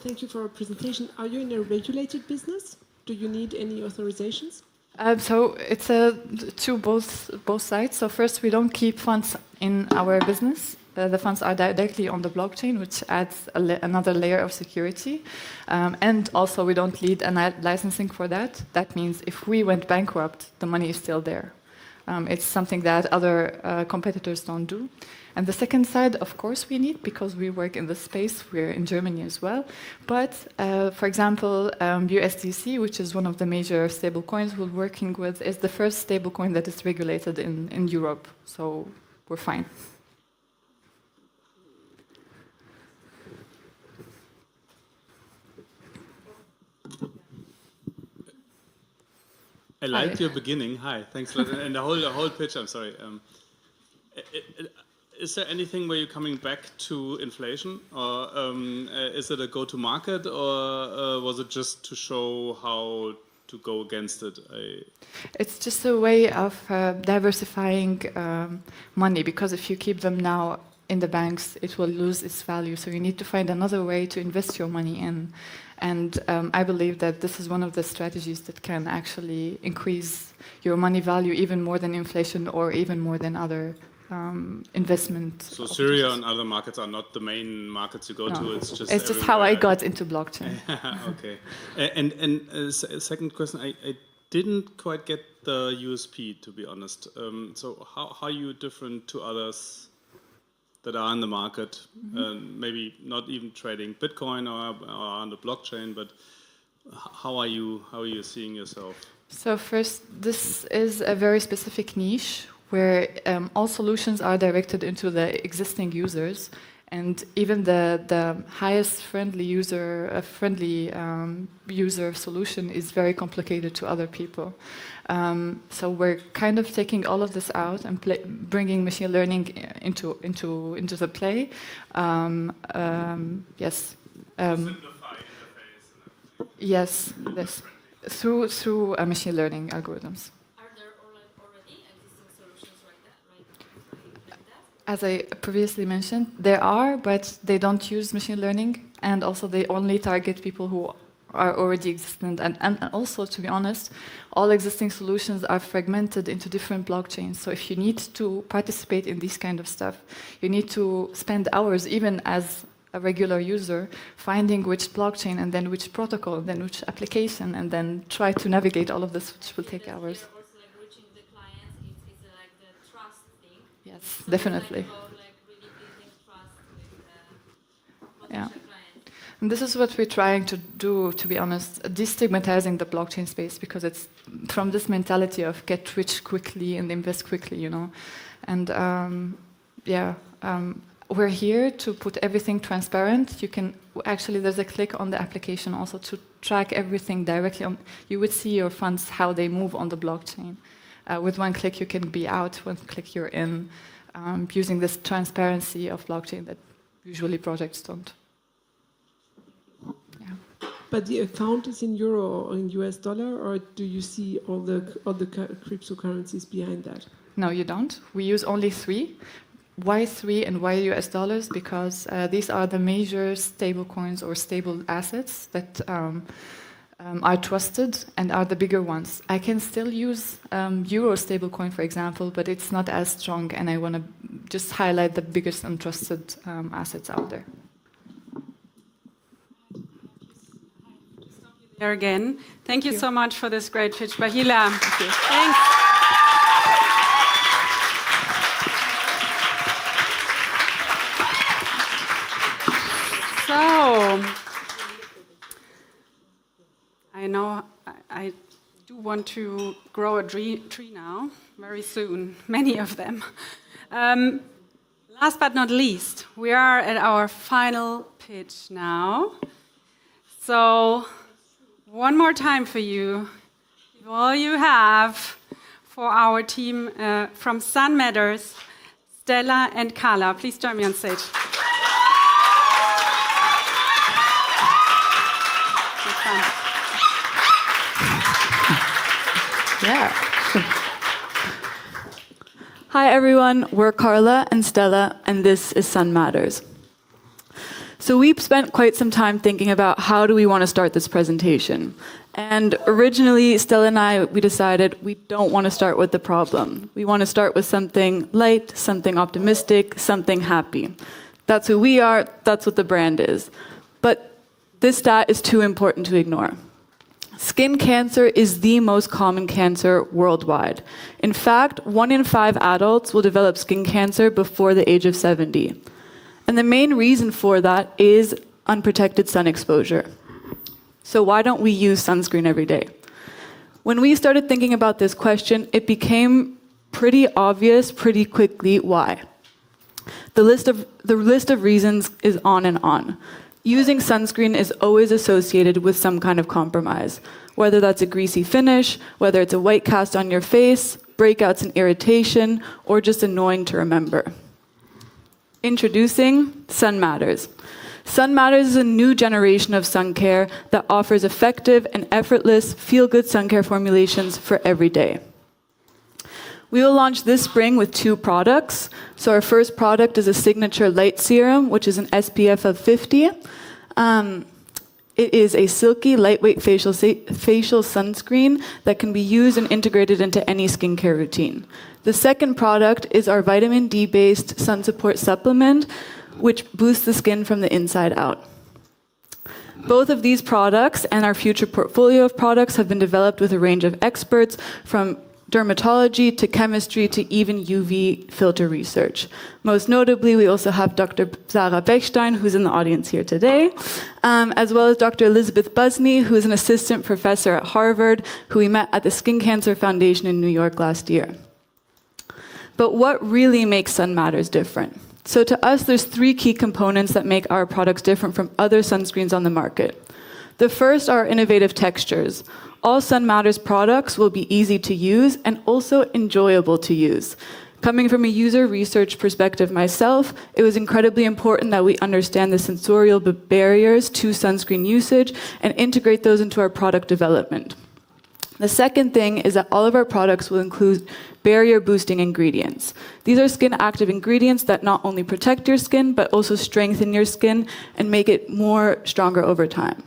Speaker 14: Thank you for our presentation. Are you in a regulated business? Do you need any authorizations?
Speaker 5: So it's to both sides. So first, we don't keep funds in our business. The funds are directly on the blockchain, which adds another layer of security. And also, we don't need a licensing for that. That means if we went bankrupt, the money is still there. It's something that other competitors don't do. And the second side, of course, we need, because we work in the space. We're in Germany as well. But, for example, USDC, which is one of the major stablecoins we're working with, is the first stablecoin that is regulated in Europe. So we're fine.
Speaker 3: I liked your beginning. Hi, thanks a lot. And the whole pitch, I'm sorry. Is there anything where you're coming back to inflation? Or is it a go-to-market? Or was it just to show how to go against it?
Speaker 5: It's just a way of diversifying money, because if you keep them now in the banks, it will lose its value. So you need to find another way to invest your money in. And I believe that this is one of the strategies that can actually increase your money value even more than inflation or even more than other investments.
Speaker 3: So Syria and other markets are not the main markets you go to. It's just
Speaker 5: how I got into blockchain.
Speaker 3: Okay. And second question, I didn't quite get the USP, to be honest. So how are you different to others that are in the market? Maybe not even trading Bitcoin or on the blockchain, but how are you seeing yourself?
Speaker 5: So first, this is a very specific niche where all solutions are directed into the existing users, and even the highest friendly user solution is very complicated to other people. So we're kind of taking all of this out and bringing machine learning into the play. Yes. Yes. This through machine learning algorithms. As I previously mentioned, there are, but they don't use machine learning, and also they only target people who are already existent. And also, to be honest, all existing solutions are fragmented into different blockchains. So if you need to participate in this kind of stuff, you need to spend hours, even as a regular user, finding which blockchain and then which protocol, and then which application, and then try to navigate all of this, which will take hours. Yes, definitely. Yeah. And this is what we're trying to do, to be honest, destigmatizing the blockchain space, because it's from this mentality of get rich quickly and invest quickly, you know. And we're here to put everything transparent. You can actually, there's a click on the application also to track everything directly on. You would see your funds, how they move on the blockchain. With one click you can be out, one click you're in, using this transparency of blockchain that usually projects don't. Yeah.
Speaker 14: But the account is in euro or in US dollar, or do you see all the cryptocurrencies behind that?
Speaker 5: No, you don't. We use only three. Why 3 and why US dollars? Because these are the major stable coins or stable assets that are trusted and are the bigger ones. I can still use euro stablecoin, for example, but it's not as strong, and I want to just highlight the biggest and trusted assets out there.
Speaker 1: There again. Thank you so much for this great pitch, Bahila. Thanks. So, I know I do want to grow a tree now, very soon, many of them. Last but not least, we are at our final pitch now. So, one more time for you, all you have for our team from Sun Matters, Stella and Carla. Please join me on stage.
Speaker 6: Yeah. Hi everyone, we're Carla and Stella, and this is Sun Matters. So we've spent quite some time thinking about how do we want to start this presentation. And originally, Stella and we decided we don't want to start with the problem. We want to start with something light, something optimistic, something happy. That's who we are, that's what the brand is. But this stat is too important to ignore. Skin cancer is the most common cancer worldwide. In fact, 1 in 5 adults will develop skin cancer before the age of 70. And the main reason for that is unprotected sun exposure. So why don't we use sunscreen every day? When we started thinking about this question, it became pretty obvious pretty quickly why. The list of reasons is on and on. Using sunscreen is always associated with some kind of compromise. whether that's a greasy finish, whether it's a white cast on your face, breakouts and irritation, or just annoying to remember. Introducing Sun Matters. Sun Matters is a new generation of sun care that offers effective and effortless feel-good sun care formulations for every day. We will launch this spring with 2 products. So our first product is a signature light serum, which is an SPF of 50. It is a silky, lightweight facial sunscreen that can be used and integrated into any skincare routine. The second product is our vitamin D-based sun support supplement, which boosts the skin from the inside out. Both of these products and our future portfolio of products have been developed with a range of experts, from dermatology to chemistry to even UV filter research. Most notably, we also have Dr. Sara Bechstein, who's in the audience here today, as well as Dr. Elizabeth Busney, who is an assistant professor at Harvard, who we met at the Skin Cancer Foundation in New York last year. But what really makes Sun Matters different? So to us, there's 3 key components that make our products different from other sunscreens on the market. The first are innovative textures. All Sun Matters products will be easy to use and also enjoyable to use. Coming from a user research perspective myself, it was incredibly important that we understand the sensorial barriers to sunscreen usage and integrate those into our product development. The second thing is that all of our products will include barrier-boosting ingredients. These are skin-active ingredients that not only protect your skin, but also strengthen your skin and make it more stronger over time.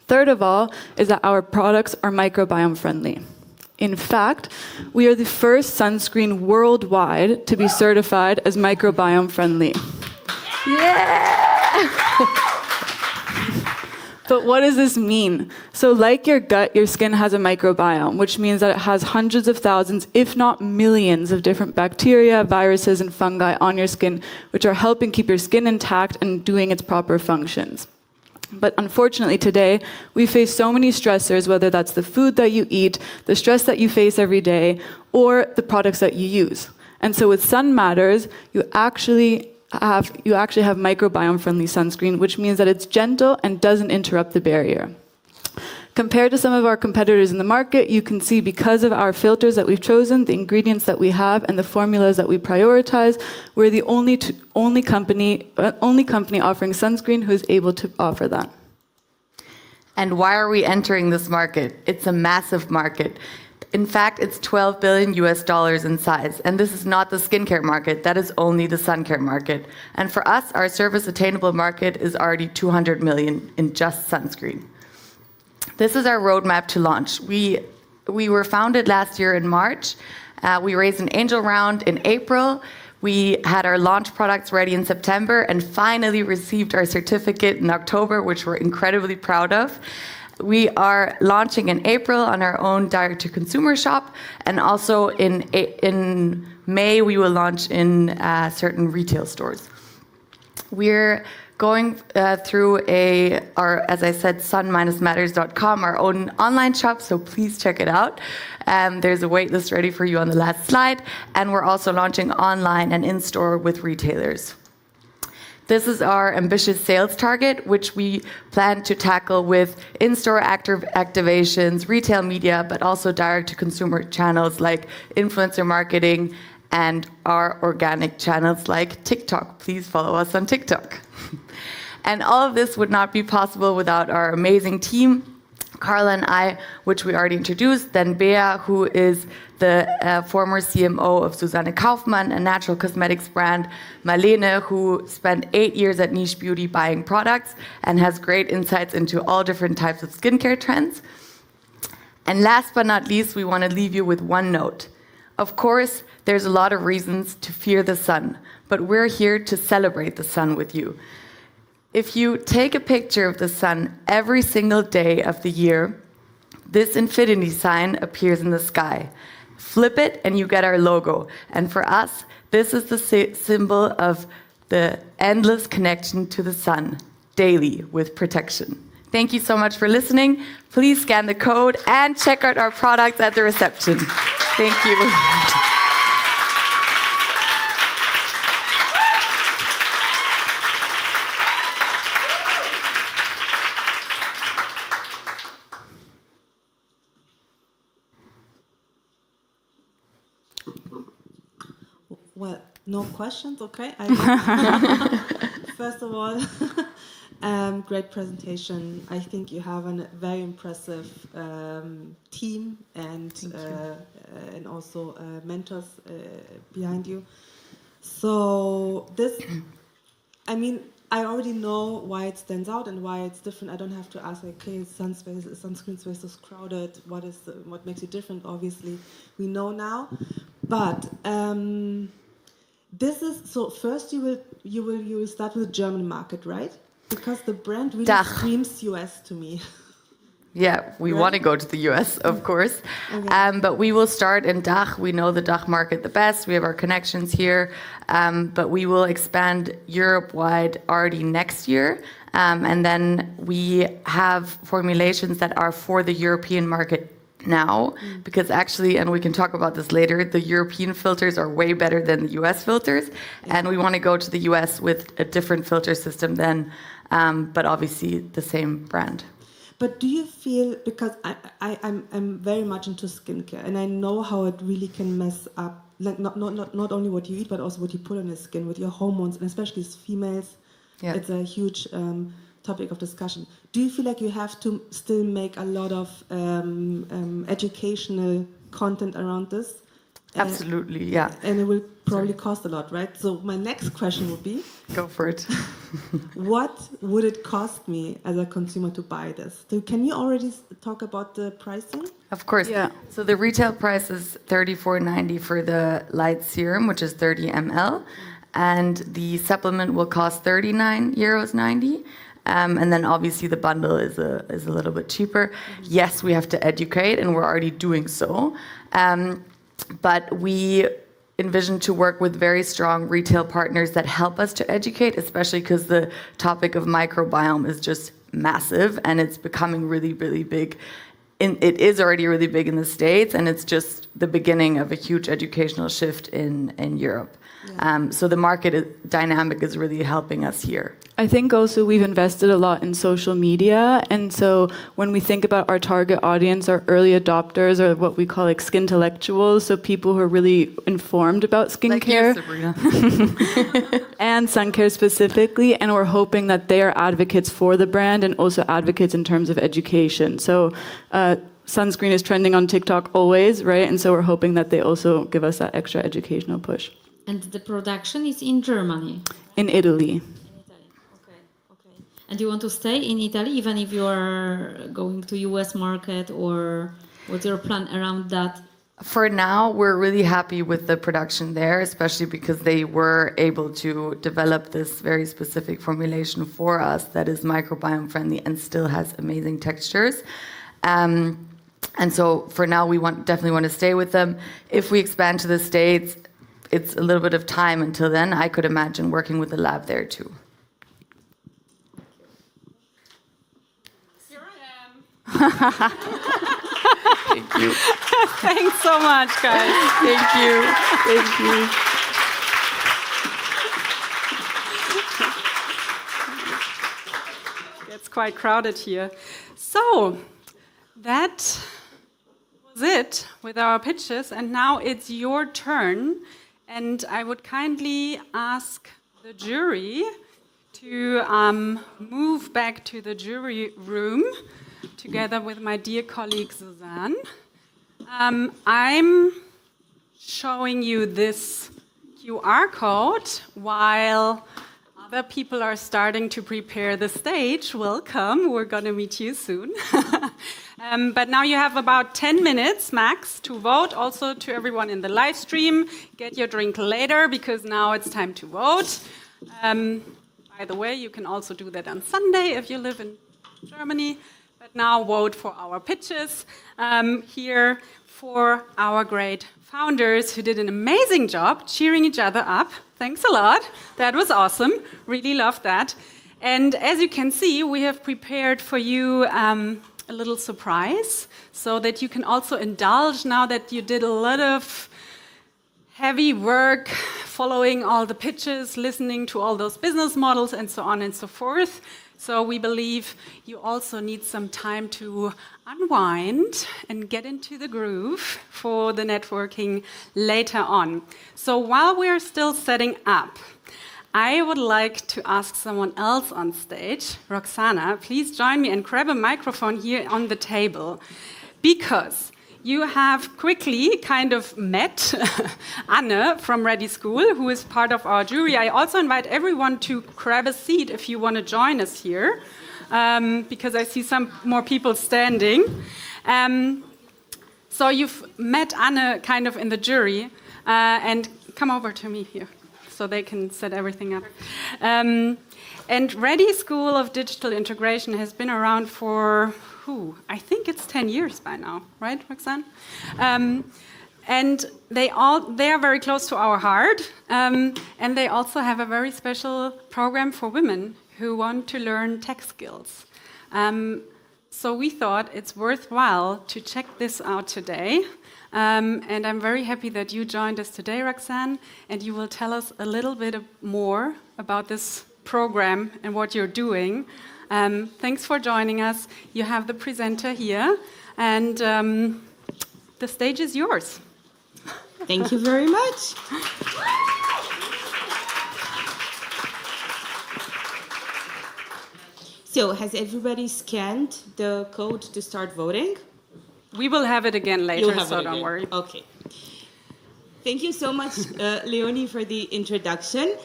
Speaker 6: Third of all is that our products are microbiome friendly. In fact, we are the first sunscreen worldwide to be certified as microbiome friendly.
Speaker 18: Yeah!
Speaker 6: But what does this mean? So like your gut, your skin has a microbiome, which means that it has hundreds of thousands, if not millions, of different bacteria, viruses, and fungi on your skin, which are helping keep your skin intact and doing its proper functions. But unfortunately today, we face so many stressors, whether that's the food that you eat, the stress that you face every day, or the products that you use. And so with Sun Matters, you actually have microbiome-friendly sunscreen, which means that it's gentle and doesn't interrupt the barrier. Compared to some of our competitors in the market, you can see because of our filters that we've chosen, the ingredients that we have, and the formulas that we prioritize, we're the only company offering sunscreen who is able to offer that.
Speaker 7: And why are we entering this market? It's a massive market. In fact, it's $12 billion in size. And this is not the skincare market, that is only the sun care market. And for us, our service attainable market is already 200 million in just sunscreen. This is our roadmap to launch. We were founded last year in March. We raised an angel round in April. We had our launch products ready in September and finally received our certificate in October, which we're incredibly proud of. We are launching in April on our own direct-to-consumer shop, and also in May we will launch in certain retail stores. We're going through as I said, sun-matters.com, our own online shop, so please check it out. There's a wait list ready for you on the last slide, and we're also launching online and in-store with retailers. This is our ambitious sales target, which we plan to tackle with in-store activations, retail media, but also direct-to-consumer channels like influencer marketing and our organic channels like TikTok. Please follow us on TikTok. And all of this would not be possible without our amazing team, Carla and I, which we already introduced, then Bea, who is the former CMO of Susanne Kaufmann, a natural cosmetics brand, Marlene, who spent 8 years at Niche Beauty buying products and has great insights into all different types of skincare trends. And last but not least, we want to leave you with one note. Of course, there's a lot of reasons to fear the sun, but we're here to celebrate the sun with you. If you take a picture of the sun every single day of the year, this infinity sign appears in the sky. Flip it and you get our logo. And for us, this is the symbol of the endless connection to the sun, daily with protection. Thank you so much for listening. Please scan the code and check out our products at the reception. Thank you.
Speaker 9: No questions, okay? First of all, great presentation. I think you have a very impressive team and also mentors behind you. So this, I mean, I already know why it stands out and why it's different. I don't have to ask, okay, sunscreen space is crowded. What makes it different? Obviously, we know now. But this is so. First, you will start with the German market, right? Because the brand really screams US to me.
Speaker 7: Yeah, we want to go to the US, of course. Okay. But we will start in DACH. We know the DACH market the best. We have our connections here. But we will expand Europe-wide already next year. And then we have formulations that are for the European market now. Because actually, and we can talk about this later, the European filters are way better than the US filters. Yeah. And we want to go to the US with a different filter system then, but obviously the same brand.
Speaker 9: But do you feel, because I'm very much into skincare, and I know how it really can mess up, like not only what you eat, but also what you put on your skin with your hormones, and especially as females, it's a huge topic of discussion. Do you feel like you have to still make a lot of educational content around this?
Speaker 7: Absolutely, yeah.
Speaker 9: And it will probably cost a lot, right? So my next question would be...
Speaker 7: Go for it.
Speaker 9: What would it cost me as a consumer to buy this? So can you already talk about the pricing?
Speaker 7: Of course. Yeah. So the retail price is $34.90 for the light serum, which is 30 ml. And the supplement will cost €39.90. And then obviously the bundle is a little bit cheaper. Yes, we have to educate, and we're already doing so. But we envision to work with very strong retail partners that help us to educate, especially because the topic of microbiome is just massive, and it's becoming really, really big. It is already really big in the States, and it's just the beginning of a huge educational shift in Europe. Yeah. So the market dynamic is really helping us here.
Speaker 6: I think also we've invested a lot in social media, and so when we think about our target audience, our early adopters are what we call like skintellectuals, so people who are really informed about skincare and sun care specifically, and we're hoping that they are advocates for the brand and also advocates in terms of education. So sunscreen is trending on TikTok always, right? And so we're hoping that they also give us that extra educational push.
Speaker 8: And the production is in Germany?
Speaker 6: In Italy.
Speaker 8: And you want to stay in Italy even if you are going to US market, or what's your plan around that?
Speaker 7: For now, we're really happy with the production there, especially because they were able to develop this very specific formulation for us that is microbiome friendly and still has amazing textures. And so for now, we definitely want to stay with them. If we expand to the States, it's a little bit of time until then. I could imagine working with a lab there too.
Speaker 1: Thank you. Thanks so much, guys.
Speaker 7: Thank you. Thank you.
Speaker 1: It's quite crowded here. So, that was it with our pitches, and now it's your turn. And I would kindly ask the jury to move back to the jury room together with my dear colleague Suzanne. I'm showing you this QR code while other people are starting to prepare the stage. Welcome, we're going to meet you soon. But now you have about 10 minutes max to vote. Also to everyone in the live stream, get your drink later because now it's time to vote. By the way, you can also do that on Sunday if you live in Germany. But now vote for our pitches here for our great founders who did an amazing job cheering each other up. Thanks a lot. That was awesome. Really loved that. And as you can see, we have prepared for you a little surprise so that you can also indulge now that you did a lot of heavy work following all the pitches, listening to all those business models, and so on and so forth. So we believe you also need some time to unwind and get into the groove for the networking later on. So while we're still setting up, I would like to ask someone else on stage. Roxana, please join me and grab a microphone here on the table, because you have quickly kind of met Anne from Redi School, who is part of our jury. I also invite everyone to grab a seat if you want to join us here, because I see some more people standing. So you've met Anne kind of in the jury, and come over to me here so they can set everything up. And Redi School of Digital Integration has been around for, I think it's 10 years by now, right, Roxanne? And they are very close to our heart, and they also have a very special program for women who want to learn tech skills. So we thought it's worthwhile to check this out today. And I'm very happy that you joined us today, Roxanne, and you will tell us a little bit more about this program and what you're doing. Thanks for joining us. You have the presenter here, and the stage is yours.
Speaker 10: Thank you very much. So, has everybody scanned the code to start voting?
Speaker 1: We will have it again later, so don't worry.
Speaker 10: Okay. Thank you so much, Leonie, for the introduction.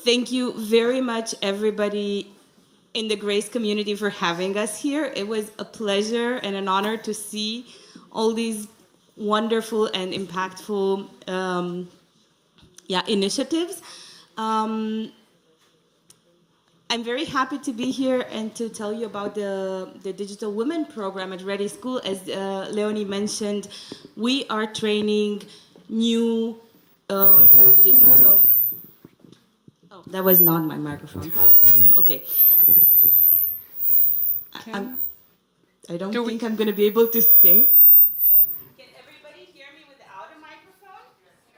Speaker 10: Thank you very much, everybody in the Grace community, for having us here. It was a pleasure and an honor to see all these wonderful and impactful initiatives. I'm very happy to be here and to tell you about the Digital Women program at Redi School. As Leonie mentioned, we are training new digital... Oh, that was not my microphone. Okay. I don't think I'm going to be able to sing. Can everybody hear me without a microphone?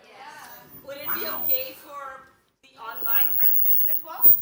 Speaker 10: Yeah. Would it be okay for the online transmission as well?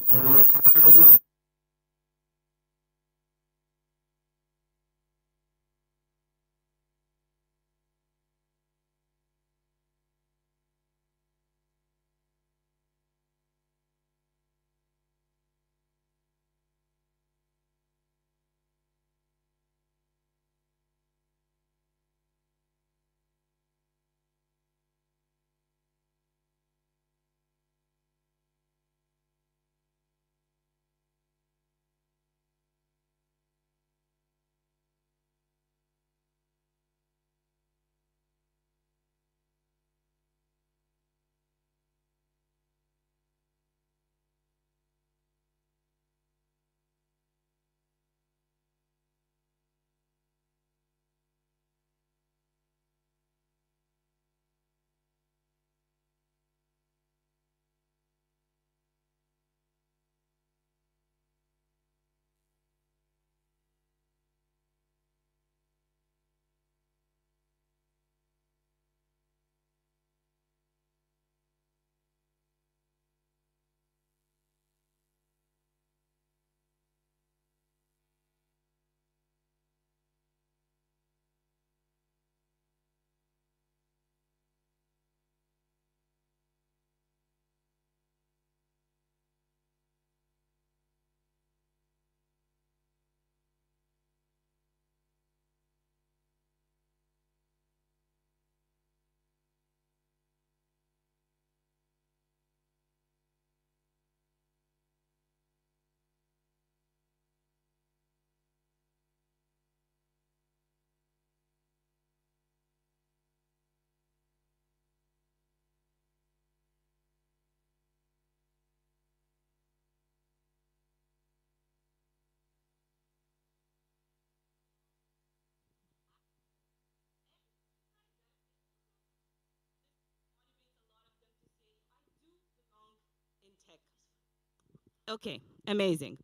Speaker 10: Okay, amazing.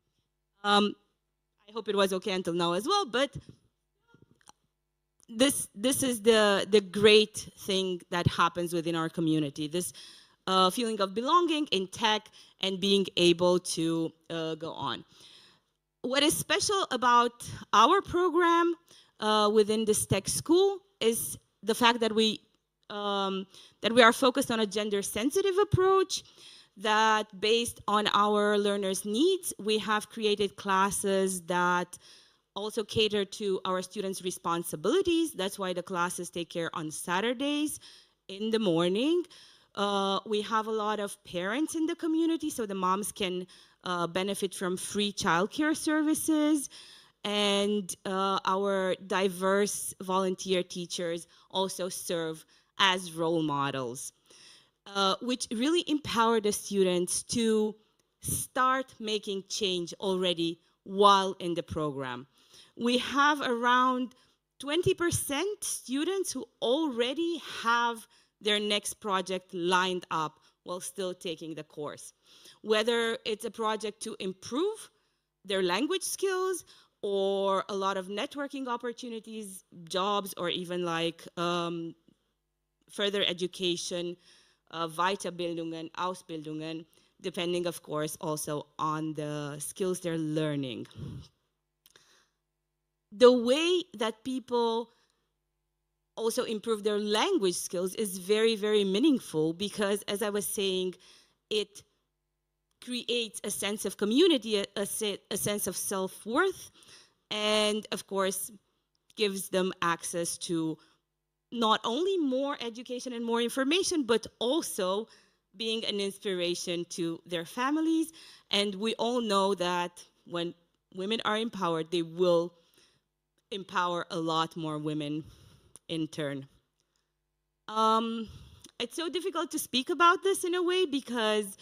Speaker 10: I hope it was okay until now as well, but this is the great thing that happens within our community. This feeling of belonging in tech and being able to go on. What is special about our program within this tech school is the fact that we are focused on a gender-sensitive approach, that based on our learners' needs, we have created classes that also cater to our students' responsibilities. That's why the classes take care on Saturdays in the morning. We have a lot of parents in the community, so the moms can benefit from free childcare services. And our diverse volunteer teachers also serve as role models, which really empower the students to start making change already while in the program. We have around 20% students who already have their next project lined up while still taking the course. Whether it's a project to improve their language skills or a lot of networking opportunities, jobs, or even like further education, Weiterbildungen, Ausbildungen, depending, of course, also on the skills they're learning. The way that people also improve their language skills is very, very meaningful because, as I was saying, it creates a sense of community, a sense of self-worth, and, of course, gives them access to not only more education and more information, but also being an inspiration to their families. And we all know that when women are empowered, they will empower a lot more women in turn. It's so difficult to speak about this in a way because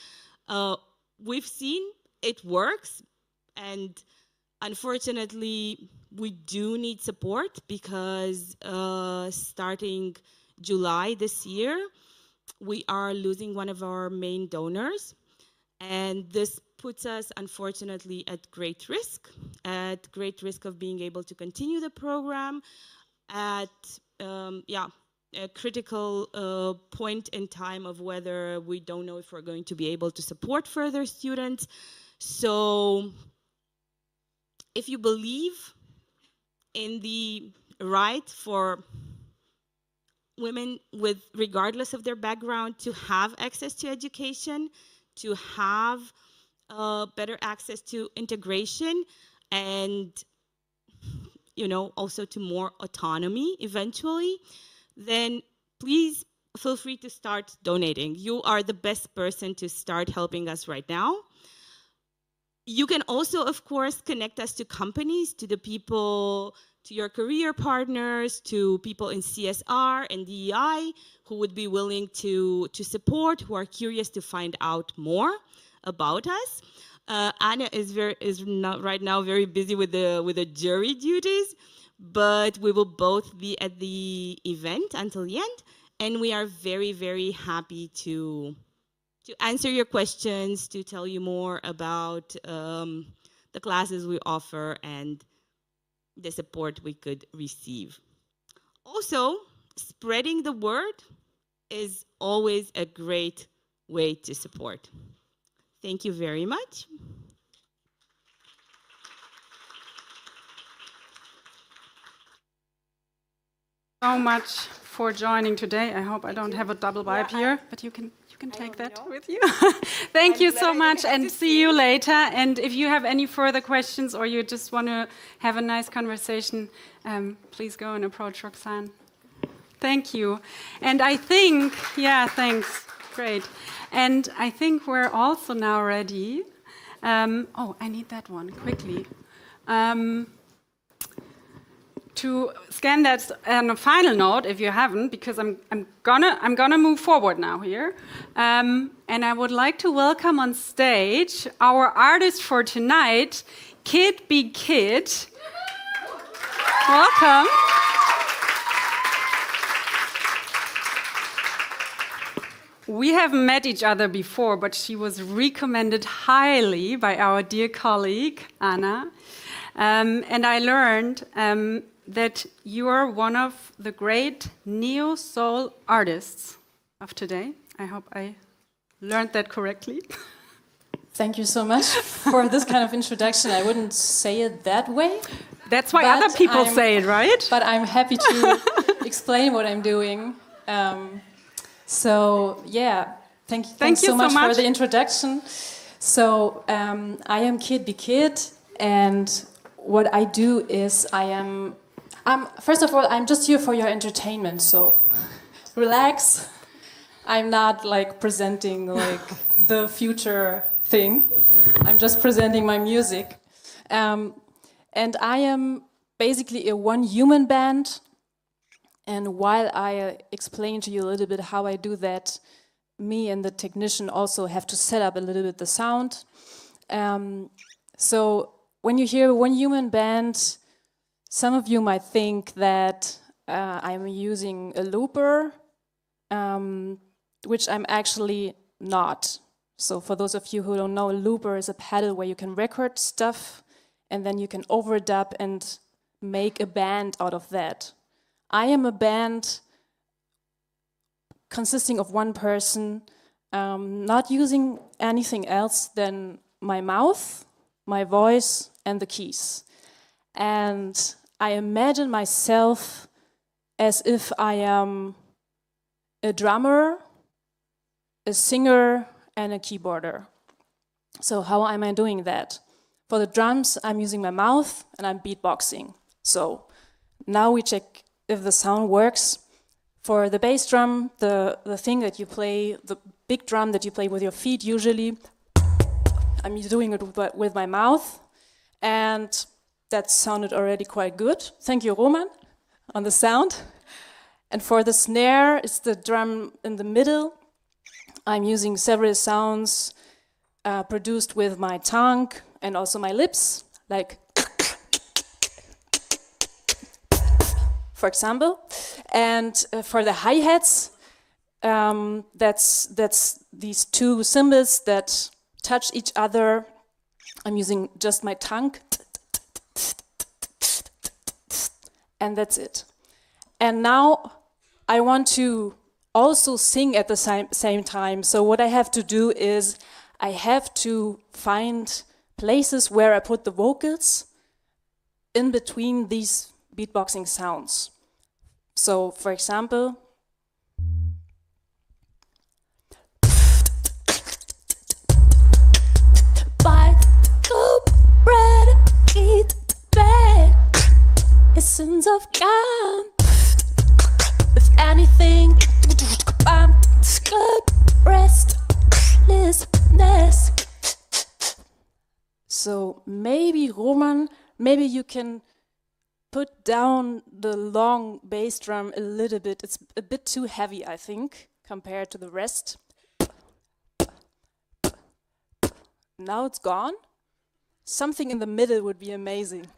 Speaker 10: we've seen it works, and unfortunately we do need support because starting July this year we are losing one of our main donors, and this puts us unfortunately at great risk of being able to continue the program at a critical point in time of whether we don't know if we're going to be able to support further students. So if you believe in the right for women, regardless of their background, to have access to education, to have better access to integration, and also to more autonomy eventually, then please feel free to start donating. You are the best person to start helping us right now. You can also, of course, connect us to companies, to the people, to your career partners, to people in CSR and DEI who would be willing to support, who are curious to find out more about us. Anna is not right now very busy with the jury duties, but we will both be at the event until the end, and we are very, very happy to answer your questions, to tell you more about the classes we offer and the support we could receive. Also, spreading the word is always a great way to support. Thank you very much.
Speaker 1: So much for joining today. I hope I don't have a double vibe here, but you can take that with you. Thank you so much, and see you later. And if you have any further questions or you just want to have a nice conversation, please go and approach Roxanne. Thank you. And I think, thanks. Great. And I think we're also now ready. I need that one quickly. To scan that on a final note, if you haven't, because I'm gonna move forward now here, and I would like to welcome on stage our artist for tonight, Kid Be Kid. Welcome. We haven't met each other before, but she was recommended highly by our dear colleague, Anna. And I learned that you are one of the great neo-soul artists of today. I hope I learned that correctly.
Speaker 11: Thank you so much for this kind of introduction. I wouldn't say it that way.
Speaker 1: That's why other people say it, right?
Speaker 11: But I'm happy to explain what I'm doing. Thanks so much for the introduction. So I am Kid Be Kid, and what I do is first of all, I'm just here for your entertainment, so relax. I'm not like presenting like the future thing. I'm just presenting my music. And I am basically a one-human band. And while I explain to you a little bit how I do that, me and the technician also have to set up a little bit the sound. So when you hear one human band, some of you might think that I'm using a looper, which I'm actually not. So for those of you who don't know, a looper is a pedal where you can record stuff and then you can overdub and make a band out of that. I am a band consisting of one person, not using anything else than my mouth, my voice, and the keys. And I imagine myself as if I am a drummer, a singer, and a keyboarder. So how am I doing that? For the drums, I'm using my mouth and I'm beatboxing. So now we check if the sound works. For the bass drum, the thing that you play, the big drum that you play with your feet usually, I'm doing it with my mouth, and that sounded already quite good. Thank you, Roman, on the sound. And for the snare, it's the drum in the middle. I'm using several sounds produced with my tongue and also my lips, like for example. And for the hi-hats, that's these two cymbals that touch each other. I'm using just my tongue, and that's it. And now I want to also sing at the same time. So what I have to do is I have to find places where I put the vocals in between these beatboxing sounds. So, for example, buy good bread, eat bad, essence of God. If anything, I'm good, rest, listeners. So maybe Roman, maybe you can put down the long bass drum a little bit. It's a bit too heavy, I think, compared to the rest. Now it's gone. Something in the middle would be amazing.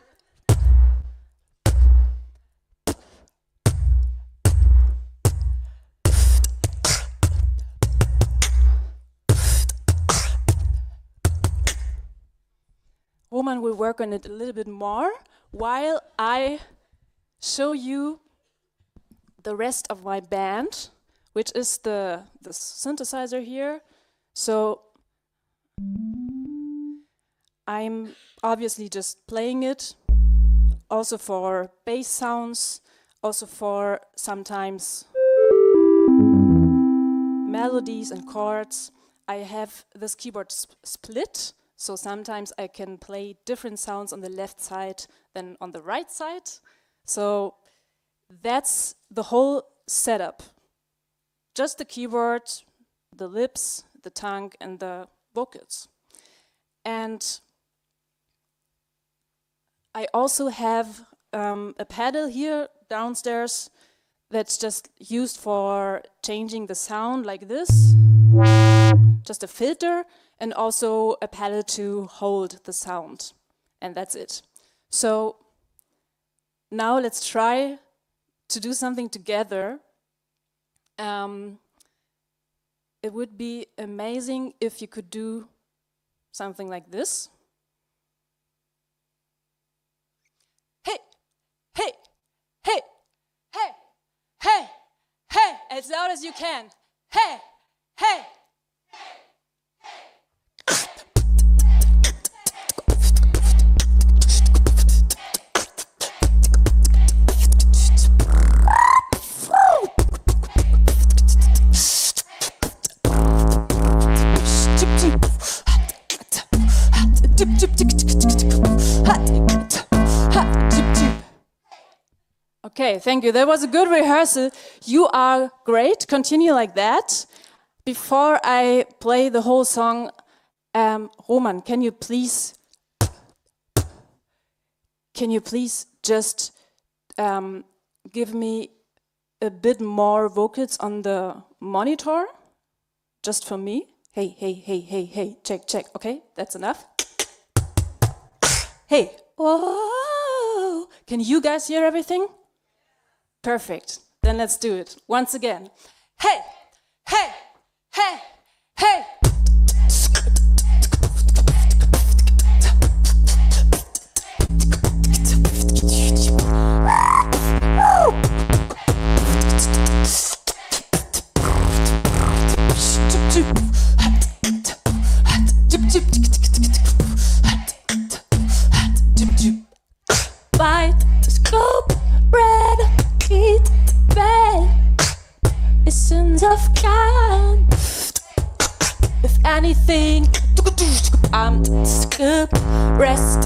Speaker 11: Roman will work on it a little bit more while I show you the rest of my band, which is the synthesizer here. So I'm obviously just playing it, also for bass sounds, also for sometimes melodies and chords. I have this keyboard split. So sometimes I can play different sounds on the left side than on the right side. So that's the whole setup. Just the keyboard, the lips, the tongue, and the vocals. And I also have a pedal here downstairs that's just used for changing the sound like this. Just a filter. And also a pedal to hold the sound. And that's it. So now let's try to do something together. It would be amazing if you could do something like this. Hey, hey, As loud as you can. Hey, hey. Okay, thank you. That was a good rehearsal. You are great. Continue like that. Before I play the whole song, Roman, can you please just give me a bit more vocals on the monitor, just for me? Hey, hey, hey, hey, hey, check, check. Okay, that's enough. Hey, whoa. Can you guys hear everything? Perfect. Then let's do it once again. Hey, hey, hey, hey. Bite, scoop, bread, eat, bed. Essence of calm. If anything, I'm scoop, rest,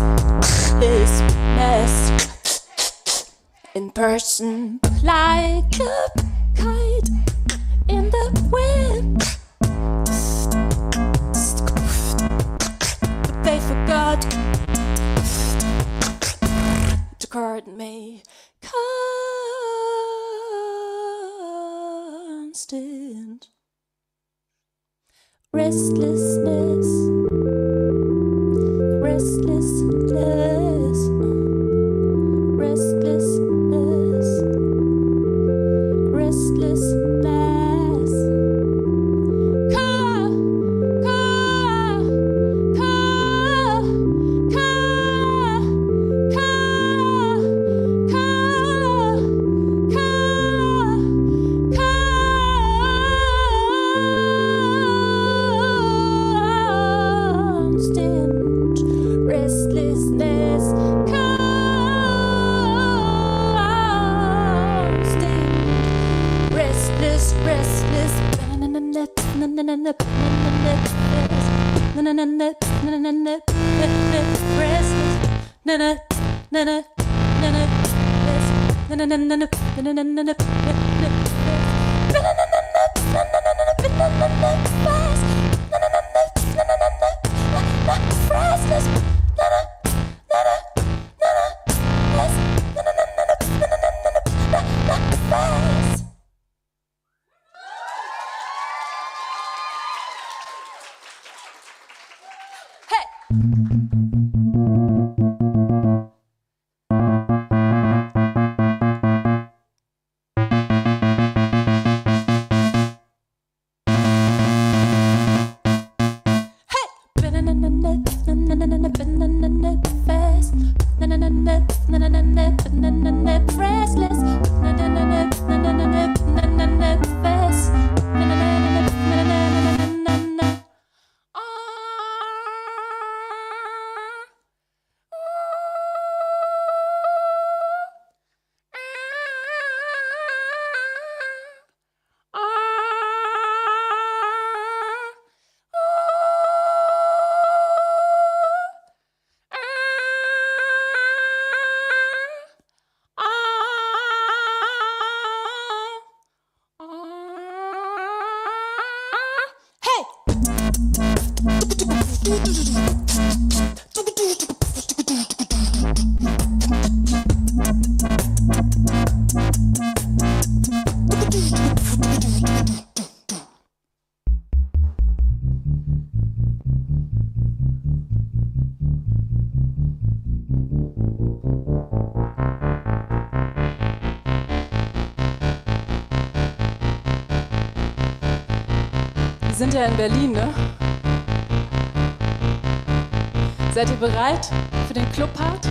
Speaker 11: this mess. In person, like a kite in the wind. But they forgot to guard me. Constant restlessness, restlessness, restlessness, restlessness. Wir sind ja in Berlin, ne? Seid ihr bereit für den Clubpart?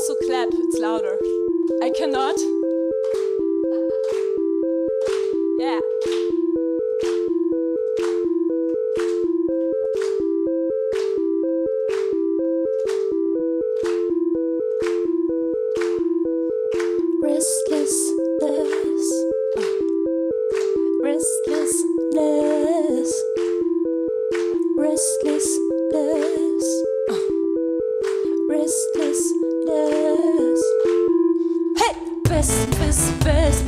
Speaker 11: also clap, it's louder. I cannot. Yeah.
Speaker 12: Restlessness, restlessness, restlessness, restlessness. Hey, restless, restless,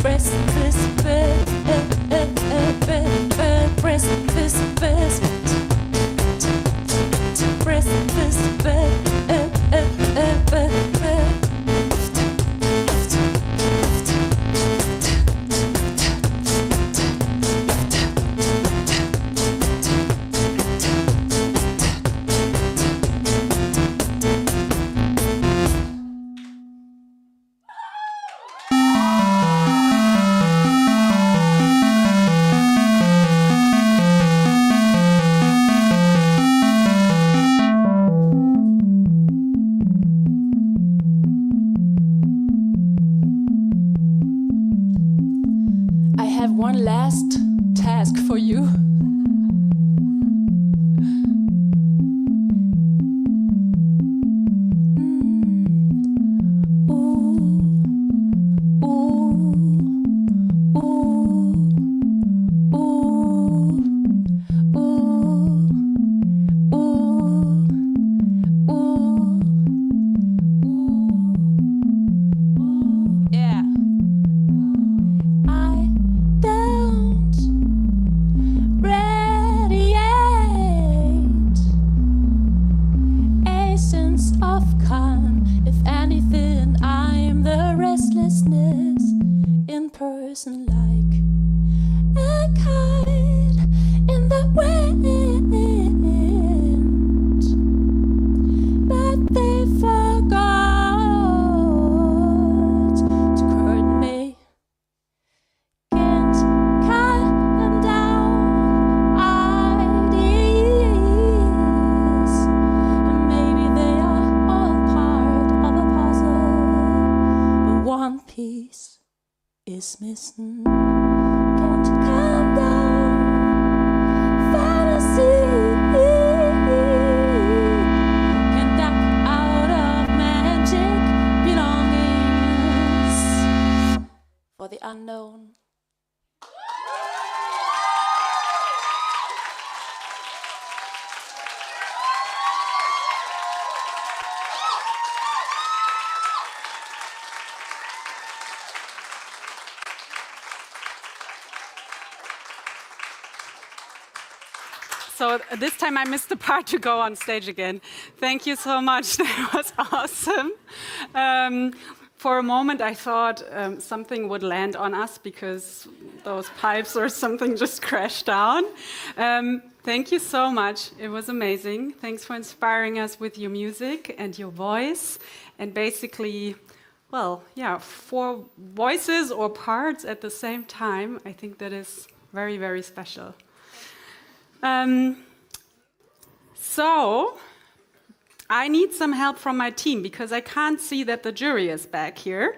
Speaker 12: restless, restless,
Speaker 11: one last task for you.
Speaker 12: Missing. Can't calm down. Fantasy can duck out of magic belongings for the unknown.
Speaker 1: So this time I missed the part to go on stage again. Thank you so much. That was awesome. For a moment I thought something would land on us because those pipes or something just crashed down. Thank you so much. It was amazing. Thanks for inspiring us with your music and your voice. And basically, well, yeah, 4 voices or parts at the same time. I think that is very, very special. So I need some help from my team because I can't see that the jury is back here.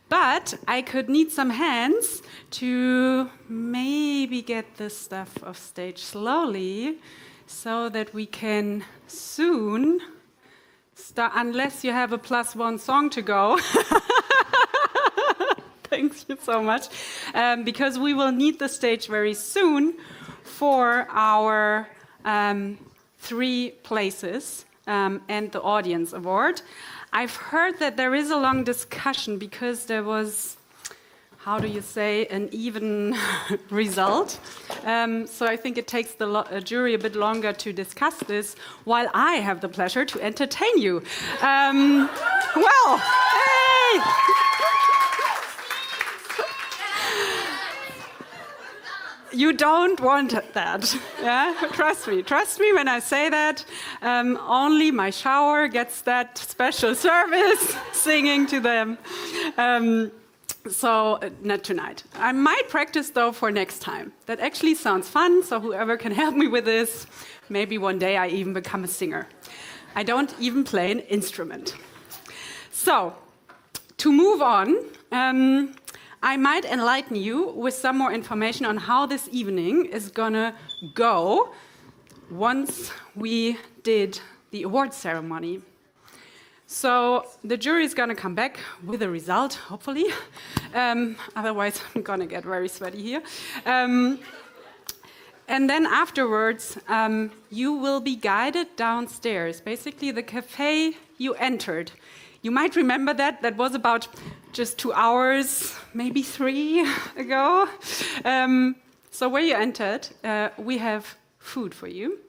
Speaker 1: But I could need some hands to maybe get this stuff off stage slowly so that we can soon start, unless you have a +1 song to go. Thank you so much. Because we will need the stage very soon for our 3 places and the audience award. I've heard that there is a long discussion because there was, how do you say, an even result. So I think it takes the jury a bit longer to discuss this while I have the pleasure to entertain you. Well, hey! You don't want that, yeah? Trust me when I say that. Only my shower gets that special service singing to them. So not tonight. I might practice though for next time. That actually sounds fun, so whoever can help me with this, maybe one day I even become a singer. I don't even play an instrument. So, to move on, I might enlighten you with some more information on how this evening is gonna go once we did the award ceremony. So the jury is gonna come back with a result, hopefully. Otherwise, I'm gonna get very sweaty here. And then afterwards, you will be guided downstairs, basically the cafe you entered. You might remember that. That was about just 2 hours, maybe 3 ago. So where you entered, we have food for you.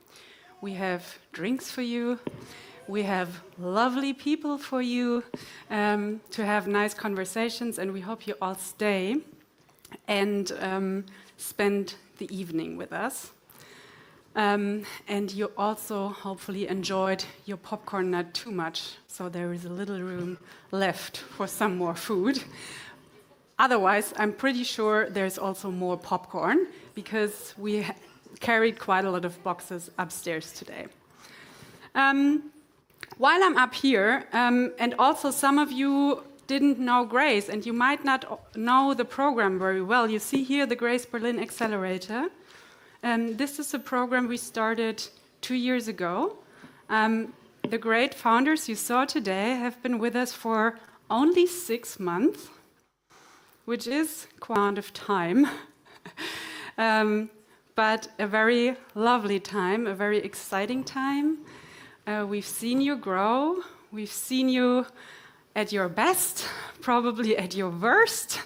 Speaker 1: We have drinks for you. We have lovely people for you to have nice conversations. And we hope you all stay and spend the evening with us. And you also hopefully enjoyed your popcorn not too much, so there is a little room left for some more food. Otherwise, I'm pretty sure there's also more popcorn because we carried quite a lot of boxes upstairs today. While I'm up here, and also some of you didn't know Grace, and you might not know the program very well. You see here the Grace Berlin Accelerator. This is a program we started 2 years ago. The great founders you saw today have been with us for only 6 months, which is quite a amount of time. But a very lovely time, a very exciting time. We've seen you grow. We've seen you at your best, probably at your worst.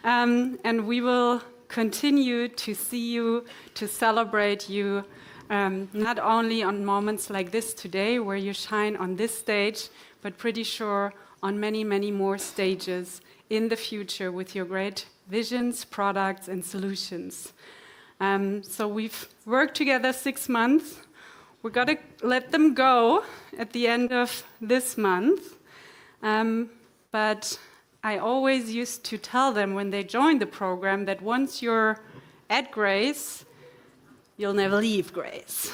Speaker 1: And we will continue to see you, to celebrate you, not only on moments like this today, where you shine on this stage, but pretty sure on many, many more stages in the future with your great visions, products, and solutions. So we've worked together 6 months. We're going to let them go at the end of this month. But I always used to tell them when they joined the program that once you're at Grace, you'll never leave Grace.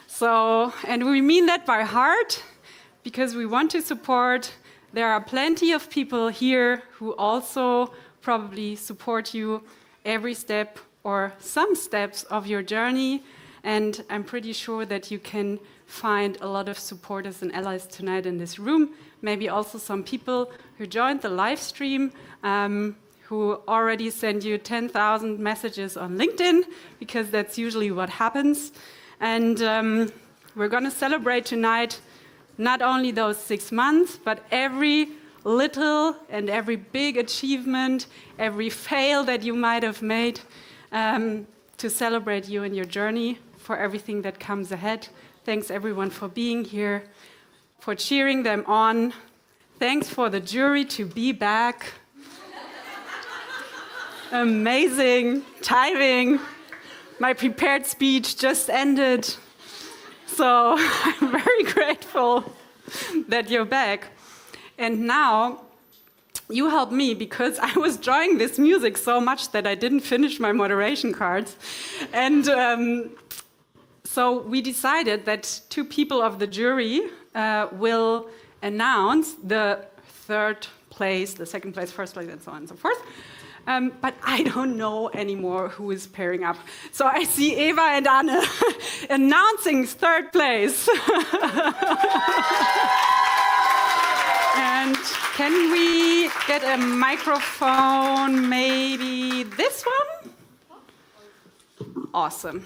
Speaker 1: So, and we mean that by heart, because we want to support. There are plenty of people here who also probably support you every step or some steps of your journey. And I'm pretty sure that you can find a lot of supporters and allies tonight in this room. Maybe also some people who joined the live stream, who already sent you 10,000 messages on LinkedIn, because that's usually what happens. And we're going to celebrate tonight not only those 6 months, but every little and every big achievement, every fail that you might have made, to celebrate you and your journey, for everything that comes ahead. Thanks everyone for being here, for cheering them on. Thanks for the jury to be back. Amazing timing. My prepared speech just ended. So I'm very grateful that you're back. And now you help me, because I was enjoying this music so much that I didn't finish my moderation cards. And so we decided that 2 people of the jury will announce the 3rd place, the 2nd place, 1st place, and so on and so forth. But I don't know anymore who is pairing up. So I see Eva and Anne announcing 3rd place. And can we get a microphone, maybe this one? Awesome.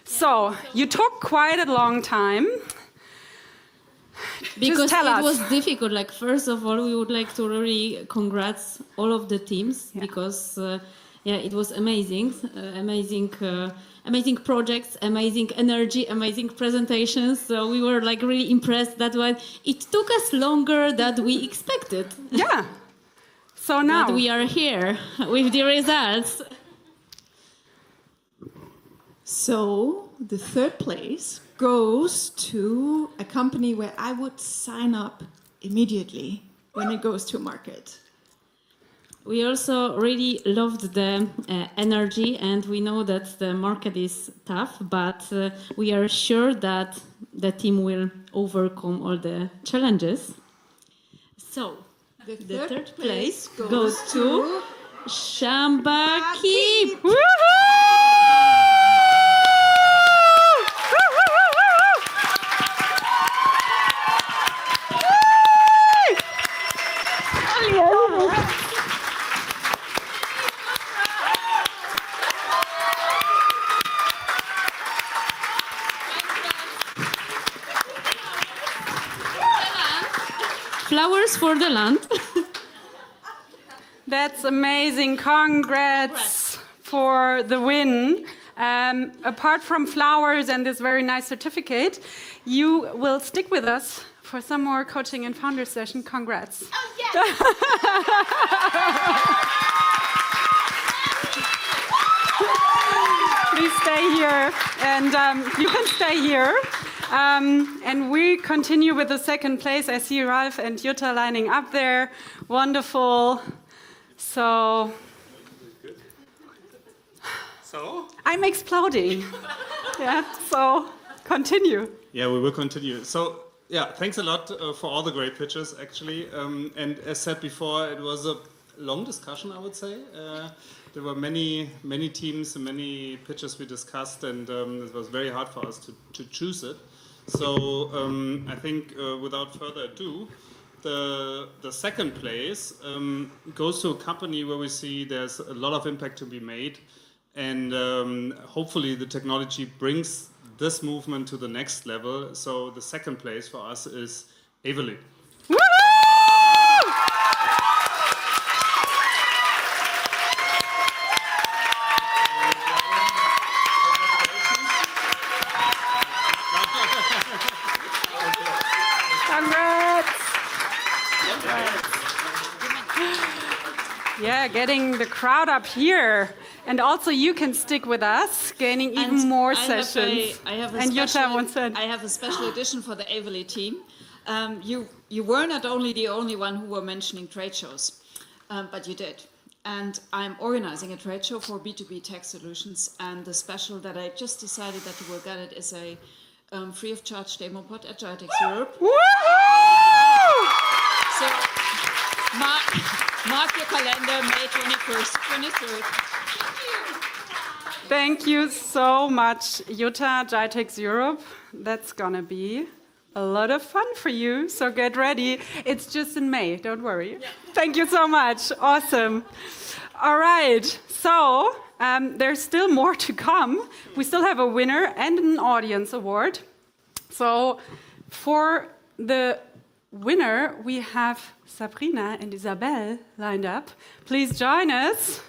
Speaker 1: So you took quite a long time.
Speaker 8: Because it was difficult. Like, first of all, we would like to really congrats all of the teams, because it was amazing, amazing projects, amazing energy, amazing presentations. So we were like really impressed. That why it took us longer than we expected.
Speaker 1: Yeah. So now
Speaker 8: but we are here with the results.
Speaker 4: So the 3rd place goes to a company where I would sign up immediately when it goes to market.
Speaker 8: We also really loved the energy, and we know that the market is tough, but we are sure that the team will overcome all the challenges. So, the third place goes to Shambakeep. Flowers for the land.
Speaker 1: That's amazing. Congrats for the win. Apart from flowers and this very nice certificate, you will stick with us for some more coaching and founder session. Congrats. Oh, yes. Please stay here, and you can stay here. And we continue with the second place. I see Ralph and Jutta lining up there. Wonderful. So I'm exploding. Yeah, so continue.
Speaker 3: Yeah, we will continue. So, yeah, thanks a lot for all the great pitches, actually. And as said before, it was a long discussion, I would say. There were many teams and many pitches we discussed, and it was very hard for us to choose it. So I think without further ado, the second place goes to a company where we see there's a lot of impact to be made, and hopefully the technology brings this movement to the next level. So the second place for us is Avaly.
Speaker 1: Yeah, getting the crowd up here. And also you can stick with us, gaining even more sessions.
Speaker 20: I have a special edition for the Avaly team. You were not only the only one who were mentioning trade shows, but you did. And I'm organizing a trade show for B2B tech solutions. And the special that I just decided that you will get it is a free of charge demo pod at Gitex Europe. So mark your calendar, May 21st, 23rd.
Speaker 1: Thank you so much, Jutta, Gitex Europe. That's gonna be a lot of fun for you, so get ready. It's just in May, don't worry. Yeah. Thank you so much, awesome. All right, so there's still more to come. We still have a winner and an audience award. So for the winner, we have Sabrina and Isabel lined up. Please join us.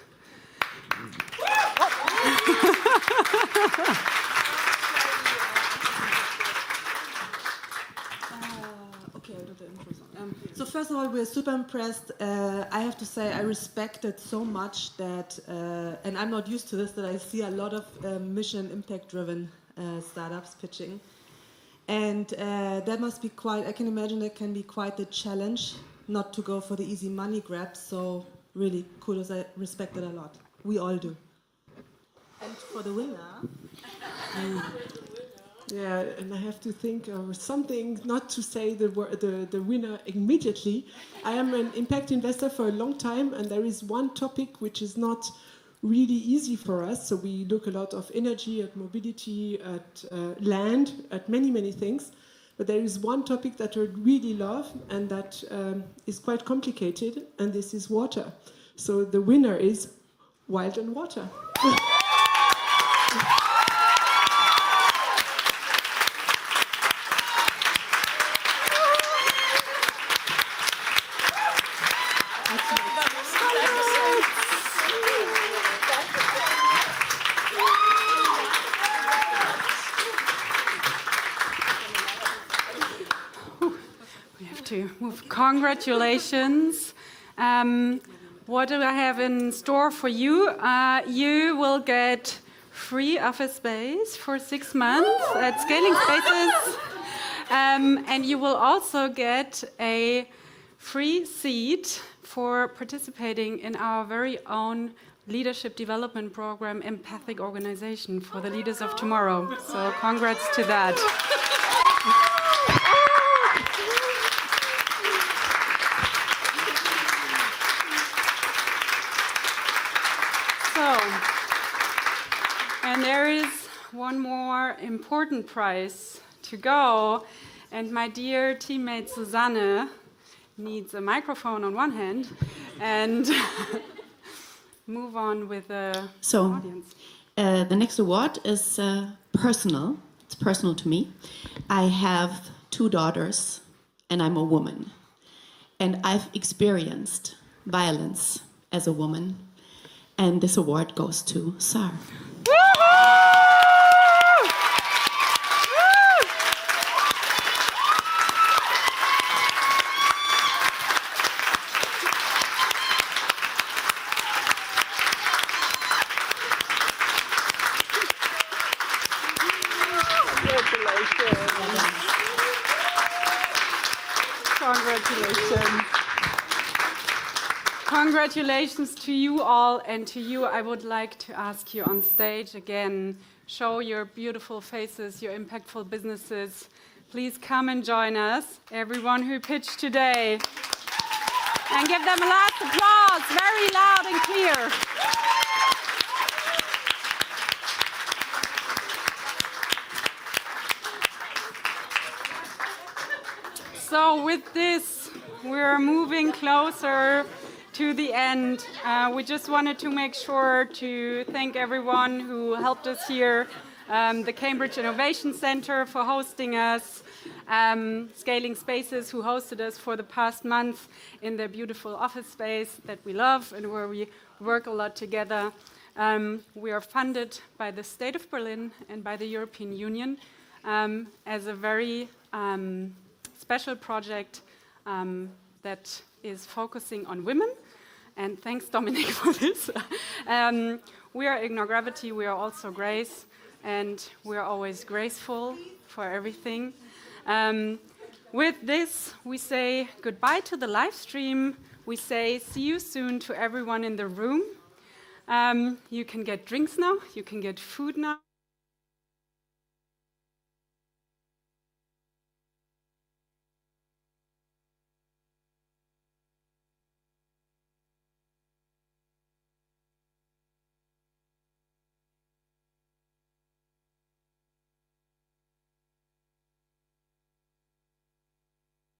Speaker 9: Okay, I'll do the intro song. So first of all, we're super impressed. I have to say I respect it so much that, and I'm not used to this, that I see a lot of mission impact-driven startups pitching. And that must be quite, I can imagine that can be quite the challenge not to go for the easy money grab. So really, kudos, I respect it a lot. We all do. And for the winner...
Speaker 14: Yeah, and I have to think of something, not to say the winner immediately. I am an impact investor for a long time, and there is one topic which is not really easy for us. So we look a lot of energy, at mobility, at land, at many things. But there is one topic that I really love, and that is quite complicated, and this is water. So the winner is Wild and Water.
Speaker 1: Congratulations. What do I have in store for you? You will get free office space for 6 months at Scaling Spaces. And you will also get a free seat for participating in our very own leadership development program, Empathic Organization for the Leaders of Tomorrow. So congrats to that. So, and there is one more important prize to go, and my dear teammate Susanne needs a microphone on one hand and move on with the audience.
Speaker 13: The next award is personal. It's personal to me. I have 2 daughters, and I'm a woman. And I've experienced violence as a woman. And this award goes to Sara.
Speaker 1: Congratulations. Congratulations to you all, and to you I would like to ask you on stage again, show your beautiful faces, your impactful businesses. Please come and join us, everyone who pitched today. And give them a last applause, very loud and clear. So with this, we're moving closer to the end. We just wanted to make sure to thank everyone who helped us here, the Cambridge Innovation Center for hosting us, Scaling Spaces who hosted us for the past month in their beautiful office space that we love and where we work a lot together. We are funded by the State of Berlin and by the European Union as a very special project that is focusing on women. And thanks, Dominic, for this. We are Ignore Gravity, we are also Grace, and we are always graceful for everything. With this, we say goodbye to the live stream. We say see you soon to everyone in the room. You can get drinks now, you can get food now.